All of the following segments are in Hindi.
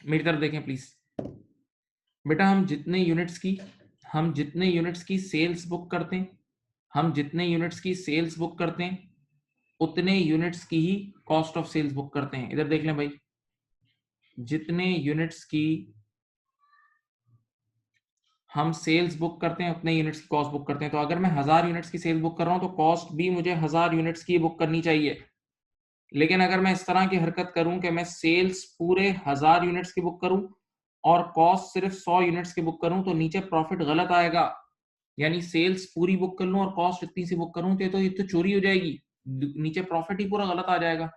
मेरी तरफ देखें प्लीज बेटा, हम जितने यूनिट्स की सेल्स बुक करते हैं, हम जितने यूनिट्स की सेल्स बुक करते हैं उतने यूनिट्स की ही कॉस्ट ऑफ सेल्स बुक करते हैं। इधर देख लें भाई, जितने यूनिट्स की हम सेल्स बुक करते हैं उतने यूनिट्स की कॉस्ट बुक करते हैं। तो अगर मैं 1000 यूनिट्स की सेल्स बुक कर रहा हूं तो कॉस्ट भी मुझे 1000 यूनिट्स की बुक करनी चाहिए। लेकिन अगर मैं इस तरह की हरकत करूं कि मैं सेल्स पूरे 1000 यूनिट्स की बुक करूं और कॉस्ट सिर्फ 100 यूनिट्स की बुक करूं तो नीचे प्रॉफिट गलत आएगा। यानी सेल्स पूरी बुक कर लूं और कॉस्ट इतनी सी बुक करूं तो ये तो चोरी हो जाएगी, नीचे प्रॉफिट ही पूरा गलत आ जाएगा।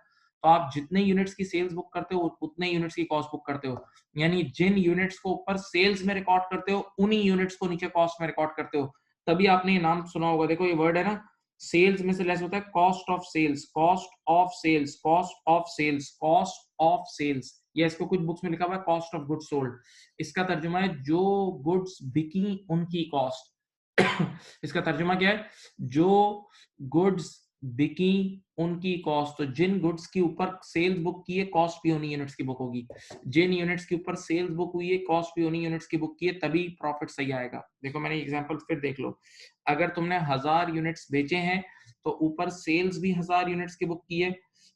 तो आप जितने यूनिट्स की सेल्स बुक करते हो उतने यूनिट्स की कॉस्ट बुक करते हो। यानी जिन यूनिट्स को ऊपर सेल्स में रिकॉर्ड करते हो उन्हीं यूनिट्स को नीचे कॉस्ट में रिकॉर्ड करते हो। तभी आपने ये नाम सुना होगा, देखो ये वर्ड है ना, सेल्स में से लेस होता है cost of sales, cost of sales, cost of sales, cost of sales. या इसको कुछ बुक्स में लिखा हुआ है कॉस्ट ऑफ गुड्स सोल्ड। इसका तर्जुमा है जो गुड्स बिकी उनकी कॉस्ट। इसका तर्जुमा क्या है, जो गुड्स बिकी उनकी कॉस्ट। तो जिन गुड्स के ऊपर सेल्स बुक की है कॉस्ट भी उन्हीं यूनिट्स की बुक होगी, जिन यूनिट्स के ऊपर सेल्स बुक हुई है कॉस्ट भी उन्हीं यूनिट्स की बुक की है, तभी प्रॉफिट सही आएगा। देखो मैंने एग्जांपल फिर देख लो, अगर तुमने 1000 यूनिट्स बेचे हैं तो ऊपर सेल्स भी 1000 यूनिट्स की बुक की है,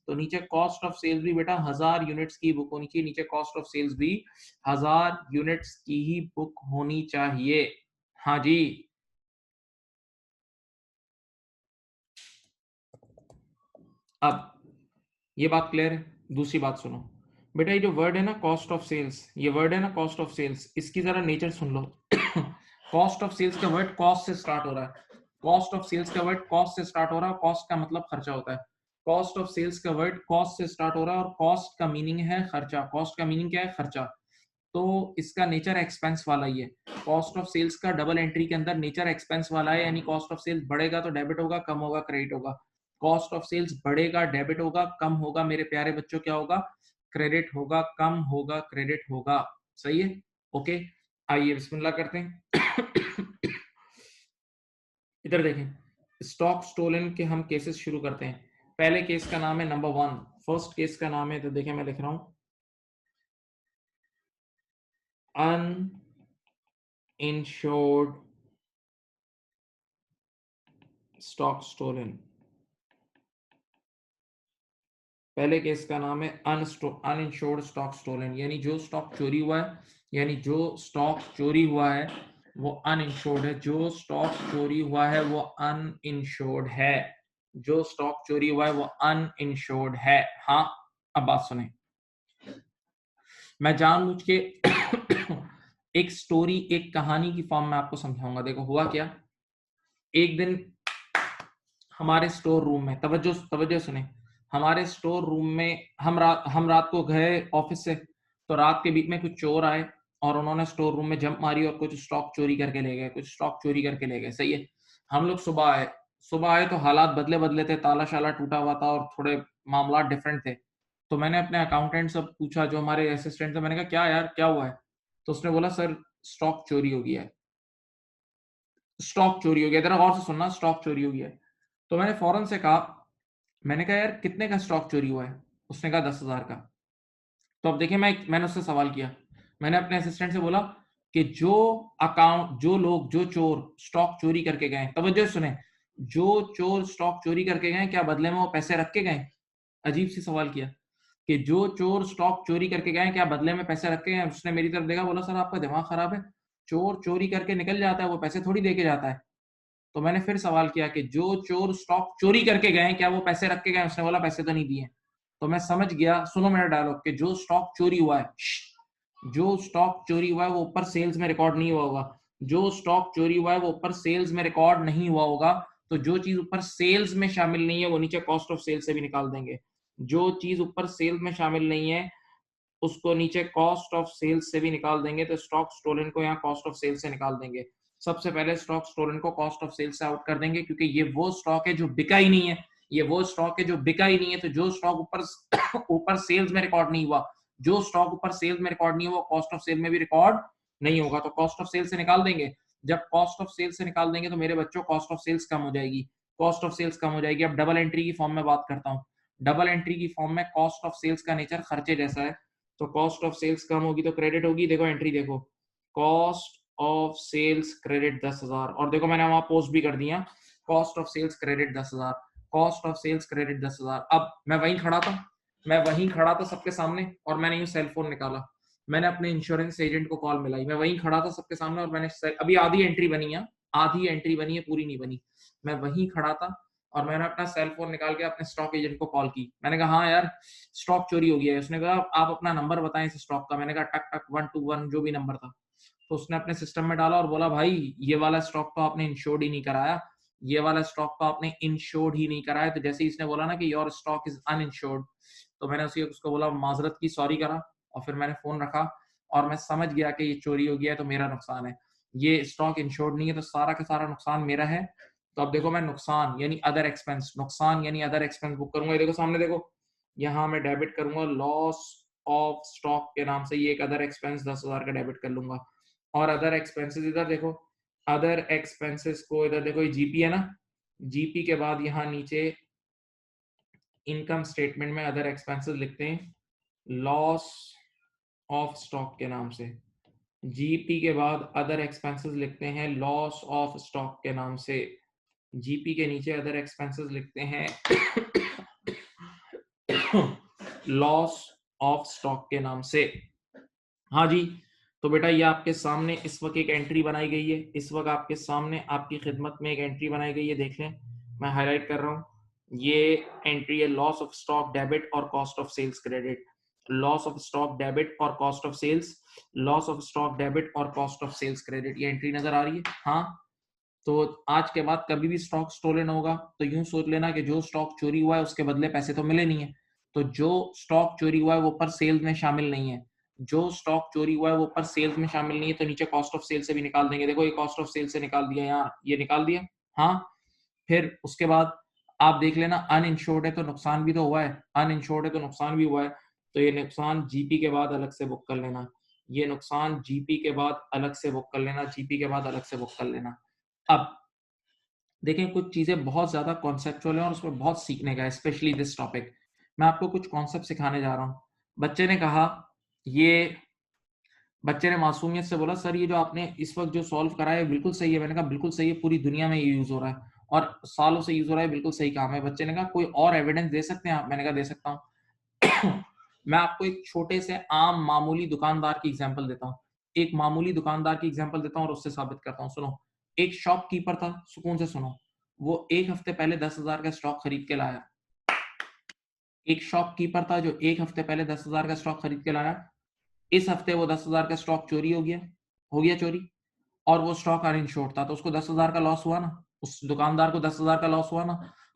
तो नीचे कॉस्ट ऑफ सेल्स भी बेटा 1000 यूनिट्स की बुक होनी चाहिए, नीचे कॉस्ट ऑफ सेल्स भी 1000 यूनिट्स की ही बुक होनी चाहिए। हाँ जी, अब ये बात क्लियर है। दूसरी बात सुनो बेटा, ये जो वर्ड है ना कॉस्ट ऑफ सेल्स, ये वर्ड है ना कॉस्ट ऑफ सेल्स, इसकी जरा नेचर सुन लो। कॉस्ट ऑफ सेल्स का वर्ड कॉस्ट से स्टार्ट हो रहा है, कॉस्ट ऑफ सेल्स का वर्ड कॉस्ट से स्टार्ट हो रहा है, कॉस्ट का मतलब खर्चा होता है। कॉस्ट ऑफ सेल्स का वर्ड कॉस्ट से स्टार्ट हो रहा है और कॉस्ट का मीनिंग है खर्चा। कॉस्ट का मीनिंग क्या है, खर्चा। तो इसका नेचर एक्सपेंस वाला ही है। कॉस्ट ऑफ सेल्स का डबल एंट्री के अंदर नेचर एक्सपेंस वाला है, यानी कॉस्ट ऑफ सेल्स बढ़ेगा तो डेबिट होगा, कम होगा क्रेडिट होगा। कॉस्ट ऑफ सेल्स बढ़ेगा डेबिट होगा, कम होगा मेरे प्यारे बच्चों क्या होगा, क्रेडिट होगा, कम होगा क्रेडिट होगा। सही है, ओके। आइए बिस्मिल्लाह करते हैं। इधर देखें, स्टॉक स्टोलन के हम केसेस शुरू करते हैं। पहले केस का नाम है नंबर 1, फर्स्ट केस का नाम है, तो देखें मैं लिख रहा हूं अनइंश्योर्ड स्टॉक स्टोलन। पहले केस का नाम है अनइंश्योर्ड स्टॉक स्टोलन, यानी जो स्टॉक चोरी हुआ है, यानी जो स्टॉक चोरी हुआ है वो अनइंश्योर्ड है, जो स्टॉक चोरी हुआ है वो अनइंश्योर्ड है, जो स्टॉक चोरी हुआ है वो अनइंश्योर्ड है। हाँ, अब बात सुने, मैं जानबूझ के एक स्टोरी, एक कहानी की फॉर्म में आपको समझाऊंगा। देखो हुआ क्या, एक दिन हमारे स्टोर रूम में, तवज्जो तवज्जो सुने, हमारे स्टोर रूम में हम रात को गए ऑफिस से, तो रात के बीच में कुछ चोर आए और उन्होंने स्टोर रूम में जंप मारी और कुछ स्टॉक चोरी करके ले गए, कुछ स्टॉक चोरी करके ले गए। सही है, हम लोग सुबह आए तो हालात बदले बदले थे, ताला शाला टूटा हुआ था और थोड़े मामला डिफरेंट थे। तो मैंने अपने अकाउंटेंट से पूछा, जो हमारे असिस्टेंट थे, मैंने कहा क्या यार क्या हुआ है, तो उसने बोला सर स्टॉक चोरी हो गया है, स्टॉक चोरी हो गया। जरा गौर से सुनना, स्टॉक चोरी हो गया है। तो मैंने फौरन से कहा, मैंने कहा यार कितने का स्टॉक चोरी हुआ है, उसने कहा 10,000 का। तो अब देखिए, मैंने उससे सवाल किया, मैंने अपने असिस्टेंट से बोला कि जो चोर स्टॉक चोरी करके गए, तवज्जो सुने, जो चोर स्टॉक चोरी करके गए क्या बदले में वो पैसे रख के गए? अजीब सी सवाल किया कि जो चोर स्टॉक चोरी करके गए क्या बदले में पैसे रख के गए? उसने मेरी तरफ देखा, बोला सर आपका दिमाग खराब है, चोर चोरी करके निकल जाता है, वो पैसे थोड़ी दे के जाता है। तो मैंने फिर सवाल किया कि जो चोर स्टॉक चोरी करके गए क्या वो पैसे रख के गए? उसने बोला पैसे तो नहीं दिए। तो मैं समझ गया, सुनो मेरा डायलॉग, कि जो स्टॉक चोरी हुआ है, जो स्टॉक चोरी हुआ है वो ऊपर सेल्स में रिकॉर्ड नहीं हुआ होगा, जो स्टॉक चोरी हुआ है वो ऊपर सेल्स में रिकॉर्ड नहीं हुआ होगा। तो जो चीज ऊपर सेल्स में शामिल नहीं है वो नीचे कॉस्ट ऑफ सेल्स से भी निकाल देंगे, जो चीज ऊपर सेल्स में शामिल नहीं है उसको नीचे कॉस्ट ऑफ सेल्स से भी निकाल देंगे। तो स्टॉक स्टोलन को यहाँ कॉस्ट ऑफ सेल्स से निकाल देंगे। सबसे पहले स्टॉक स्टोलन को कॉस्ट ऑफ सेल्स से आउट कर देंगे, क्योंकि ये वो स्टॉक है जो बिका ही नहीं है, ये वो स्टॉक है जो बिका ही नहीं है। तो जो स्टॉक ऊपर ऊपर सेल्स में रिकॉर्ड नहीं हुआ, जो स्टॉक ऊपर सेल्स में रिकॉर्ड नहीं हुआ कॉस्ट ऑफ सेल में भी रिकॉर्ड नहीं होगा, तो कॉस्ट ऑफ सेल्स से निकाल देंगे। जब कॉस्ट ऑफ सेल्स से निकाल देंगे तो मेरे बच्चों कॉस्ट ऑफ सेल्स कम हो जाएगी, कॉस्ट ऑफ सेल्स कम हो जाएगी। अब डबल एंट्री की फॉर्म में बात करता हूँ। डबल एंट्री की फॉर्म में कॉस्ट ऑफ सेल्स का नेचर खर्चे जैसा है, तो कॉस्ट ऑफ सेल्स कम होगी तो क्रेडिट होगी। देखो एंट्री देखो, कॉस्ट ऑफ सेल्स क्रेडिट 10,000, और देखो मैंने वहां पोस्ट भी कर दिया, cost of sales credit 10,000, cost of sales credit 10,000। अब मैं वहीं खड़ा था सबके सामने, और मैंने ये सेल फोन निकाला, मैंने अपने इंश्योरेंस एजेंट को कॉल मिलाई, मैं वहीं खड़ा था सबके सामने, और मैंने अभी आधी एंट्री बनी है, पूरी नहीं बनी। मैं वहीं खड़ा था और मैंने अपना सेल फोन निकाल के अपने स्टॉक एजेंट को कॉल की। मैंने कहा हाँ यार स्टॉक चोरी हो गया है। उसने कहा आप अपना नंबर बताएं इस स्टॉक का। मैंने कहा टक टक 121 जो भी नंबर था। तो उसने अपने सिस्टम में डाला और बोला भाई ये वाला स्टॉक तो आपने इंश्योर्ड ही नहीं कराया, ये वाला स्टॉक तो आपने इंश्योर्ड ही नहीं कराया। तो जैसे ही इसने बोला ना कि योर स्टॉक इज अनइंश्योर्ड, तो मैंने उसको बोला माजरत की, सॉरी करा, और फिर मैंने फोन रखा और मैं समझ गया कि ये चोरी हो गया है तो मेरा नुकसान है, ये स्टॉक इंश्योर्ड नहीं है तो सारा का सारा नुकसान मेरा है। तो अब देखो मैं नुकसान यानी अदर एक्सपेंस बुक करूंगा। ये देखो सामने देखो, यहाँ मैं डेबिट करूंगा लॉस ऑफ स्टॉक के नाम से, ये एक अदर एक्सपेंस 10,000 का डेबिट कर लूंगा। और अदर एक्सपेंसेस इधर देखो, अदर एक्सपेंसेस को इधर देखो, ये जीपी है ना, जीपी के बाद यहाँ नीचे इनकम स्टेटमेंट में अदर एक्सपेंसेस लिखते हैं लॉस ऑफ स्टॉक के नाम से, जीपी के बाद अदर एक्सपेंसेस लिखते हैं लॉस ऑफ स्टॉक के नाम से, जीपी के नीचे अदर एक्सपेंसेस लिखते हैं लॉस ऑफ स्टॉक के नाम से। हाँ जी, तो बेटा ये आपके सामने इस वक्त एक एंट्री बनाई गई है, इस वक्त आपके सामने आपकी खिदमत में एक एंट्री बनाई गई है, देख लें, मैं हाईलाइट कर रहा हूँ। ये एंट्री है लॉस ऑफ स्टॉक डेबिट और cost of sales credit, loss of stock debit और cost of sales, loss of stock debit और कॉस्ट ऑफ सेल्स क्रेडिट, ये एंट्री नजर आ रही है। हाँ, तो आज के बाद कभी भी स्टॉक स्टोलन होगा तो यूं सोच लेना कि जो स्टॉक चोरी हुआ है उसके बदले पैसे तो मिले नहीं है, तो जो स्टॉक चोरी हुआ है वो पर सेल्स में शामिल नहीं है, जो स्टॉक चोरी हुआ है वो पर सेल्स में शामिल नहीं है, तो नीचे कॉस्ट ऑफ सेल से भी निकाल देंगे। देखो ये कॉस्ट ऑफ सेल से निकाल दिया, यहाँ ये निकाल दिया। हाँ, फिर उसके बाद आप देख लेना अनइंश्योर्ड है तो नुकसान भी तो हुआ है, अनइंश्योर्ड है तो नुकसान भी हुआ है, तो ये नुकसान जीपी के बाद अलग से बुक कर लेना, ये नुकसान जीपी के बाद अलग से बुक कर लेना, जीपी के बाद अलग से बुक कर लेना। अब देखें कुछ चीजें बहुत ज्यादा कॉन्सेप्चुअल है और उसमें बहुत सीखने का है, स्पेशली दिस टॉपिक। मैं आपको कुछ कॉन्सेप्ट सिखाने जा रहा हूँ। बच्चे ने कहा, ये बच्चे ने मासूमियत से बोला सर ये जो आपने इस वक्त जो सॉल्व करा है बिल्कुल सही है। मैंने कहा बिल्कुल सही है, पूरी दुनिया में ये यूज हो रहा है और सालों से यूज हो रहा है, बिल्कुल सही काम है। बच्चे ने कहा कोई और एविडेंस दे सकते हैं आप? मैंने कहा दे सकता हूँ। मैं आपको एक छोटे से आम मामूली दुकानदार की एग्जांपल देता हूँ, एक मामूली दुकानदार की एग्जांपल देता हूँ और उससे साबित करता हूँ। सुनो, एक शॉपकीपर था, सुकून से सुनो, वो एक हफ्ते पहले 10,000 का स्टॉक खरीद के लाया। एक शॉपकीपर था जो एक हफ्ते पहले 10,000 का स्टॉक खरीद के लाया। इस हफ्ते वो 10,000 का स्टॉक चोरी हो गया चोरी, और वो स्टॉक अनइंश्योर्ड था, तो उसको 10,000 का लॉस हुआ ना, उस दुकानदार को 10,000 का लॉस हुआ ना।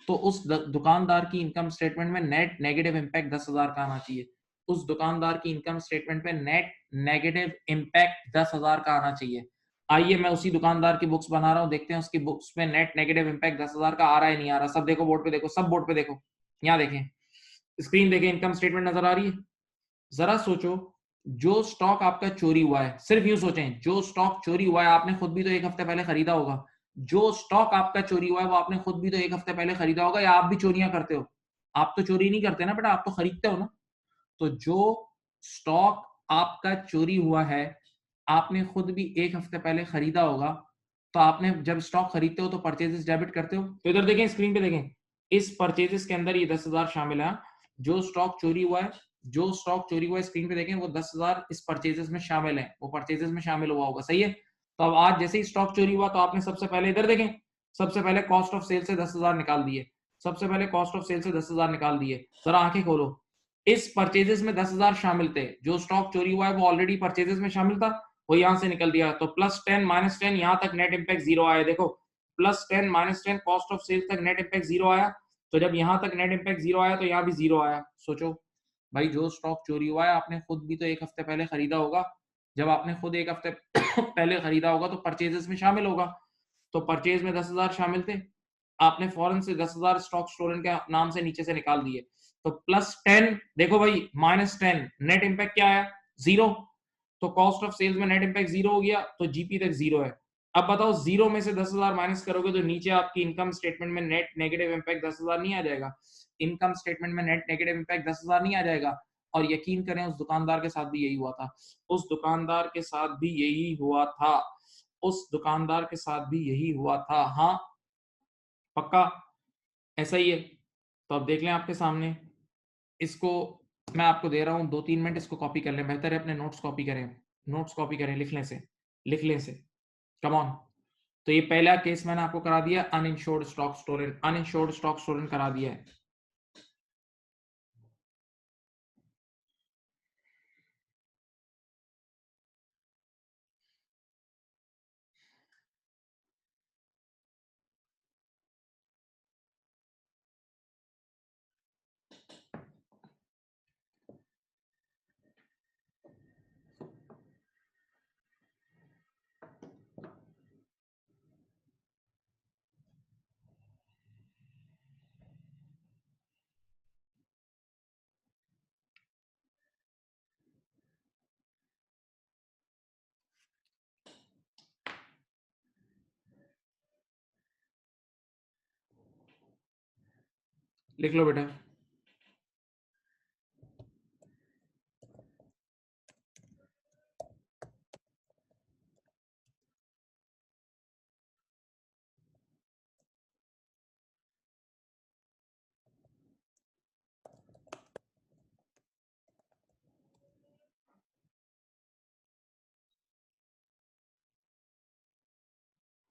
तो उस दुकानदार की इनकम स्टेटमेंट में नेट नेगेटिव इंपैक्ट 10,000 का आना चाहिए, उस दुकानदार की इनकम स्टेटमेंट में नेट नेगेटिव इंपैक्ट 10,000 का आना चाहिए। आइए मैं उसी दुकानदार की बुक्स बना रहा हूँ, देखते हैं उसकी बुक्स में नेट नेगेटिव इंपैक्ट 10,000 का आ रहा है नहीं आ रहा। सब देखो बोर्ड पे, देखो सब बोर्ड पे देखो, यहाँ देखें, स्क्रीन देखें, इनकम स्टेटमेंट नजर आ रही है। जरा सोचो, जो स्टॉक आपका चोरी हुआ है, सिर्फ यूं सोचें, जो स्टॉक चोरी हुआ है आपने खुद भी तो एक हफ्ते पहले खरीदा होगा, जो स्टॉक आपका चोरी हुआ है वो आपने खुद भी तो एक हफ्ते पहले खरीदा होगा, या आप भी चोरियां करते हो? आप तो चोरी नहीं करते ना बेटा, आप तो खरीदते हो ना। तो जो स्टॉक आपका चोरी हुआ है आपने खुद भी एक हफ्ते पहले खरीदा होगा, तो आपने जब स्टॉक खरीदते हो तो परचेजेस डेबिट करते हो। तो इधर देखें, स्क्रीन पे देखें, इस परचेजेस के अंदर ये 10,000 शामिल है। जो स्टॉक चोरी हुआ है, जो स्टॉक चोरी हुआ है, स्क्रीन पे देखें, वो 10,000 इस परचेजेस में शामिल है, वो परचेजेस में शामिल हुआ होगा, सही है। तो अब आज जैसे ही स्टॉक चोरी हुआ तो आपने सबसे पहले इधर देखें, सबसे पहले कॉस्ट ऑफ सेल से 10,000 निकाल दिए, सबसे पहले कॉस्ट ऑफ सेल से 10,000 निकाल दिए। जरा आंखें खोलो, इस परचेजेस में 10,000 शामिल थे, जो स्टॉक चोरी हुआ है वो ऑलरेडी परचेजेस में शामिल था, वो यहां से निकल दिया, तो +10 -10 यहां तक नेट इंपैक्ट 0 आया। देखो +10 -10 कॉस्ट ऑफ सेल्स तक नेट इंपैक्ट 0 आया, तो जब यहां तक नेट इंपैक्ट 0 आया तो यहां भी 0 आया। सोचो भाई, जो स्टॉक चोरी हुआ है आपने खुद भी तो एक हफ्ते पहले खरीदा होगा, जब आपने खुद एक हफ्ते पहले खरीदा होगा तो परचेजेस में शामिल होगा, तो परचेज में 10,000 शामिल थे, आपने फौरन से 10,000 स्टॉक स्टोलन के नाम से नीचे से निकाल दिए। तो +10 देखो भाई, -10 नेट इंपैक्ट क्या आया? 0। तो कॉस्ट ऑफ सेल्स में नेट इंपैक्ट 0 हो गया, तो जीपी तक 0 है। अब बताओ 0 में से 10,000 माइनस करोगे तो नीचे आपकी इनकम स्टेटमेंट में नेट नेगेटिव इंपैक्ट 10,000 नहीं आ जाएगा? इनकम स्टेटमेंट में नेट नेगेटिव इंपैक्ट 10,000 नहीं आ जाएगा? और यकीन करें उस दुकानदार के साथ भी यही हुआ था, उस दुकानदार के साथ भी यही हुआ था, उस दुकानदार के साथ भी यही हुआ था। हाँ पक्का ऐसा ही है। तो अब देख लें आपके सामने, इसको मैं आपको दे रहा हूं 2-3 मिनट, इसको कॉपी कर लें, बेहतर है अपने नोट्स कॉपी करें, नोट्स कॉपी करें, लिख लें से, कम ऑन। तो ये पहला केस मैंने आपको करा दिया, uninsured stock stolen, uninsured stock stolen करा दिया है। लिख लो बेटा।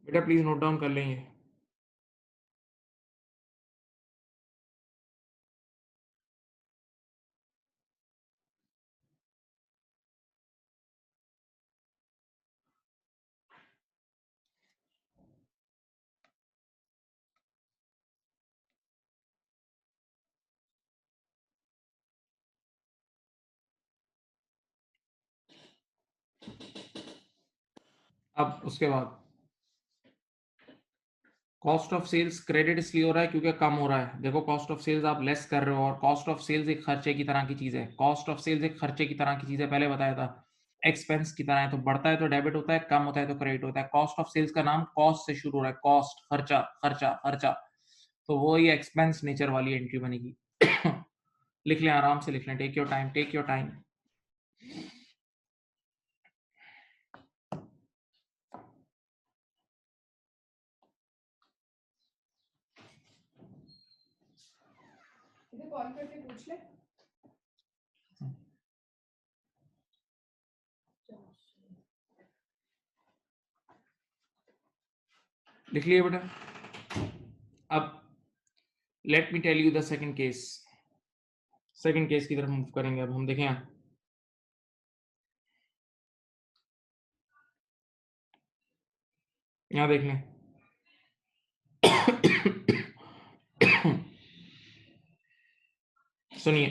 बेटा प्लीज नोट डाउन कर लेंगे। अब उसके बाद कॉस्ट ऑफ सेल्स क्रेडिट इसलिए हो रहा है क्योंकि कम हो रहा है। देखो कॉस्ट ऑफ सेल्स आप लेस कर रहे हो, और कॉस्ट ऑफ सेल्स एक खर्चे की तरह की चीज है, कॉस्ट ऑफ सेल्स एक खर्चे की तरह की चीज है, पहले बताया था, एक्सपेंस की तरह है, तो बढ़ता है तो डेबिट होता है, कम होता है तो क्रेडिट होता है। कॉस्ट ऑफ सेल्स का नाम कॉस्ट से शुरू हो रहा है, कॉस्ट, खर्चा खर्चा खर्चा, तो वो ही एक्सपेंस नेचर वाली एंट्री बनेगी। लिख लें, आराम से लिख लें, take your time, take your time. Call करके पूछ ले। लिख लिया बेटा। अब let me tell you the second case, second case की तरफ मूव करेंगे। अब हम देखें यहाँ देख लें। सुनिए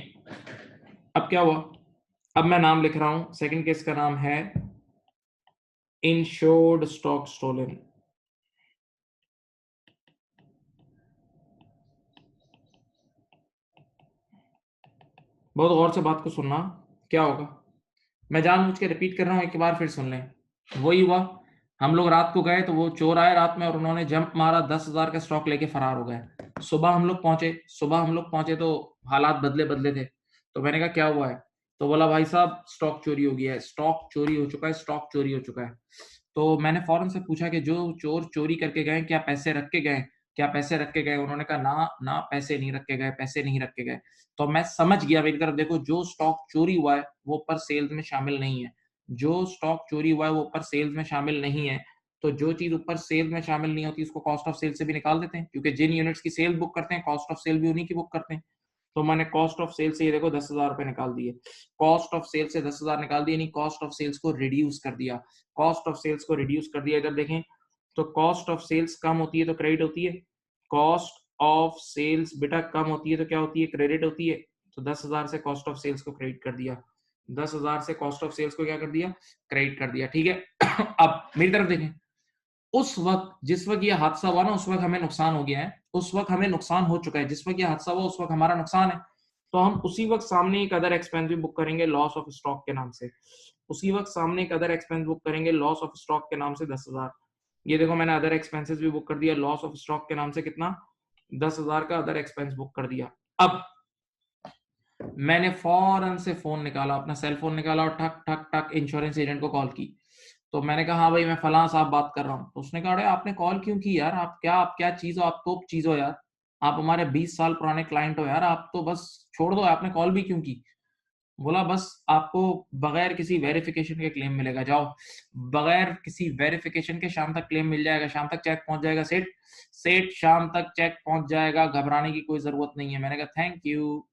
अब क्या हुआ, अब मैं नाम लिख रहा हूं, सेकंड केस का नाम है इंश्योर्ड स्टॉक स्टोलन। बहुत गौर से बात को सुनना, क्या होगा, मैं जानबूझ के रिपीट कर रहा हूं, एक बार फिर सुन लें। वही हुआ, हम लोग रात को गए तो वो चोर आए रात में और उन्होंने जंप मारा, 10,000 का स्टॉक लेके फरार हो गए। सुबह हम लोग पहुंचे तो हालात बदले बदले थे। तो मैंने कहा क्या हुआ है, तो बोला भाई साहब स्टॉक चोरी हो गया है, स्टॉक चोरी हो चुका है, स्टॉक चोरी हो चुका है। तो मैंने फौरन से पूछा कि जो चोर चोरी करके गए क्या पैसे रख के गए, क्या पैसे रख के गए? उन्होंने कहा ना ना पैसे नहीं रख के गए, पैसे नहीं रख के गए। तो मैं समझ गया, मेरी तरफ देखो, जो स्टॉक चोरी हुआ है वो ऊपर सेल्स में शामिल नहीं है, जो स्टॉक चोरी हुआ है वो ऊपर सेल्स में शामिल नहीं है। तो जो चीज ऊपर सेल में शामिल नहीं होती उसको कॉस्ट ऑफ सेल से भी निकाल देते हैं, क्योंकि जिन यूनिट्स की सेल बुक करते हैं कॉस्ट ऑफ सेल भी उन्हीं की बुक करते हैं। तो मैंने कॉस्ट ऑफ सेल से ये देखो 10,000 रुपए निकाल दिए, कॉस्ट ऑफ सेल से 10,000 निकाल दिए, नहीं कॉस्ट ऑफ सेल्स को रिड्यूस कर दिया, कॉस्ट ऑफ सेल्स को रिड्यूस कर दिया। इधर देखें तो कॉस्ट ऑफ सेल्स कम होती है तो क्रेडिट होती है, कॉस्ट ऑफ सेल्स बेटा कम होती है तो क्या होती है, क्रेडिट होती है। तो 10,000 से कॉस्ट ऑफ सेल्स को क्रेडिट कर दिया, 10,000 से कॉस्ट ऑफ सेल्स को क्या कर दिया, क्रेडिट कर दिया, ठीक है। अब मेरी तरफ देखें, उस वक्त जिस वक्त ये हादसा हुआ ना उस वक्त हमें नुकसान हो गया है, उस वक्त हमें नुकसान हो चुका है, जिस वक्त ये हादसा हुआ उस वक्त हमारा नुकसान है। तो हम उसी वक्त सामने एक अदर एक्सपेंस भी बुक करेंगे लॉस ऑफ स्टॉक के नाम से, उसी वक्त सामने एक अदर एक्सपेंस बुक करेंगे लॉस ऑफ स्टॉक के नाम से 10,000। ये देखो मैंने अदर एक्सपेंसेस भी बुक कर दिया लॉस ऑफ स्टॉक के नाम से, कितना, 10,000 का अदर एक्सपेंस बुक कर दिया। अब मैंने फौरन से फोन निकाला, अपना सेल फोन निकाला और ठक ठक ठक इंश्योरेंस एजेंट को कॉल की। तो मैंने कहा हाँ भाई मैं फलां साहब बात कर रहा हूँ। तो उसने कहा अरे आपने कॉल क्यों की यार, आप क्या चीज हो, आप तो चीज हो यार, आप हमारे 20 साल पुराने क्लाइंट हो यार, आप तो बस छोड़ दो, आपने कॉल भी क्यों की। बोला बस आपको बगैर किसी वेरिफिकेशन के क्लेम मिलेगा, जाओ बगैर किसी वेरिफिकेशन के शाम तक क्लेम मिल जाएगा, शाम तक चेक पहुंच जाएगा सेठ, सेठ शाम तक चेक पहुंच जाएगा, घबराने की कोई जरूरत नहीं है। मैंने कहा थैंक यू।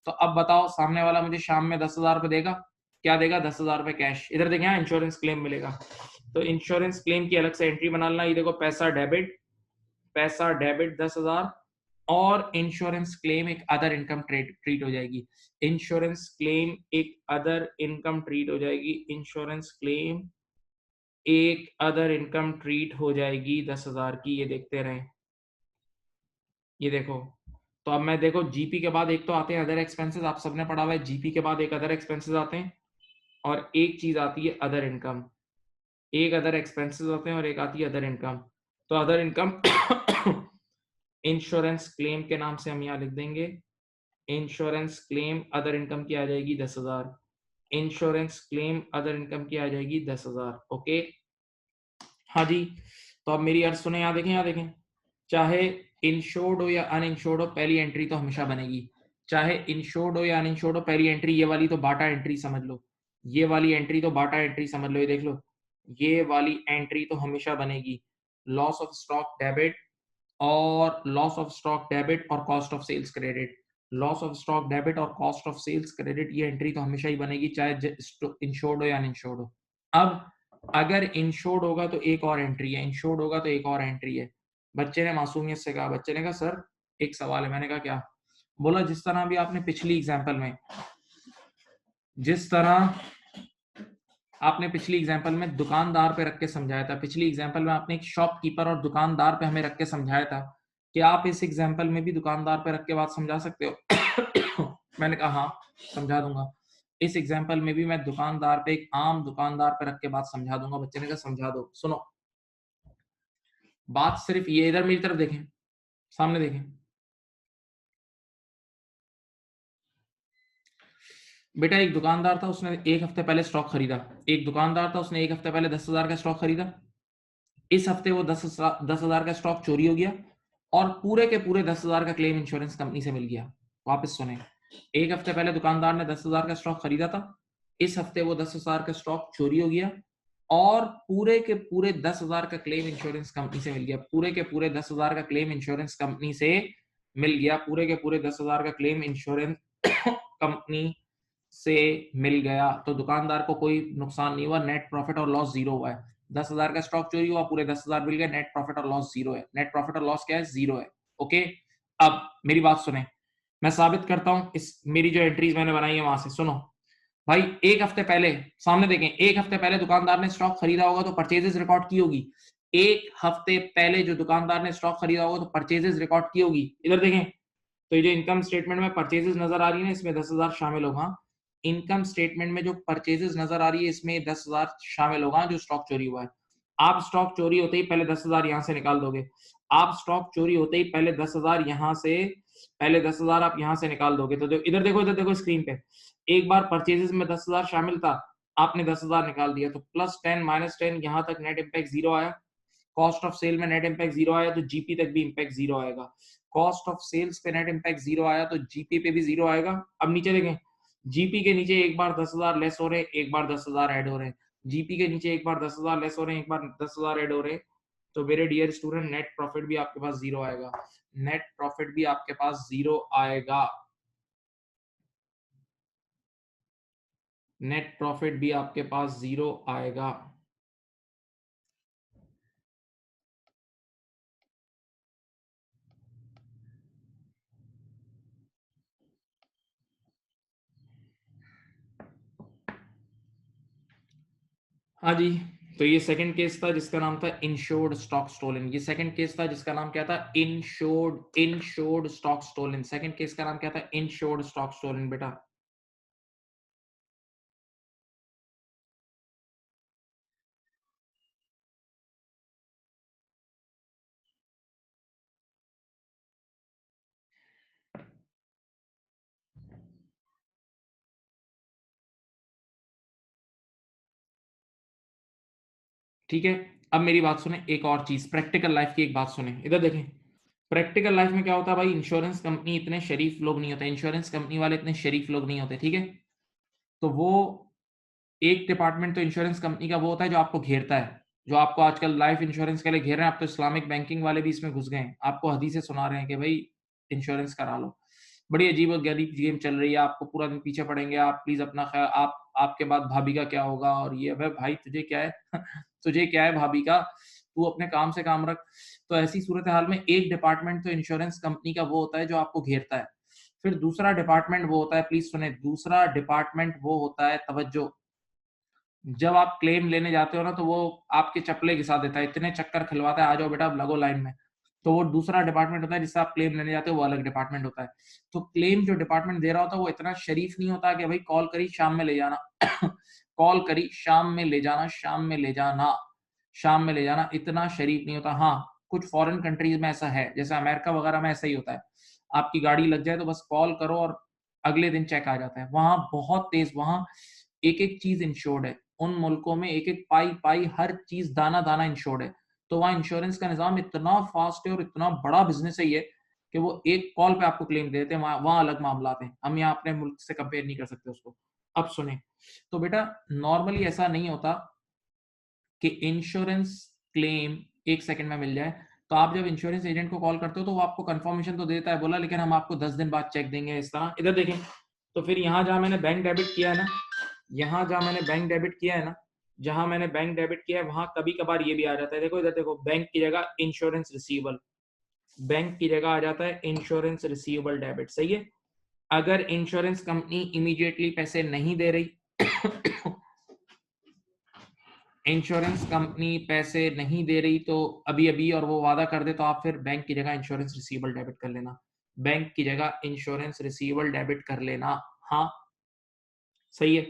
तो अब बताओ सामने वाला मुझे शाम में 10,000 रुपये देगा, क्या देगा, 10,000 रुपये कैश। इधर देखें यहाँ इंश्योरेंस क्लेम मिलेगा। तो इंश्योरेंस क्लेम की अलग से एंट्री बना लेना, ये देखो पैसा डेबिट, पैसा डेबिट 10,000, और इंश्योरेंस क्लेम एक अदर इनकम ट्रीट हो जाएगी। इंश्योरेंस क्लेम एक अदर इनकम ट्रीट हो जाएगी, इंश्योरेंस क्लेम एक अदर इनकम ट्रीट हो जाएगी 10,000 की। ये देखते रहें, ये देखो। तो अब मैं देखो जीपी के बाद एक तो आते हैं अदर एक्सपेंसेस, आप सबने पढ़ा हुआ है, जीपी के बाद एक अदर एक्सपेंसेस आते हैं और एक चीज आती है अदर इनकम। एक अदर एक्सपेंसेस आते हैं और एक आती है अदर इनकम। तो अदर इनकम इंश्योरेंस क्लेम के नाम से हम यहाँ लिख देंगे, इंश्योरेंस क्लेम अदर इनकम की आ जाएगी 10,000, इंश्योरेंस क्लेम अदर इनकम की आ जाएगी 10,000। ओके हाँ जी। तो अब मेरी अर्ज सुने, यहाँ देखें, चाहे इंश्योर्ड हो या अनइंश्योर्ड हो, पहली एंट्री तो हमेशा बनेगी। चाहे इंश्योर्ड हो या अनइंश्योर्ड हो, पहली एंट्री ये वाली तो बाटा एंट्री समझ लो, ये वाली एंट्री तो बाटा एंट्री समझ लो, ये देख लो, ये वाली एंट्री तो हमेशा बनेगी। लॉस ऑफ स्टॉक डेबिट और लॉस ऑफ स्टॉक डेबिट और cost of sales credit, loss of stock debit और कॉस्ट ऑफ सेल्स क्रेडिट, ये एंट्री तो हमेशा ही बनेगी चाहे इंश्योर्ड हो या अनइंश्योर्ड हो। अब अगर इंश्योर्ड होगा तो एक और एंट्री है, इंश्योर्ड होगा तो एक और एंट्री है। बच्चे ने मासूमियत से कहा, बच्चे ने कहा सर एक सवाल है। मैंने कहा क्या। बोला जिस तरह भी आपने पिछली एग्जांपल में, जिस तरह आपने पिछली एग्जांपल में दुकानदार पे रख के समझाया था, पिछली एग्जांपल में आपने एक शॉपकीपर और दुकानदार पे हमें रख के समझाया था, कि आप इस एग्जांपल में भी दुकानदार पे रख के बात समझा सकते हो। मैंने कहा हाँ समझा दूंगा, इस एग्जांपल में भी मैं दुकानदार पे, एक आम दुकानदार पे रख के बात समझा दूंगा। बच्चे ने कहा समझा दो। सुनो बात सिर्फ ये, इधर मेरी तरफ देखें, सामने देखें, बेटा एक दुकानदार था, उसने एक हफ्ते पहले स्टॉक खरीदा, एक दुकानदार था उसने एक हफ्ते पहले 10,000 का स्टॉक खरीदा। इस हफ्ते वो 10,000 का स्टॉक चोरी हो गया और पूरे के पूरे 10,000 का क्लेम इंश्योरेंस कंपनी से मिल गया। वापस सुने, एक हफ्ते पहले दुकानदार ने 10,000 का स्टॉक खरीदा था, इस हफ्ते वो 10,000 का स्टॉक चोरी हो गया और पूरे के पूरे 10,000 का क्लेम इंश्योरेंस कंपनी से मिल गया, पूरे के पूरे 10,000 का क्लेम इंश्योरेंस कंपनी से मिल गया, पूरे के पूरे 10,000 का क्लेम इंश्योरेंस कंपनी से मिल गया। तो दुकानदार को कोई नुकसान नहीं हुआ, नेट प्रॉफिट और लॉस जीरो हुआ है। 10,000 का स्टॉक चोरी हुआ, पूरे 10,000 मिल गए, नेट प्रॉफिट और लॉस जीरो है, नेट प्रॉफिट और लॉस क्या है, जीरो है। ओके अब मेरी बात सुने, मैं साबित करता हूं इस मेरी जो एंट्रीज मैंने बनाई है वहां से। सुनो भाई, एक हफ्ते पहले, सामने देखें, एक हफ्ते पहले दुकानदार ने स्टॉक खरीदा होगा तो परचेजेस रिकॉर्ड की होगी। एक हफ्ते पहले जो दुकानदार ने स्टॉक खरीदा होगा तो परचेजेस रिकॉर्ड की होगी। इधर देखें, तो ये जो इनकम स्टेटमेंट में परचेजेस नजर आ रही है ना, इसमें 10,000 शामिल होगा। इनकम स्टेटमेंट में जो परचेजेस नजर आ रही है इसमें 10,000 शामिल होगा जो स्टॉक चोरी हुआ है। आप स्टॉक चोरी होते ही पहले 10,000 यहां से निकाल दोगे, आप स्टॉक चोरी होते ही पहले 10,000 यहां से, पहले 10,000 आप यहां से निकाल दोगे। तो इधर देखो, इधर देखो स्क्रीन पे, एक बार परचेजेस में 10,000 शामिल था, आपने 10,000 निकाल दिया, तो +10 -10 यहां तक नेट इंपैक्ट जीरो आया। कॉस्ट ऑफ सेल में नेट इंपैक्ट जीरो आया तो जीपी तक भी इंपैक्ट जीरो आएगा। कॉस्ट ऑफ सेल्स पे नेट इंपैक्ट जीरो आया तो जीपी पे भी जीरो आएगा। अब नीचे देखें, जीपी के नीचे एक बार 10,000 लेस हो रहे हैं, एक बार 10,000 ऐड हो रहे हैं, जीपी के नीचे एक बार 10,000 लेस हो रहे हैं, एक बार 10,000 ऐड हो रहे हैं। तो मेरे डियर स्टूडेंट, नेट प्रॉफिट भी आपके पास जीरो आएगा, नेट प्रॉफिट भी आपके पास जीरो आएगा, नेट प्रॉफिट भी आपके पास जीरो आएगा। हाँ जी। तो ये सेकंड केस था जिसका नाम था इंश्योर्ड स्टॉक स्टोलन, ये सेकंड केस था जिसका नाम क्या था, insured stock stolen. Second case का नाम क्या था, इंश्योर्ड स्टॉक स्टोलन। बेटा ठीक है, अब मेरी बात सुने, एक और चीज प्रैक्टिकल लाइफ की एक बात सुने, इधर देखें। प्रैक्टिकल लाइफ में क्या होता है भाई, इंश्योरेंस कंपनी इतने शरीफ लोग नहीं होते, इंश्योरेंस कंपनी वाले इतने शरीफ लोग नहीं होते, ठीक है। तो वो एक डिपार्टमेंट तो इंश्योरेंस कंपनी का वो होता है जो आपको घेरता है, जो आपको आजकल लाइफ इंश्योरेंस के लिए घेर रहे हैं। अब तो इस्लामिक बैंकिंग वाले भी इसमें घुस गए हैं, आपको हदीसें सुना रहे हैं कि भाई इंश्योरेंस करा लो। बड़ी अजीब और गरीब गेम चल रही है, आपको पूरा दिन पीछे पड़ेंगे, आप प्लीज अपना ख्याल, आप आपके बाद भाभी का क्या होगा और ये। अबे भाई तुझे क्या है तुझे क्या है भाभी का, तू अपने काम से काम रख। तो ऐसी सूरत हाल में एक डिपार्टमेंट तो इंश्योरेंस कंपनी का वो होता है जो आपको घेरता है। फिर दूसरा डिपार्टमेंट वो होता है, प्लीज सुने, दूसरा डिपार्टमेंट वो होता है तवज्जो। जब आप क्लेम लेने जाते हो ना, तो वो आपके चप्पलें घिसा देता है, इतने चक्कर खिलवाता है, आ जाओ बेटा अब लगो लाइन में। तो वो दूसरा डिपार्टमेंट होता है जिससे आप क्लेम लेने जाते हो, वो अलग डिपार्टमेंट होता है। तो क्लेम जो डिपार्टमेंट दे रहा होता है वो इतना शरीफ नहीं होता कि भाई कॉल करी शाम में ले जाना कॉल करी शाम में ले जाना, शाम में ले जाना, शाम में ले जाना, इतना शरीफ नहीं होता। हाँ, कुछ फॉरेन कंट्रीज में ऐसा है, जैसे अमेरिका वगैरह में ऐसा ही होता है। आपकी गाड़ी लग जाए तो बस कॉल करो और अगले दिन चेक आ जाता है। वहां बहुत तेज, वहां एक एक चीज इंश्योर्ड है। उन मुल्कों में एक एक पाई पाई हर चीज दाना दाना इंश्योर्ड है। तो वहाँ इंश्योरेंस का निजाम इतना फास्ट है और इतना बड़ा बिजनेस है ये, कि वो एक कॉल पे आपको क्लेम देते हैं। वहां अलग मामला हैं, हम यहाँ अपने मुल्क से कंपेयर नहीं कर सकते उसको। अब सुने, तो बेटा नॉर्मली ऐसा नहीं होता कि इंश्योरेंस क्लेम एक सेकंड में मिल जाए। तो आप जब इंश्योरेंस एजेंट को कॉल करते हो तो वो आपको कंफर्मेशन तो देता है, बोला लेकिन हम आपको 10 दिन बाद चेक देंगे, इस तरह। इधर देखें, तो फिर यहाँ जहाँ मैंने बैंक डेबिट किया है ना, यहाँ जहाँ मैंने बैंक डेबिट किया है ना, जहां मैंने बैंक डेबिट किया है वहां कभी कभार ये भी आ जाता है। देखो इधर देखो, बैंक की जगह इंश्योरेंस रिसीवेबल, बैंक की जगह आ जाता है इंश्योरेंस रिसीवेबल डेबिट, सही है। अगर इंश्योरेंस कंपनी इमीडिएटली पैसे नहीं दे रही इंश्योरेंस कंपनी पैसे नहीं दे रही तो अभी अभी, और वो वादा कर दे, तो आप फिर बैंक की जगह इंश्योरेंस रिसीवेबल डेबिट कर लेना, बैंक की जगह इंश्योरेंस रिसीवेबल डेबिट कर लेना। हाँ, सही है।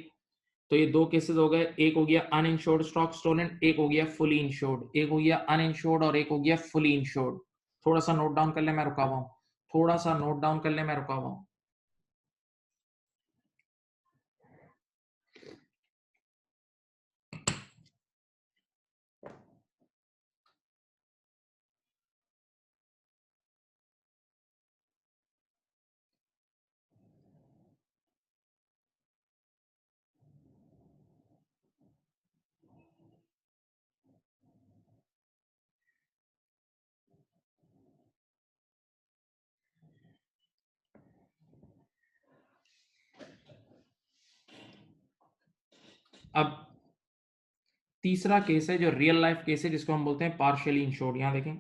तो ये दो केसेस हो गए, एक हो गया अनइंश्योर्ड स्टॉक स्टोलन, एक हो गया फुली इंश्योर्ड। एक हो गया अनइंश्योर्ड और एक हो गया फुली इंश्योर्ड। थोड़ा सा नोट डाउन कर ले, मैं रुका हुआ हूँ, थोड़ा सा नोट डाउन कर ले, मैं रुका हुआ हूँ। अब तीसरा केस है जो रियल लाइफ केस है, जिसको हम बोलते हैं पार्शियली इंश्योर्ड। यहां देखें,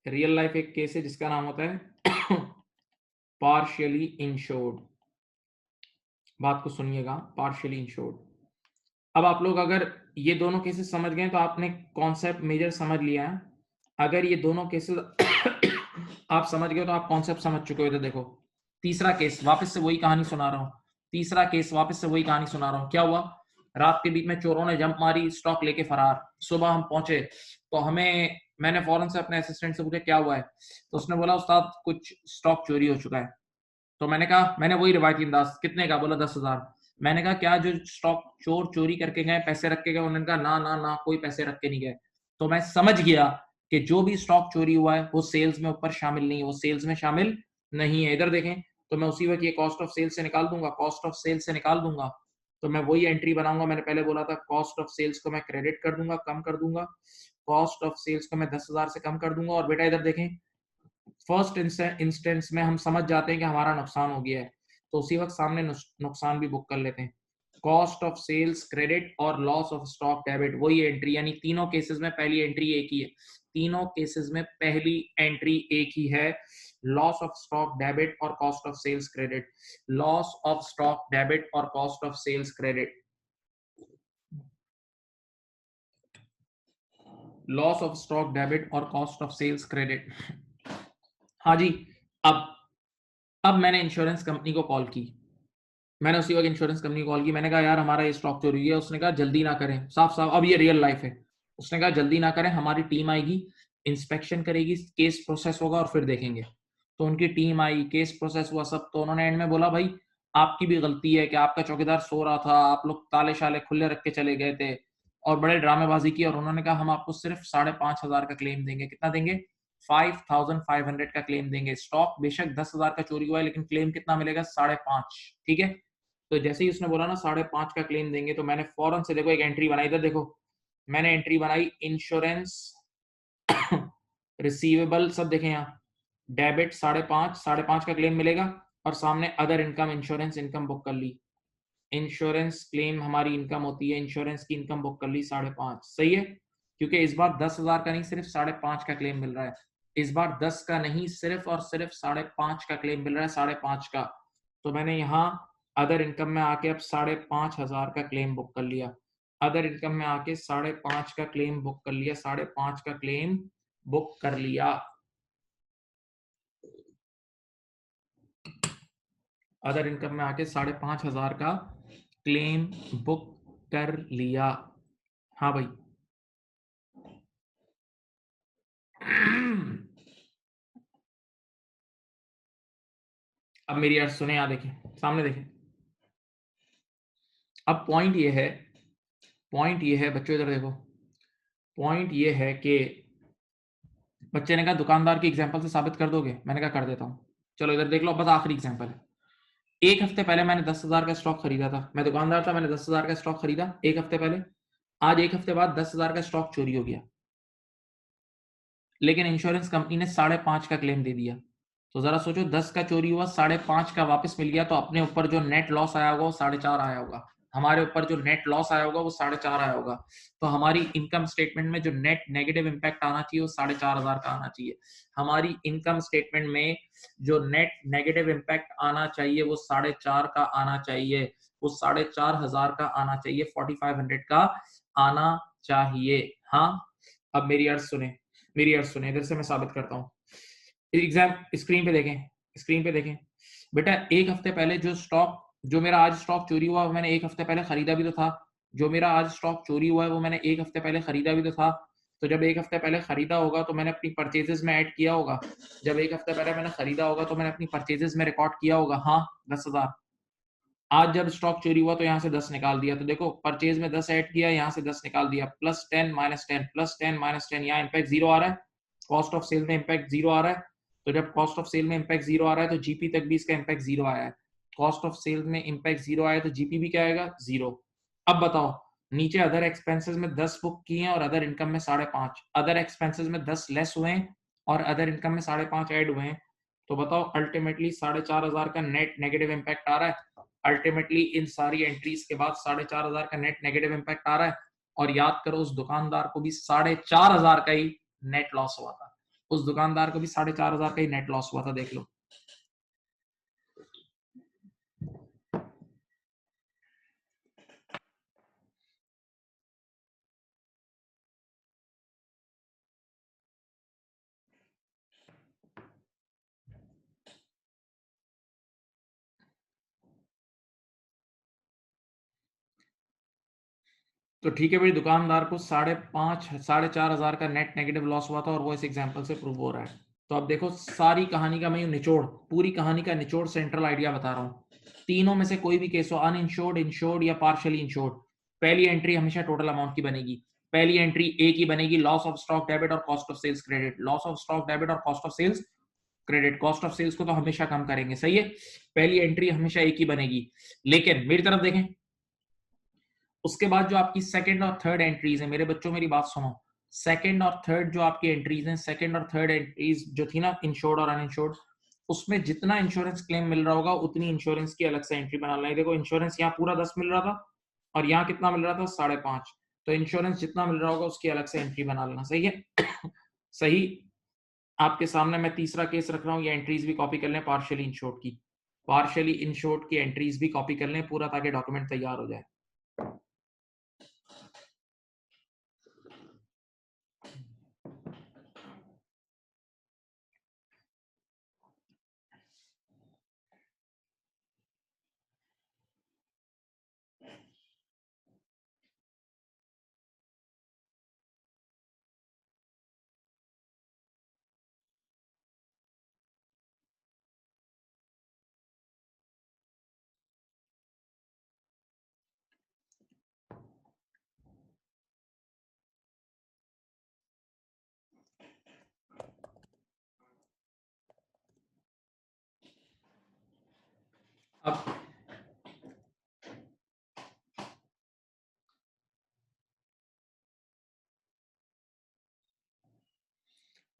रियल लाइफ एक केस है जिसका नाम होता है पार्शियली इंश्योर्ड। बात को सुनिएगा, पार्शियली इंश्योर्ड। अब आप लोग अगर ये दोनों केसेस समझ गए तो आपने कॉन्सेप्ट मेजर समझ लिया है। अगर ये दोनों केसेस आप समझ गए तो आप कॉन्सेप्ट समझ चुके हो। इधर देखो, तीसरा केस, वापस से वही कहानी सुना रहा हूँ। तीसरा केस, वापस से वही कहानी सुना रहा हूँ। क्या हुआ, रात के बीच में चोरों ने जंप मारी, स्टॉक लेके फरार। सुबह हम पहुंचे तो मैंने फौरन से अपने असिस्टेंट से पूछा क्या हुआ है, तो उसने बोला उस्ताद कुछ स्टॉक चोरी हो चुका है। तो मैंने कहा, मैंने वही रिवायती अंदाज, कितने का, बोला 10,000। मैंने कहा क्या जो स्टॉक चोर चोरी करके गए पैसे रख के गए? उन्होंने कहा ना ना ना, कोई पैसे रख के नहीं गए। तो मैं समझ गया कि जो भी स्टॉक चोरी हुआ है वो सेल्स में ऊपर शामिल नहीं है, वो सेल्स में शामिल नहीं है। इधर देखें, तो मैं उसी वक्त ये कॉस्ट ऑफ सेल्स से निकाल दूंगा, कॉस्ट ऑफ सेल्स से निकाल दूंगा। तो मैं वही एंट्री बनाऊंगा, मैंने पहले बोला था कॉस्ट ऑफ सेल्स को मैं क्रेडिट कर दूंगा, कम कर दूंगा, कॉस्ट ऑफ सेल्स को मैं 10,000 से कम कर दूंगा। और बेटा इधर देखें, फर्स्ट इंस्टेंस में हम समझ जाते हैं कि हमारा नुकसान हो गया है, तो उसी वक्त सामने नुकसान भी बुक कर लेते हैं। कॉस्ट ऑफ सेल्स क्रेडिट और लॉस ऑफ स्टॉक डेबिट, वही एंट्री, यानी तीनों केसेस में पहली एंट्री एक ही है। तीनों केसेस में पहली एंट्री एक ही है, लॉस ऑफ स्टॉक डेबिट और cost of sales credit. Loss of stock debit और cost of sales credit, loss of stock debit और कॉस्ट ऑफ सेल्स क्रेडिट। हाँ जी। अब अब मैंने इंश्योरेंस कंपनी को कॉल की, मैंने उसी वक्त इंश्योरेंस कंपनी को कॉल की। मैंने कहा यार हमारा ये स्टॉक चोरी है। उसने कहा जल्दी ना करें, साफ साफ, अब ये रियल लाइफ है। उसने कहा जल्दी ना करें, हमारी टीम आएगी, इंस्पेक्शन करेगी, केस प्रोसेस होगा और फिर देखेंगे। तो उनकी टीम आई, केस प्रोसेस हुआ सब। तो उन्होंने एंड में बोला भाई आपकी भी गलती है कि आपका चौकीदार सो रहा था, आप लोग ताले शाले खुले रख के चले गए थे, और बड़े ड्रामेबाजी की और उन्होंने कहा हम आपको सिर्फ 5,500 का क्लेम देंगे। कितना देंगे? 5,500 का क्लेम देंगे। स्टॉक बेशक 10,000 का चोरी हुआ है, लेकिन क्लेम कितना मिलेगा? 5.5। ठीक है, तो जैसे ही उसने बोला ना 5.5 का क्लेम देंगे, तो मैंने फौरन से देखो एक एंट्री बनाई। इधर देखो, मैंने एंट्री बनाई इंश्योरेंस रिसीवेबल, सब देखें यहाँ, डेबिट 5.5 का क्लेम मिलेगा, और सामने other income, insurance income book कर ली। इंश्योरेंस क्लेम हमारी इनकम होती है, इंश्योरेंस की इनकम बुक कर ली 5.5। सही है, क्योंकि इस बार 10,000 का नहीं, सिर्फ 5.5 का क्लेम मिल रहा है। इस बार 10 का नहीं, सिर्फ और सिर्फ 5.5 का क्लेम मिल रहा है, 5.5 का। तो मैंने यहाँ अदर इनकम में आके अब 5,500 का क्लेम बुक कर लिया। अदर इनकम में आके 5.5 का क्लेम बुक कर लिया, 5.5 का क्लेम बुक कर लिया। अदर इनकम में आके 5,500 का क्लेम बुक कर लिया। हाँ भाई। अब मेरी अर्ज सुने, यहाँ देखें, सामने देखें। अब पॉइंट ये है बच्चों, इधर देखो, पॉइंट ये है कि बच्चे ने कहा दुकानदार की एग्जांपल से साबित कर दोगे? मैंने कहा कर देता हूं। चलो इधर देख लो, बस आखिरी एग्जांपल है। एक हफ्ते पहले मैंने 10,000 का स्टॉक खरीदा था, मैं दुकानदार था, मैंने 10,000 का स्टॉक खरीदा एक हफ्ते पहले। आज एक हफ्ते बाद 10,000 का स्टॉक चोरी हो गया, लेकिन इंश्योरेंस कंपनी ने 5.5 का क्लेम दे दिया। तो जरा सोचो, 10 का चोरी हुआ, 5.5 का वापस मिल गया, तो अपने ऊपर जो नेट लॉस आया होगा वो 4.5 आया होगा। हमारे ऊपर जो नेट लॉस आया होगा वो 4.5 आया होगा। तो हमारी इनकम स्टेटमेंट में जो नेट नेगेटिव इंपैक्ट आना चाहिए वो 4,500 का आना चाहिए। हमारी इनकम स्टेटमेंट में जो नेट नेगेटिव इंपैक्ट आना चाहिए वो 4.5 का आना चाहिए, वो 4,500 का आना चाहिए, 4,500 का आना चाहिए। हाँ, अब मेरी अर्ज सुने, इधर से मैं साबित करता हूँ। एग्जाम स्क्रीन पे देखें, स्क्रीन पे देखें बेटा। एक हफ्ते पहले जो स्टॉक, जो मेरा आज स्टॉक चोरी हुआ, वो मैंने एक हफ्ते पहले खरीदा भी तो था। जो मेरा आज स्टॉक चोरी हुआ है वो मैंने एक हफ्ते पहले खरीदा भी तो था। तो जब एक हफ्ते पहले खरीदा होगा तो मैंने अपनी परचेजेस में ऐड किया होगा। जब एक हफ्ते पहले मैंने खरीदा होगा तो मैंने अपनी परचेजेस में रिकॉर्ड किया होगा। हाँ, 10,000। आज जब स्टॉक चोरी हुआ तो यहाँ से 10 निकाल दिया, तो देखो परचेज में 10 ऐड किया, यहाँ से 10 निकाल दिया, +10 -10 +10 -10, यहाँ इम्पैक्ट 0 आ रहा है। कॉस्ट ऑफ सेल में इम्पैक्ट 0 आ रहा है। तो जब कॉस्ट ऑफ सेल में इम्पैक्ट 0 आ रहा है तो जीपी तक भी इसका इम्पैक्ट 0 आया है। कॉस्ट ऑफ सेल में इम्पैक्ट 0 आया तो जीपी भी क्या आएगा? 0। अब बताओ, नीचे अदर एक्सपेंसेस में 10 बुक किए हैं और अदर इनकम में 5.5। अदर एक्सपेंसेस में 10 लेस हुए हैं और अदर इनकम में 5.5 ऐड हुए हैं। तो बताओ अल्टीमेटली 4,500 का नेट नेगेटिव इम्पैक्ट आ रहा है। अल्टीमेटली इन सारी एंट्रीज के बाद 4,500 का नेट नेगेटिव इम्पैक्ट आ रहा है। और याद करो, उस दुकानदार को भी 4,500 का ही नेट लॉस हुआ था। उस दुकानदार को भी 4,500 का ही नेट लॉस हुआ था, देख लो। तो ठीक है भाई, दुकानदार को 4,500 का नेट नेगेटिव लॉस हुआ था और वो इस एग्जांपल से प्रूव हो रहा है। तो अब देखो, सारी कहानी का मैं निचोड़, पूरी कहानी का निचोड़, सेंट्रल आइडिया बता रहा हूँ। तीनों में से कोई भी केस हो, अनइंश्योर्ड, इंश्योर्ड या पार्शियली इंश्योर्ड, पहली एंट्री हमेशा टोटल अमाउंट की बनेगी। पहली एंट्री ए की बनेगी, लॉस ऑफ स्टॉक डेबिट और cost of sales credit. Loss of stock debit और cost of sales credit. Cost of sales को तो हमेशा कम करेंगे, सही है। पहली एंट्री हमेशा ए की बनेगी। लेकिन मेरी तरफ देखें, उसके बाद जो आपकी सेकंड और थर्ड एंट्रीज है, मेरे बच्चों मेरी बात सुनो, सेकंड और थर्ड जो आपकी एंट्रीज हैं, सेकंड और थर्ड एंट्रीज जो थी ना, इंश्योर्ड और अनइंश्योर्ड, उसमें जितना इंश्योरेंस क्लेम मिल रहा होगा उतनी इंश्योरेंस की अलग से एंट्री बना लेना है। देखो, इंश्योरेंस यहाँ पूरा 10 मिल रहा था और यहाँ कितना मिल रहा था? 5.5। तो इंश्योरेंस जितना मिल रहा होगा उसकी अलग से एंट्री बना लेना, सही है। सही। आपके सामने मैं तीसरा केस रख रहा हूँ, ये एंट्रीज भी कॉपी कर लें पार्शियली इंश्योर्ड की। पार्शियली इंश्योर्ड की एंट्रीज भी कॉपी कर लें पूरा, ताकि डॉक्यूमेंट तैयार हो जाए।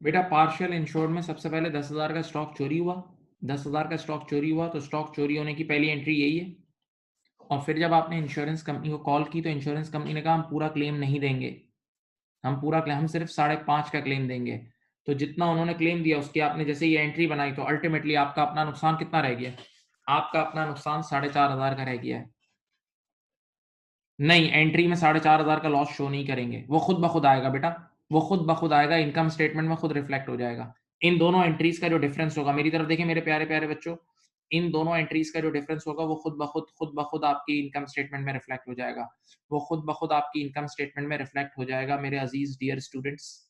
बेटा पार्शियल इंश्योर्ड में सबसे पहले 10,000 का स्टॉक चोरी हुआ, 10,000 का स्टॉक चोरी हुआ तो स्टॉक चोरी होने की पहली एंट्री यही है। और फिर जब आपने इंश्योरेंस कंपनी को कॉल की तो इंश्योरेंस कंपनी ने कहा हम पूरा क्लेम नहीं देंगे, हम सिर्फ 5.5 का क्लेम देंगे। तो जितना उन्होंने क्लेम दिया उसकी आपने जैसे ये एंट्री बनाई तो अल्टीमेटली आपका अपना नुकसान कितना रह गया? आपका अपना नुकसान 4,500 का रह गया है। नहीं, एंट्री में 4,500 का लॉस शो नहीं करेंगे, वो खुद ब खुद आएगा बेटा, वो खुद ब खुद आएगा, इनकम स्टेटमेंट में खुद रिफ्लेक्ट हो जाएगा। इन दोनों एंट्रीज का जो डिफरेंस होगा, मेरी तरफ देखिए मेरे प्यारे प्यारे बच्चों, इन दोनों एंट्रीज का जो डिफरेंस होगा वो खुद ब खुद आपकी इनकम स्टेटमेंट में रिफ्लेक्ट हो जाएगा, वो खुद ब खुद आपकी इनकम स्टेटमेंट में रिफ्लेक्ट हो जाएगा मेरे अजीज डियर स्टूडेंट्स।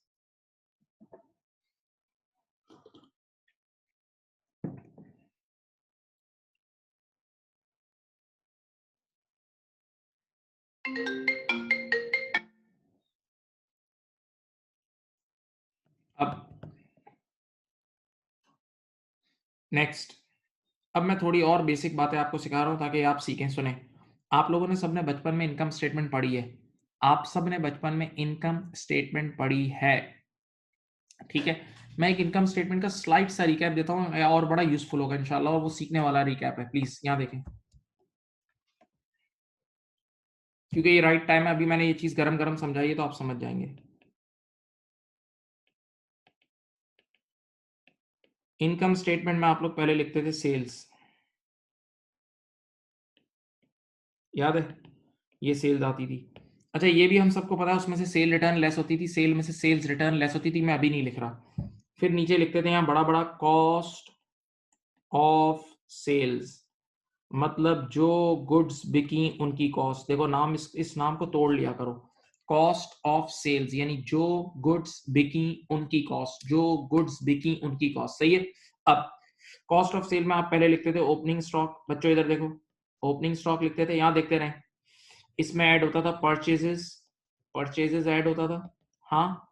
अब नेक्स्ट, अब मैं थोड़ी और बेसिक बातें आपको सिखा रहा हूं ताकि आप सीखें। सुने, आप लोगों ने सबने बचपन में इनकम स्टेटमेंट पढ़ी है, आप सबने बचपन में इनकम स्टेटमेंट पढ़ी है, ठीक है। मैं एक इनकम स्टेटमेंट का स्लाइड सा रिकैप देता हूं और बड़ा यूजफुल होगा इंशाल्लाह, और वो सीखने वाला रिकैप है, प्लीज यहां देखें क्योंकि ये राइट टाइम है। अभी मैंने ये चीज गरम गरम समझाई है तो आप समझ जाएंगे। इनकम स्टेटमेंट में आप लोग पहले लिखते थे सेल्स, याद है, ये सेल्स आती थी। अच्छा ये भी हम सबको पता है, उसमें से सेल रिटर्न लेस होती थी, सेल में से सेल्स रिटर्न लेस होती थी, मैं अभी नहीं लिख रहा। फिर नीचे लिखते थे यहाँ बड़ा बड़ा कॉस्ट ऑफ सेल्स, मतलब जो गुड्स बिकी उनकी कॉस्ट। देखो नाम, इस नाम को तोड़ लिया करो, कॉस्ट ऑफ सेल्स यानी जो गुड्स बिकी उनकी कॉस्ट, जो गुड्स बिकी उनकी कॉस्ट, सही है। अब कॉस्ट ऑफ सेल में आप पहले लिखते थे ओपनिंग स्टॉक, बच्चों इधर देखो, ओपनिंग स्टॉक लिखते थे, यहां देखते रहे, इसमें ऐड होता था परचेजेस, परचेजेस ऐड होता था, हाँ।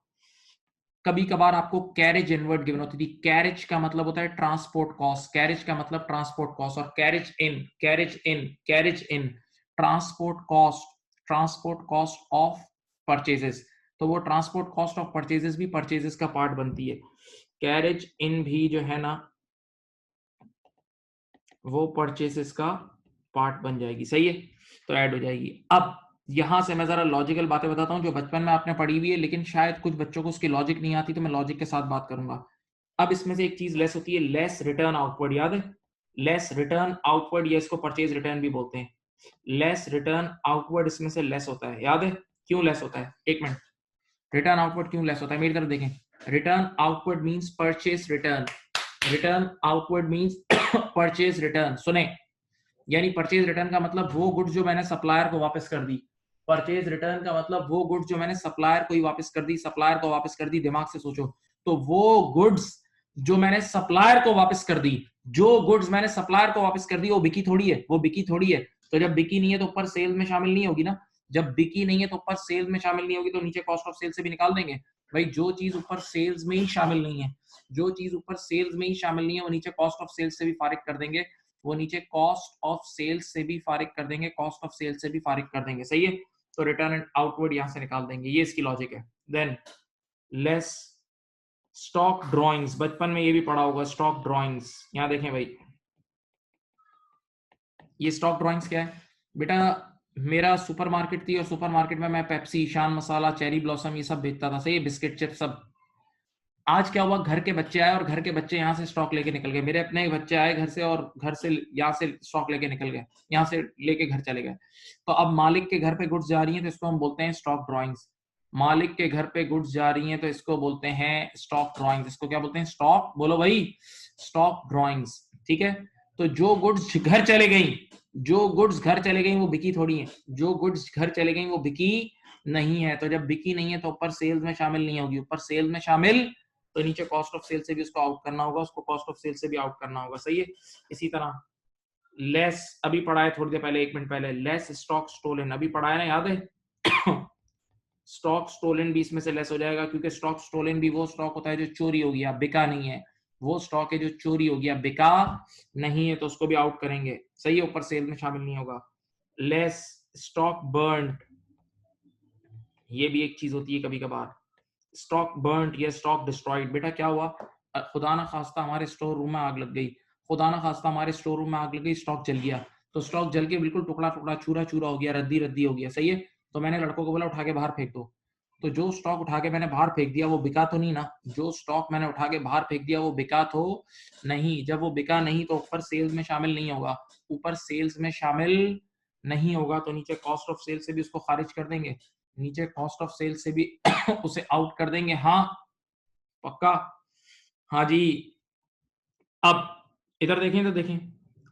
कभी कभार आपको कैरेज इनवर्ट गिवन होती थी, कैरेज का मतलब होता है ट्रांसपोर्ट कॉस्ट, कैरेज का मतलब ट्रांसपोर्ट कॉस्ट, और carriage in, carriage in, carriage in, transport cost, transport cost of purchases. तो वो ट्रांसपोर्ट कॉस्ट ऑफ परचेजेस भी परचेजेस का पार्ट बनती है, कैरेज इन भी जो है ना वो परचेसेस का पार्ट बन जाएगी, सही है, तो ऐड हो जाएगी। अब यहां से मैं जरा लॉजिकल बातें बताता हूं जो बचपन में आपने पढ़ी हुई है, लेकिन शायद कुछ बच्चों को उसकी लॉजिक नहीं आती, तो मैं लॉजिक के साथ बात करूंगा। अब इसमें से एक चीज लेस होती है, लेस रिटर्न आउटवर्ड, याद है, लेस रिटर्न आउटवर्ड, ये इसको परचेज रिटर्न भी बोलते हैं। लेस रिटर्न आउटवर्ड इसमें से लेस होता है, याद है, क्यों लेस होता है, एक मिनट, रिटर्न आउटवर्ड क्यों लेस होता है, मेरी तरफ देखें, return outward means purchase return, return outward means purchase return, सुने, यानी परचेज रिटर्न का मतलब वो गुड्स जो मैंने सप्लायर को वापस कर दी, परचेज रिटर्न का मतलब वो गुड्स जो मैंने सप्लायर को ही वापस कर दी, सप्लायर को वापस कर दी, दिमाग से सोचो, तो वो गुड्स जो मैंने सप्लायर को वापस कर दी, जो गुड्स मैंने सप्लायर को वापस कर दी वो बिकी थोड़ी है, वो बिकी थोड़ी है। तो जब बिकी नहीं है तो ऊपर सेल में शामिल नहीं होगी ना, जब बिकी नहीं है तो ऊपर सेल में शामिल नहीं होगी, तो नीचे कॉस्ट ऑफ सेल से भी निकाल देंगे। भाई जो चीज ऊपर सेल्स में ही शामिल नहीं है, जो चीज ऊपर सेल्स में ही शामिल नहीं है वो नीचे कॉस्ट ऑफ सेल्स से भी फारिग कर देंगे, वो नीचे कॉस्ट ऑफ सेल्स से भी फारिग कर देंगे, कॉस्ट ऑफ सेल्स से भी फारिग कर देंगे, सही है। तो रिटर्न एंड आउटवर्ड यहां से निकाल देंगे, ये इसकी लॉजिक है। देन लेस स्टॉक ड्राइंग्स, बचपन में ये भी पढ़ा होगा, स्टॉक ड्राइंग्स, यहां देखें भाई, ये स्टॉक ड्राइंग्स क्या है बेटा, मेरा सुपरमार्केट थी और सुपरमार्केट में मैं पेप्सी, शान मसाला, चेरी ब्लॉसम ये सब बेचता था, सही है, बिस्किट चिप्स सब। आज क्या हुआ, घर के बच्चे आए और घर के बच्चे यहाँ से स्टॉक लेके निकल गए, मेरे अपने बच्चे आए घर से और घर से यहाँ से स्टॉक लेके निकल गए, यहाँ से लेके घर चले गए। तो अब मालिक के घर पे गुड्स जा रही हैं तो इसको हम बोलते हैं स्टॉक ड्राइंग्स, मालिक के घर पे गुड्स जा रही हैं तो इसको बोलते हैं स्टॉक ड्राइंग्स, इसको क्या बोलते हैं, स्टॉक, बोलो भाई, स्टॉक ड्राइंग्स, ठीक है। तो जो गुड्स घर चले गई, जो गुड्स घर चले गई वो बिकी थोड़ी है, जो गुड्स घर चले गई वो बिकी नहीं है, तो जब बिकी नहीं है तो ऊपर सेल्स में शामिल नहीं होगी, ऊपर सेल्स में शामिल तो नीचे कॉस्ट ऑफ सेल से भी उसको आउट करना होगा, उसको कॉस्ट ऑफ सेल से भी आउट करना होगा, सही है। इसी तरह लेस, अभी पढ़ा है थोड़ी देर पहले, 1 मिनट पहले, लेस स्टॉक स्टोलन, अभी पढ़ा है ना, याद है स्टॉक स्टोलन भी इसमें से लेस हो जाएगा, क्योंकि स्टॉक स्टोलन भी वो स्टॉक होता है जो चोरी हो गया, बिका नहीं है, वो स्टॉक है जो चोरी हो गया, बिका नहीं है, तो उसको भी आउट करेंगे, सही है, ऊपर सेल में शामिल नहीं होगा। लेस स्टॉक बर्न, ये भी एक चीज होती है कभी कभार, स्टॉक बर्न्ड या स्टॉक डिस्ट्रॉयड। बेटा क्या हुआ? खुदा ना खास्ता हमारे स्टोर रूम में आग लग गई, खुदा ना खास्ता हमारे स्टोर रूम में आग लग गई, स्टॉक जल गया। तो स्टॉक जल के बिल्कुल टुकड़ा टुकड़ा चूरा चूरा हो गया, रद्दी रद्दी हो गया, सही है। तो मैंने लड़कों को बोला उठा के बाहर फेंक दो। तो जो स्टॉक उठा के मैंने बाहर फेंक दिया वो बिका तो नहीं ना? जो स्टॉक मैंने उठा के बाहर फेंक दिया वो बिका तो नहीं। जब वो बिका नहीं तो ऊपर सेल्स में शामिल नहीं होगा, ऊपर सेल्स में शामिल नहीं होगा तो नीचे कॉस्ट ऑफ सेल्स से भी उसको खारिज कर देंगे, नीचे कॉस्ट ऑफ सेल्स से भी उसे आउट कर देंगे। हाँ पक्का? हाँ जी। अब इधर देखें तो देखें,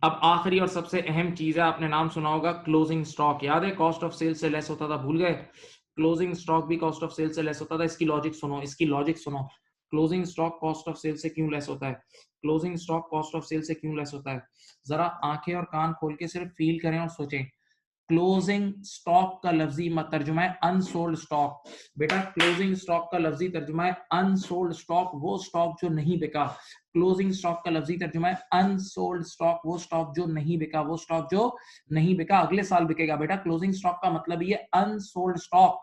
अब आखिरी और सबसे अहम चीज है, आपने नाम सुना होगा क्लोजिंग स्टॉक। याद है कॉस्ट ऑफ सेल से लेस होता था, भूल गए? क्लोजिंग स्टॉक भी कॉस्ट ऑफ सेल से लेस होता था। इसकी लॉजिक सुनो, इसकी लॉजिक सुनो। Closing stock cost of sale से क्यों लेस होता है? Closing stock cost of sale से क्यों लेस होता है? जरा आंखें और कान खोल के सिर्फ फील करें और सोचें। क्लोजिंग स्टॉक का लफ्जी तर्जुमा है अनसोल्ड स्टॉक। बेटा क्लोजिंग स्टॉक का लफ्जी तर्जुमा है अनसोल्ड स्टॉक, वो स्टॉक जो नहीं बिका। क्लोजिंग स्टॉक का लफ्जी तर्जुमा है अनसोल्ड स्टॉक, वो स्टॉक जो नहीं बिका, वो स्टॉक जो नहीं बिका, अगले साल बिकेगा। बेटा क्लोजिंग स्टॉक का मतलब ये अनसोल्ड स्टॉक।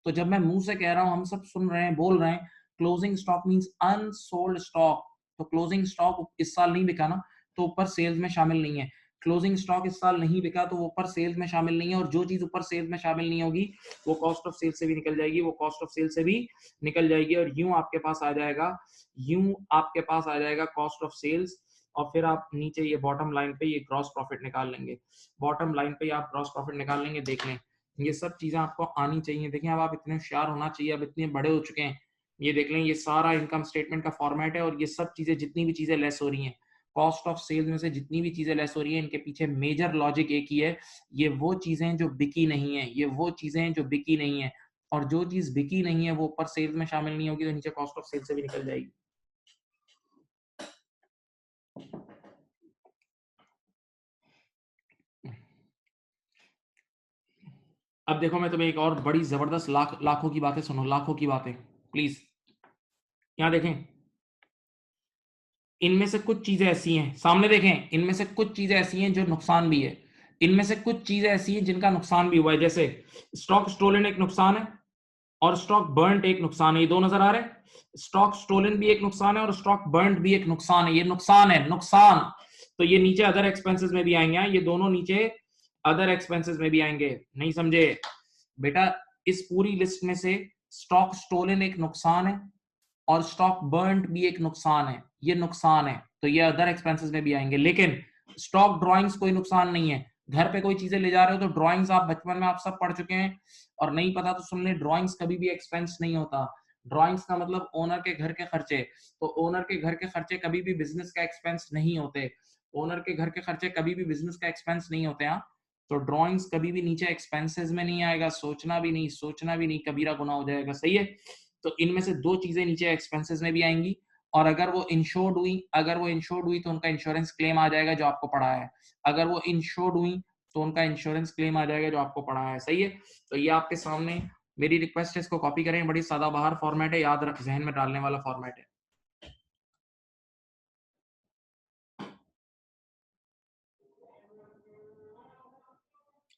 तो जब मैं मुंह से कह रहा हूं, हम सब सुन रहे हैं, बोल रहे हैं, closing stock means unsold stock. तो क्लोजिंग स्टॉक इस साल नहीं बिका ना, तो ऊपर सेल्स में शामिल नहीं है। क्लोजिंग स्टॉक इस साल नहीं बिका तो वो ऊपर सेल्स में शामिल नहीं है, और जो चीज ऊपर सेल्स में शामिल नहीं होगी वो कॉस्ट ऑफ सेल्स से भी निकल जाएगी, वो कॉस्ट ऑफ सेल्स से भी निकल जाएगी। और यूं आपके पास आ जाएगा, यूं आपके पास आ जाएगा कॉस्ट ऑफ सेल्स, और फिर आप नीचे ये बॉटम लाइन पे ये ग्रॉस प्रॉफिट निकाल लेंगे। बॉटम लाइन पे आप ग्रॉस प्रॉफिट निकाल लेंगे। देख लें, ये सब चीजें आपको आनी चाहिए। देखें अब आप इतने होशियार होना चाहिए, अब इतने बड़े हो चुके हैं। ये देख लें, ये सारा इनकम स्टेटमेंट का फॉर्मेट है, और ये सब चीजें जितनी भी चीजें लेस हो रही हैं, कॉस्ट ऑफ सेल्स में से जितनी भी चीजें लेस हो रही हैं, इनके पीछे मेजर लॉजिक एक ही है, ये वो चीजें जो बिकी नहीं है, ये वो चीजें जो बिकी नहीं है, और जो चीज बिकी नहीं है वो ऊपर सेल्स में शामिल नहीं होगी तो नीचे कॉस्ट ऑफ सेल्स से भी निकल जाएगी। अब देखो मैं तुम्हें एक और बड़ी जबरदस्त लाखों की बातें सुनो, लाखों की बातें प्लीज। यहां देखें, इनमें से कुछ चीजें ऐसी हैं, सामने देखें, इनमें से कुछ चीजें ऐसी हैं जो नुकसान भी है, इनमें से कुछ चीजें ऐसी हैं जिनका नुकसान भी हुआ है। जैसे स्टॉक स्टोलन एक नुकसान है, और स्टॉक बर्न्ड एक नुकसान है। ये दो नजर आ रहे हैं? स्टॉक स्टोलन भी एक नुकसान है और स्टॉक बर्न्ड भी एक नुकसान है। ये नुकसान है, नुकसान। तो ये नीचे अदर एक्सपेंसेस में भी आएंगे, ये दोनों नीचे अदर एक्सपेंसेस में भी आएंगे। नहीं समझे बेटा? इस पूरी लिस्ट में से स्टॉक स्टोलन एक नुकसान है और स्टॉक बर्न्ड भी एक नुकसान है, ये नुकसान है, तो ये अदर एक्सपेंसेस में भी आएंगे। लेकिन स्टॉक ड्राइंग्स कोई नुकसान नहीं है। घर पे कोई चीजें ले जा रहे हो तो ड्राइंग्स आप बचपन में आप सब पढ़ चुके हैं, और नहीं पता तो सुन ले, ड्राइंग्स कभी भी एक्सपेंस नहीं होता। ड्राइंग्स का मतलब ओनर के घर के खर्चे, तो ओनर के घर के खर्चे कभी भी बिजनेस का एक्सपेंस नहीं होते। ओनर के घर के खर्चे कभी भी बिजनेस का एक्सपेंस नहीं होते। हाँ, तो ड्राइंग्स कभी भी नीचे एक्सपेंसेस में नहीं आएगा, सोचना भी नहीं, सोचना भी नहीं, कबीरा गुनाह हो जाएगा, सही है। तो इनमें से दो चीजें नीचे एक्सपेंसेस में भी आएंगी, और अगर वो इंश्योर्ड हुई, अगर वो इंश्योर्ड हुई तो उनका इंश्योरेंस क्लेम आ जाएगा जो आपको पड़ा है। अगर वो इंश्योर्ड हुई तो उनका इंश्योरेंस क्लेम आ जाएगा जो आपको पड़ा है, सही है। तो ये आपके सामने, मेरी रिक्वेस्ट है इसको कॉपी करें, बड़ी सदाबहार फॉर्मेट है, याद रख, जहन में डालने वाला फॉर्मेट है।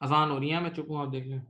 अजान हो रही है, मैं चुप हूं, आप देख लें।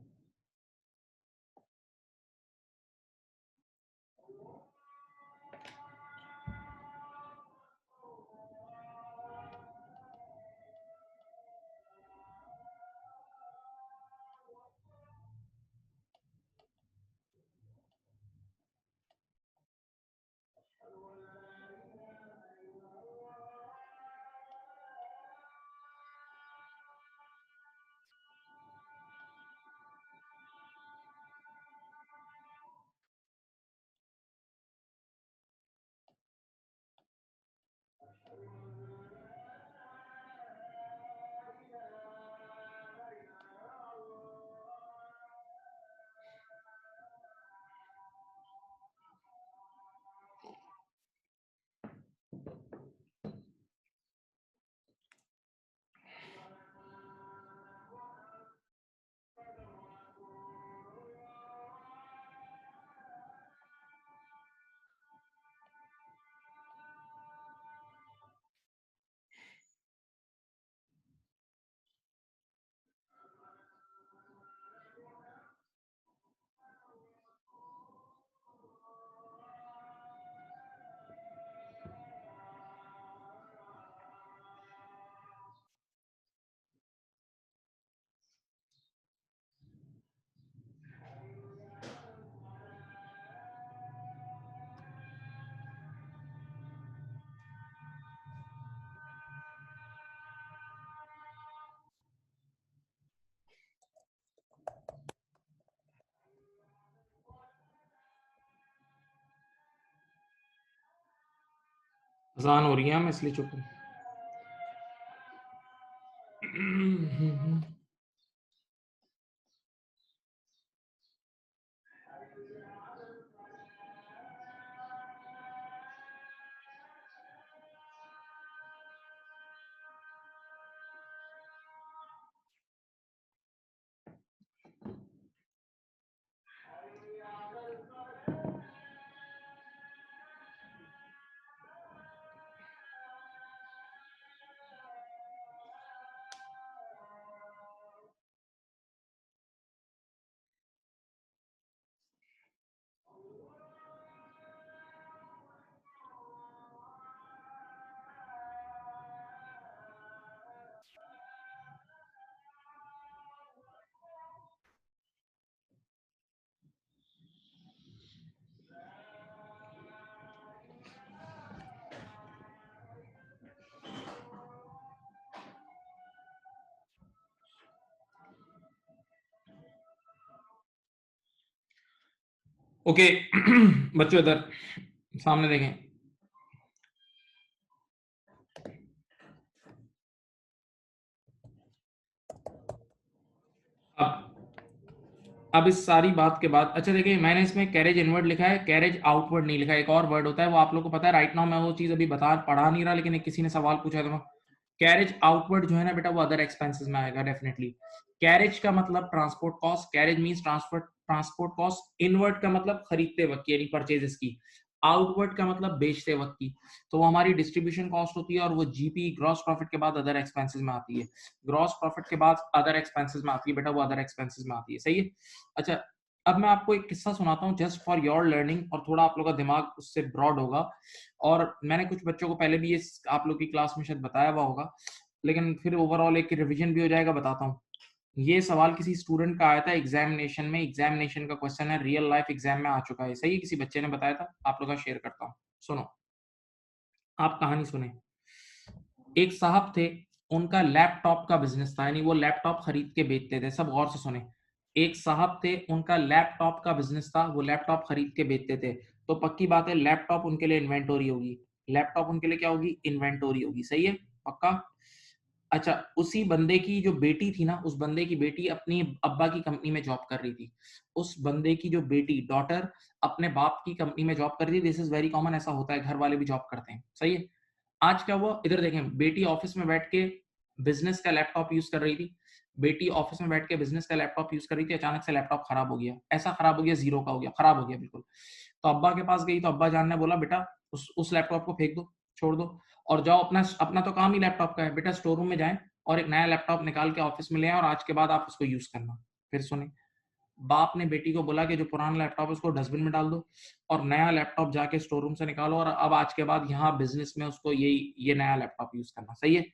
अजान हो रही है, मैं इसलिए चुप हूँ। ओके बच्चों इधर सामने देखें। अब इस सारी बात के बाद, अच्छा देखिए, मैंने इसमें कैरेज इनवर्ड लिखा है, कैरेज आउटवर्ड नहीं लिखा है। एक और वर्ड होता है, वो आप लोगों को पता है। राइट नाउ मैं वो चीज अभी पढ़ा नहीं रहा, लेकिन एक किसी ने सवाल पूछा था। कैरेज आउटवर्ड जो है ना बेटा, वो अदर एक्सपेंसेस में आएगा डेफिनेटली। कैरेज का मतलब transport cost, carriage means transport cost. Inward का मतलब खरीदते वक्त यानी परचेजेस की। आउटवर्ड का मतलब बेचते वक्त की। तो वो हमारी डिस्ट्रीब्यूशन कॉस्ट होती है, और वो जीपी ग्रॉस प्रॉफिट के बाद अदर एक्सपेंसेस में आती है। ग्रॉस प्रॉफिट के बाद अदर एक्सपेंसेस में आती है बेटा, वो अदर एक्सपेंसेस में आती है। सही है। अच्छा, अब मैं आपको एक किस्सा सुनाता हूँ जस्ट फॉर योर लर्निंग, और थोड़ा आप लोग का दिमाग उससे ब्रॉड होगा। और मैंने कुछ बच्चों को पहले भी ये आप लोग की क्लास में शायद बताया हुआ होगा, लेकिन फिर ओवरऑल एक रिवीजन भी हो जाएगा। बताता हूँ। ये सवाल किसी स्टूडेंट का आया था एग्जामिनेशन में। एग्जामिनेशन का क्वेश्चन है, रियल लाइफ एग्जाम में आ चुका है। सही है, किसी बच्चे ने बताया था, आप लोग का शेयर करता हूँ। सुनो, आप कहानी सुने। एक साहब थे, उनका लैपटॉप का बिजनेस था, यानी वो लैपटॉप खरीद के बेचते थे। सब गौर से सुने। एक साहब थे, उनका लैपटॉप का बिजनेस था, वो लैपटॉप खरीद के बेचते थे। तो पक्की बात है, लैपटॉप उनके लिए इन्वेंटोरी होगी। लैपटॉप उनके लिए क्या होगी? इन्वेंटोरी होगी। सही है, पक्का। अच्छा, उसी बंदे की जो बेटी थी ना, उस बंदे की बेटी अपनी अब्बा की कंपनी में जॉब कर रही थी। उस बंदे की जो बेटी, डॉटर, अपने बाप की कंपनी में जॉब कर रही थी। दिस इज वेरी कॉमन, ऐसा होता है, घर वाले भी जॉब करते हैं। सही है। आज क्या हुआ, इधर देखें, बेटी ऑफिस में बैठ के बिजनेस का लैपटॉप यूज कर रही थी। बेटी ऑफिस में बैठ के बिजनेस का लैपटॉप यूज कर रही थी। अचानक से लैपटॉप खराब हो गया। ऐसा खराब हो गया, जीरो का हो गया, खराब हो गया बिल्कुल। तो अब्बा के पास गई, तो अब्बा जान ने बोला, बेटा उस लैपटॉप को फेंक दो, छोड़ दो, और जाओ, अपना अपना तो काम ही लैपटॉप का है, बेटा स्टोर रूम में जाएं और एक नया लैपटॉप निकाल के ऑफिस में ले आए, और आज के बाद आप उसको यूज करना। फिर सुने, बाप ने बेटी को बोला कि जो पुराना लैपटॉप है उसको डस्टबिन में डाल दो, और नया लैपटॉप जाके स्टोर रूम से निकालो, और अब आज के बाद यहाँ बिजनेस में उसको ये नया लैपटॉप यूज करना। सही है।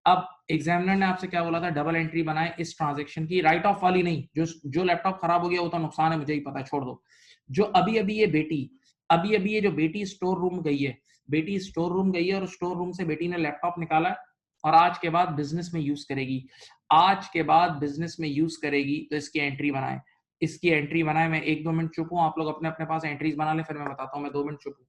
अब एग्जामिनर ने आपसे क्या बोला था? डबल एंट्री बनाए इस ट्रांजेक्शन की, राइट ऑफ वाली नहीं। जो लैपटॉप खराब हो गया वो तो नुकसान है, मुझे ही पता है, छोड़ दो। जो अभी अभी ये जो बेटी स्टोर रूम गई है, बेटी स्टोर रूम गई है, और स्टोर रूम से बेटी ने लैपटॉप निकाला है, और आज के बाद बिजनेस में यूज करेगी। आज के बाद बिजनेस में यूज करेगी, तो इसकी एंट्री बनाए। इसकी एंट्री बनाए। मैं 1-2 मिनट चुप हूँ, आप लोग अपने अपने पास एंट्रीज बना ले, फिर मैं बताता हूँ। मैं 2 मिनट चुप हूँ।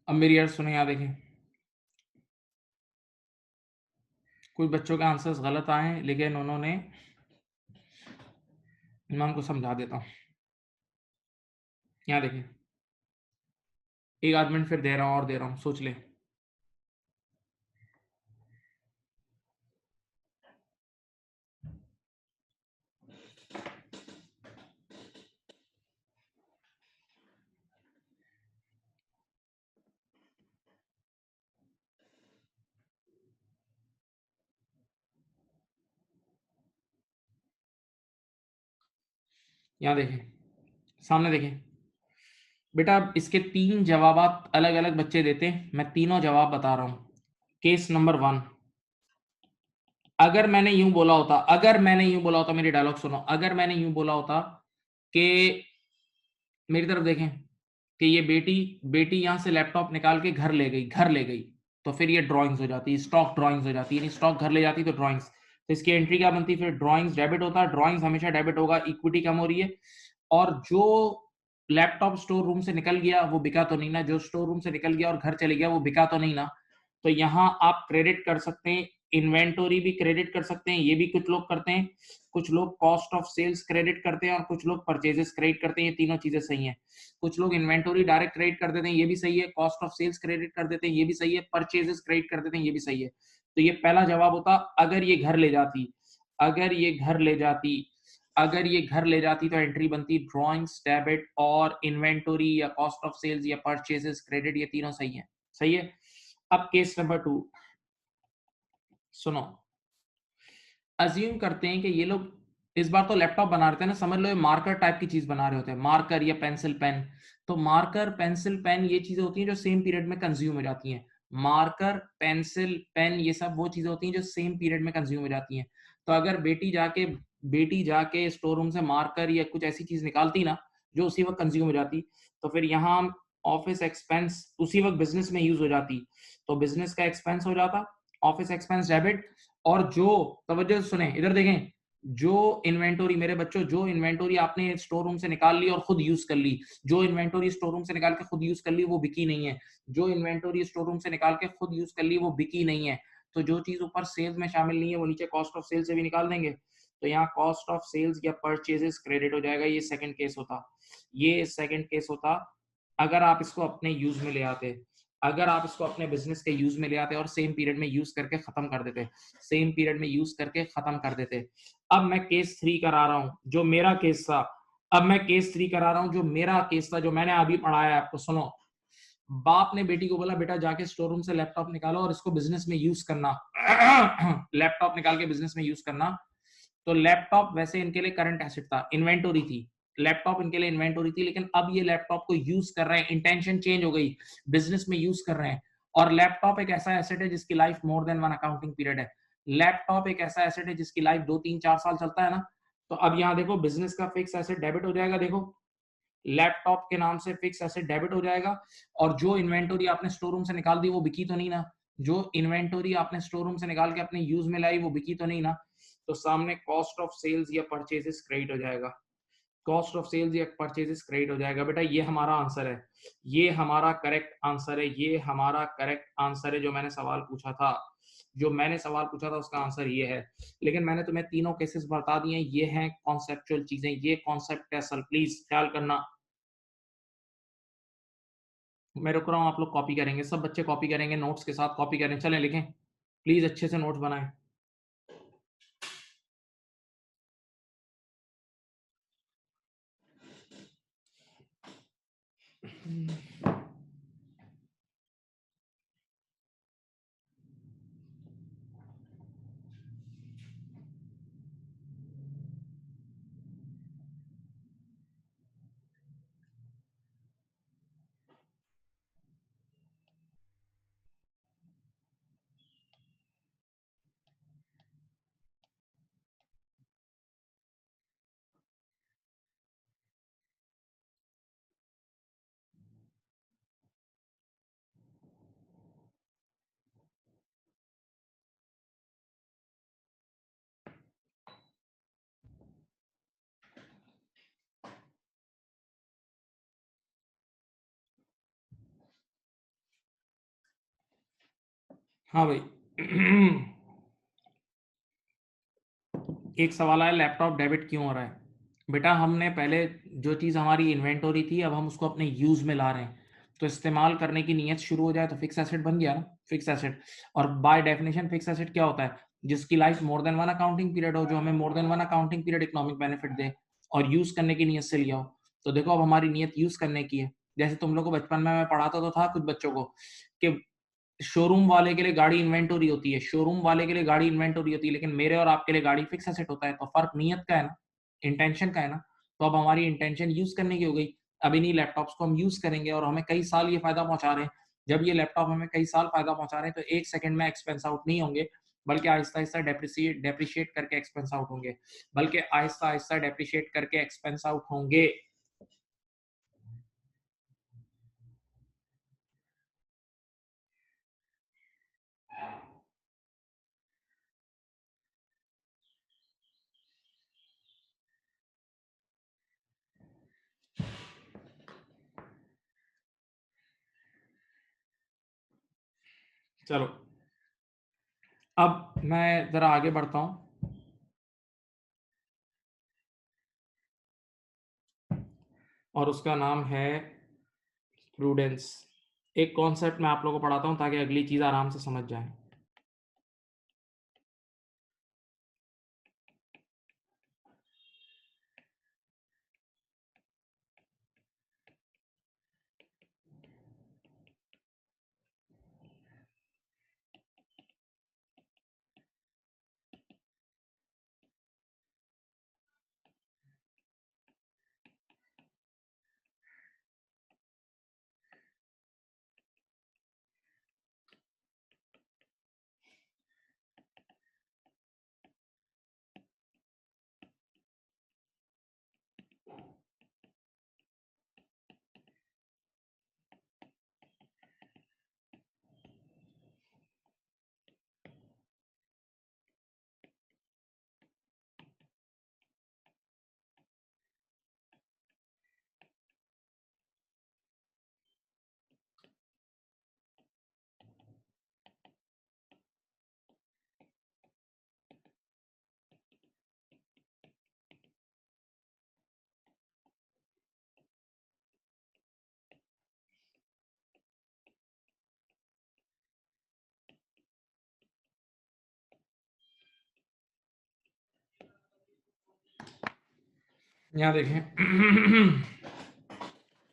अब मेरी यार सुने, यहाँ देखें, कुछ बच्चों के आंसर्स गलत आए हैं, लेकिन उन्होंने, मैं उनको समझा देता हूँ। यहाँ देखें, एक आध मिनट फिर दे रहा हूँ, और दे रहा हूँ, सोच ले। यहाँ देखें, सामने देखें बेटा, इसके 3 जवाबात अलग-अलग बच्चे देते हैं, मैं तीनों जवाब बता रहा हूँ। केस नंबर 1, अगर मैंने यूँ बोला होता, मेरी डायलॉग सुनो, अगर मैंने यूँ बोला होता कि मेरी तरफ देखें कि ये बेटी यहाँ से लैपटॉप निकाल के घर ले गई, तो फिर ये ड्राइंग्स हो जाती, स्टॉक ड्राइंग्स हो जाती, यानी स्टॉक घर ले जाती तो ड्राइंग्स। तो इसकी एंट्री क्या बनती, फिर ड्राइंग्स डेबिट होता, ड्राइंग्स हमेशा डेबिट होगा, इक्विटी कम हो रही है। और जो लैपटॉप स्टोर रूम से निकल गया वो बिका तो नहीं ना, जो स्टोर रूम से निकल गया और घर चले गया वो बिका तो नहीं ना। तो यहाँ आप क्रेडिट कर सकते हैं, इन्वेंटोरी भी क्रेडिट कर सकते हैं, ये भी कुछ लोग करते हैं। कुछ लोग कॉस्ट ऑफ सेल्स क्रेडिट करते हैं और कुछ लोग परचेजेस क्रेडिट करते हैं, ये तीनों चीजें सही हैं। कुछ लोग इन्वेंटोरी डायरेक्ट क्रेडिट कर देते हैं, ये भी सही है, कॉस्ट ऑफ सेल्स क्रेडिट कर देते हैं, ये भी सही है, परचेजेस क्रेडिट कर देते हैं, ये भी सही है। तो ये पहला जवाब होता, अगर ये घर ले जाती, अगर ये घर ले जाती, अगर ये घर ले जाती तो एंट्री बनती ड्राइंग्स डेबिट और इन्वेंटोरी या कॉस्ट ऑफ सेल्स या परचेजेस क्रेडिट, ये तीनों सही है, सही है। अब केस नंबर 2 सुनो, अज्यूम करते हैं कि ये लोग इस बार तो लैपटॉप बना रहे थे ना, समझ लो ये मार्कर टाइप की चीज बना रहे होते हैं, मार्कर या पेंसिल पेन। तो मार्कर पेंसिल पेन ये चीजें होती हैं जो सेम पीरियड में कंज्यूम हो जाती हैं। मार्कर पेंसिल पेन ये सब वो चीजें होती हैं जो सेम पीरियड में कंज्यूम हो जाती हैं। तो अगर बेटी जाके स्टोर रूम से मार्कर या कुछ ऐसी चीज निकालती ना जो उसी वक्त कंज्यूम हो जाती, तो फिर यहाँ ऑफिस एक्सपेंस उसी वक्त बिजनेस में यूज हो जाती, तो बिजनेस का एक्सपेंस हो जाता, ऑफिस एक्सपेंस डेबिट। और जो तवज्जो से सुने, इधर देखें, जो इन्वेंटोरी मेरे बच्चों, जो इन्वेंटोरी आपने स्टोर रूम से निकाल ली और खुद यूज कर ली, जो इन्वेंटोरी स्टोर रूम से निकाल के खुद यूज कर ली वो बिकी नहीं है, जो इन्वेंटोरी स्टोर रूम से निकाल के खुद यूज कर ली वो बिकी नहीं है। तो जो चीज ऊपर सेल्स में शामिल नहीं है वो नीचे कॉस्ट ऑफ सेल्स से भी निकाल देंगे, तो यहाँ कॉस्ट ऑफ सेल्स या परचेजेस क्रेडिट हो जाएगा। ये सेकंड केस होता, ये सेकंड केस होता। अगर आप इसको अपने यूज में ले आते, अगर आप इसको अपने बिजनेस के यूज में ले आते और सेम पीरियड में यूज करके खत्म कर देते, सेम पीरियड में यूज करके खत्म कर देते। अब मैं केस 3 करा रहा हूं, जो मेरा केस था। अब मैं केस 3 करा रहा हूं, जो मेरा केस था, जो मैंने अभी पढ़ाया है आपको। सुनो, बाप ने बेटी को बोला बेटा जाके स्टोर रूम से लैपटॉप निकालो और इसको बिजनेस में यूज करना। लैपटॉप निकाल के बिजनेस में यूज करना। तो लैपटॉप वैसे इनके लिए करंट एसेट था, इन्वेंटोरी थी, लैपटॉप इनके लिए इन्वेंटोरी थी, लेकिन अब ये लैपटॉप को यूज कर रहे हैं, इंटेंशन चेंज हो गई, बिजनेस में यूज कर रहे हैं। और लैपटॉप एक ऐसा एसेट है जिसकी life more than one accounting period है। लैपटॉप एक ऐसा एसेट है जिसकी लाइफ 2 3 4 साल चलता है ना। तो अब यहाँ देखो, बिजनेस का फिक्स एसेट डेबिट हो जाएगा, देखो लैपटॉप के नाम से फिक्स एसेट डेबिट हो जाएगा। और जो इन्वेंटोरी आपने स्टोर रूम से निकाल दी वो बिकी तो नहीं ना, जो इन्वेंटोरी आपने स्टोर रूम से निकाल के अपने यूज में लाई वो बिकी तो नहीं ना। तो सामने कॉस्ट ऑफ सेल्स या परचेजेस क्रेडिट हो जाएगा, कॉस्ट ऑफ सेल्स या परचेजेस क्रेडिट हो जाएगा। बेटा ये हमारा आंसर है, ये हमारा करेक्ट आंसर है, ये हमारा करेक्ट आंसर है। जो मैंने सवाल पूछा था, जो मैंने सवाल पूछा था उसका आंसर ये है। लेकिन मैंने तुम्हें तीनों केसेस बता दिए, ये हैं कॉन्सेप्चुअल चीजें, ये कॉन्सेप्ट है असल, प्लीज ख्याल करना। मैं रुक रहा हूँ, आप लोग कॉपी करेंगे, सब बच्चे कॉपी करेंगे, नोट्स के साथ कॉपी करें, चलें लिखें प्लीज, अच्छे से नोट्स बनाएं। हाँ भाई। एक सवाल आया, लैपटॉप डेबिट क्यों हो रहा है। बेटा हमने पहले जो चीज़ हमारी इन्वेंटोरी थी अब हम उसको अपने यूज़ में ला रहे हैं, तो इस्तेमाल करने की नीयत शुरू हो जाए तो फिक्स एसेट बन गया ना, फिक्स एसेट। और बाय डेफिनेशन फिक्स एसेट क्या होता है, जिसकी life more than one accounting period हो, जो हमें more than one accounting period economic benefit दे, और यूज़ करने की नीयत से लिया हो। तो देखो अब हमारी नीयत यूज़ करने की है। जैसे तुम लोग को बचपन में मैं पढ़ाता तो था कुछ बच्चों को कि शोरूम वाले के लिए गाड़ी इन्वेंटोरी होती है, शोरूम वाले के लिए गाड़ी इन्वेंटोरी होती है, लेकिन मेरे और आपके लिए गाड़ी फिक्स एसेट होता है। तो फर्क नियत का है ना, इंटेंशन का है ना। तो अब हमारी इंटेंशन यूज करने की हो गई। अब इन्हीं लैपटॉप्स को हम यूज करेंगे और हमें कई साल ये फायदा पहुंचा रहे हैं। जब ये लैपटॉप हमें कई साल फायदा पहुंचा रहे हैं तो एक सेकंड में एक्सपेंस आउट नहीं होंगे, बल्कि आहिस्ता आहिस्ता डेप्रिशिएट करके एक्सपेंस आउट होंगे, बल्कि आहिस्ता आहिस्ता डेप्रिशिएट करके एक्सपेंस आउट होंगे। चलो अब मैं जरा आगे बढ़ता हूं और उसका नाम है प्रूडेंस। एक कॉन्सेप्ट मैं आप लोगों को पढ़ाता हूं ताकि अगली चीज आराम से समझ जाए। यहाँ देखें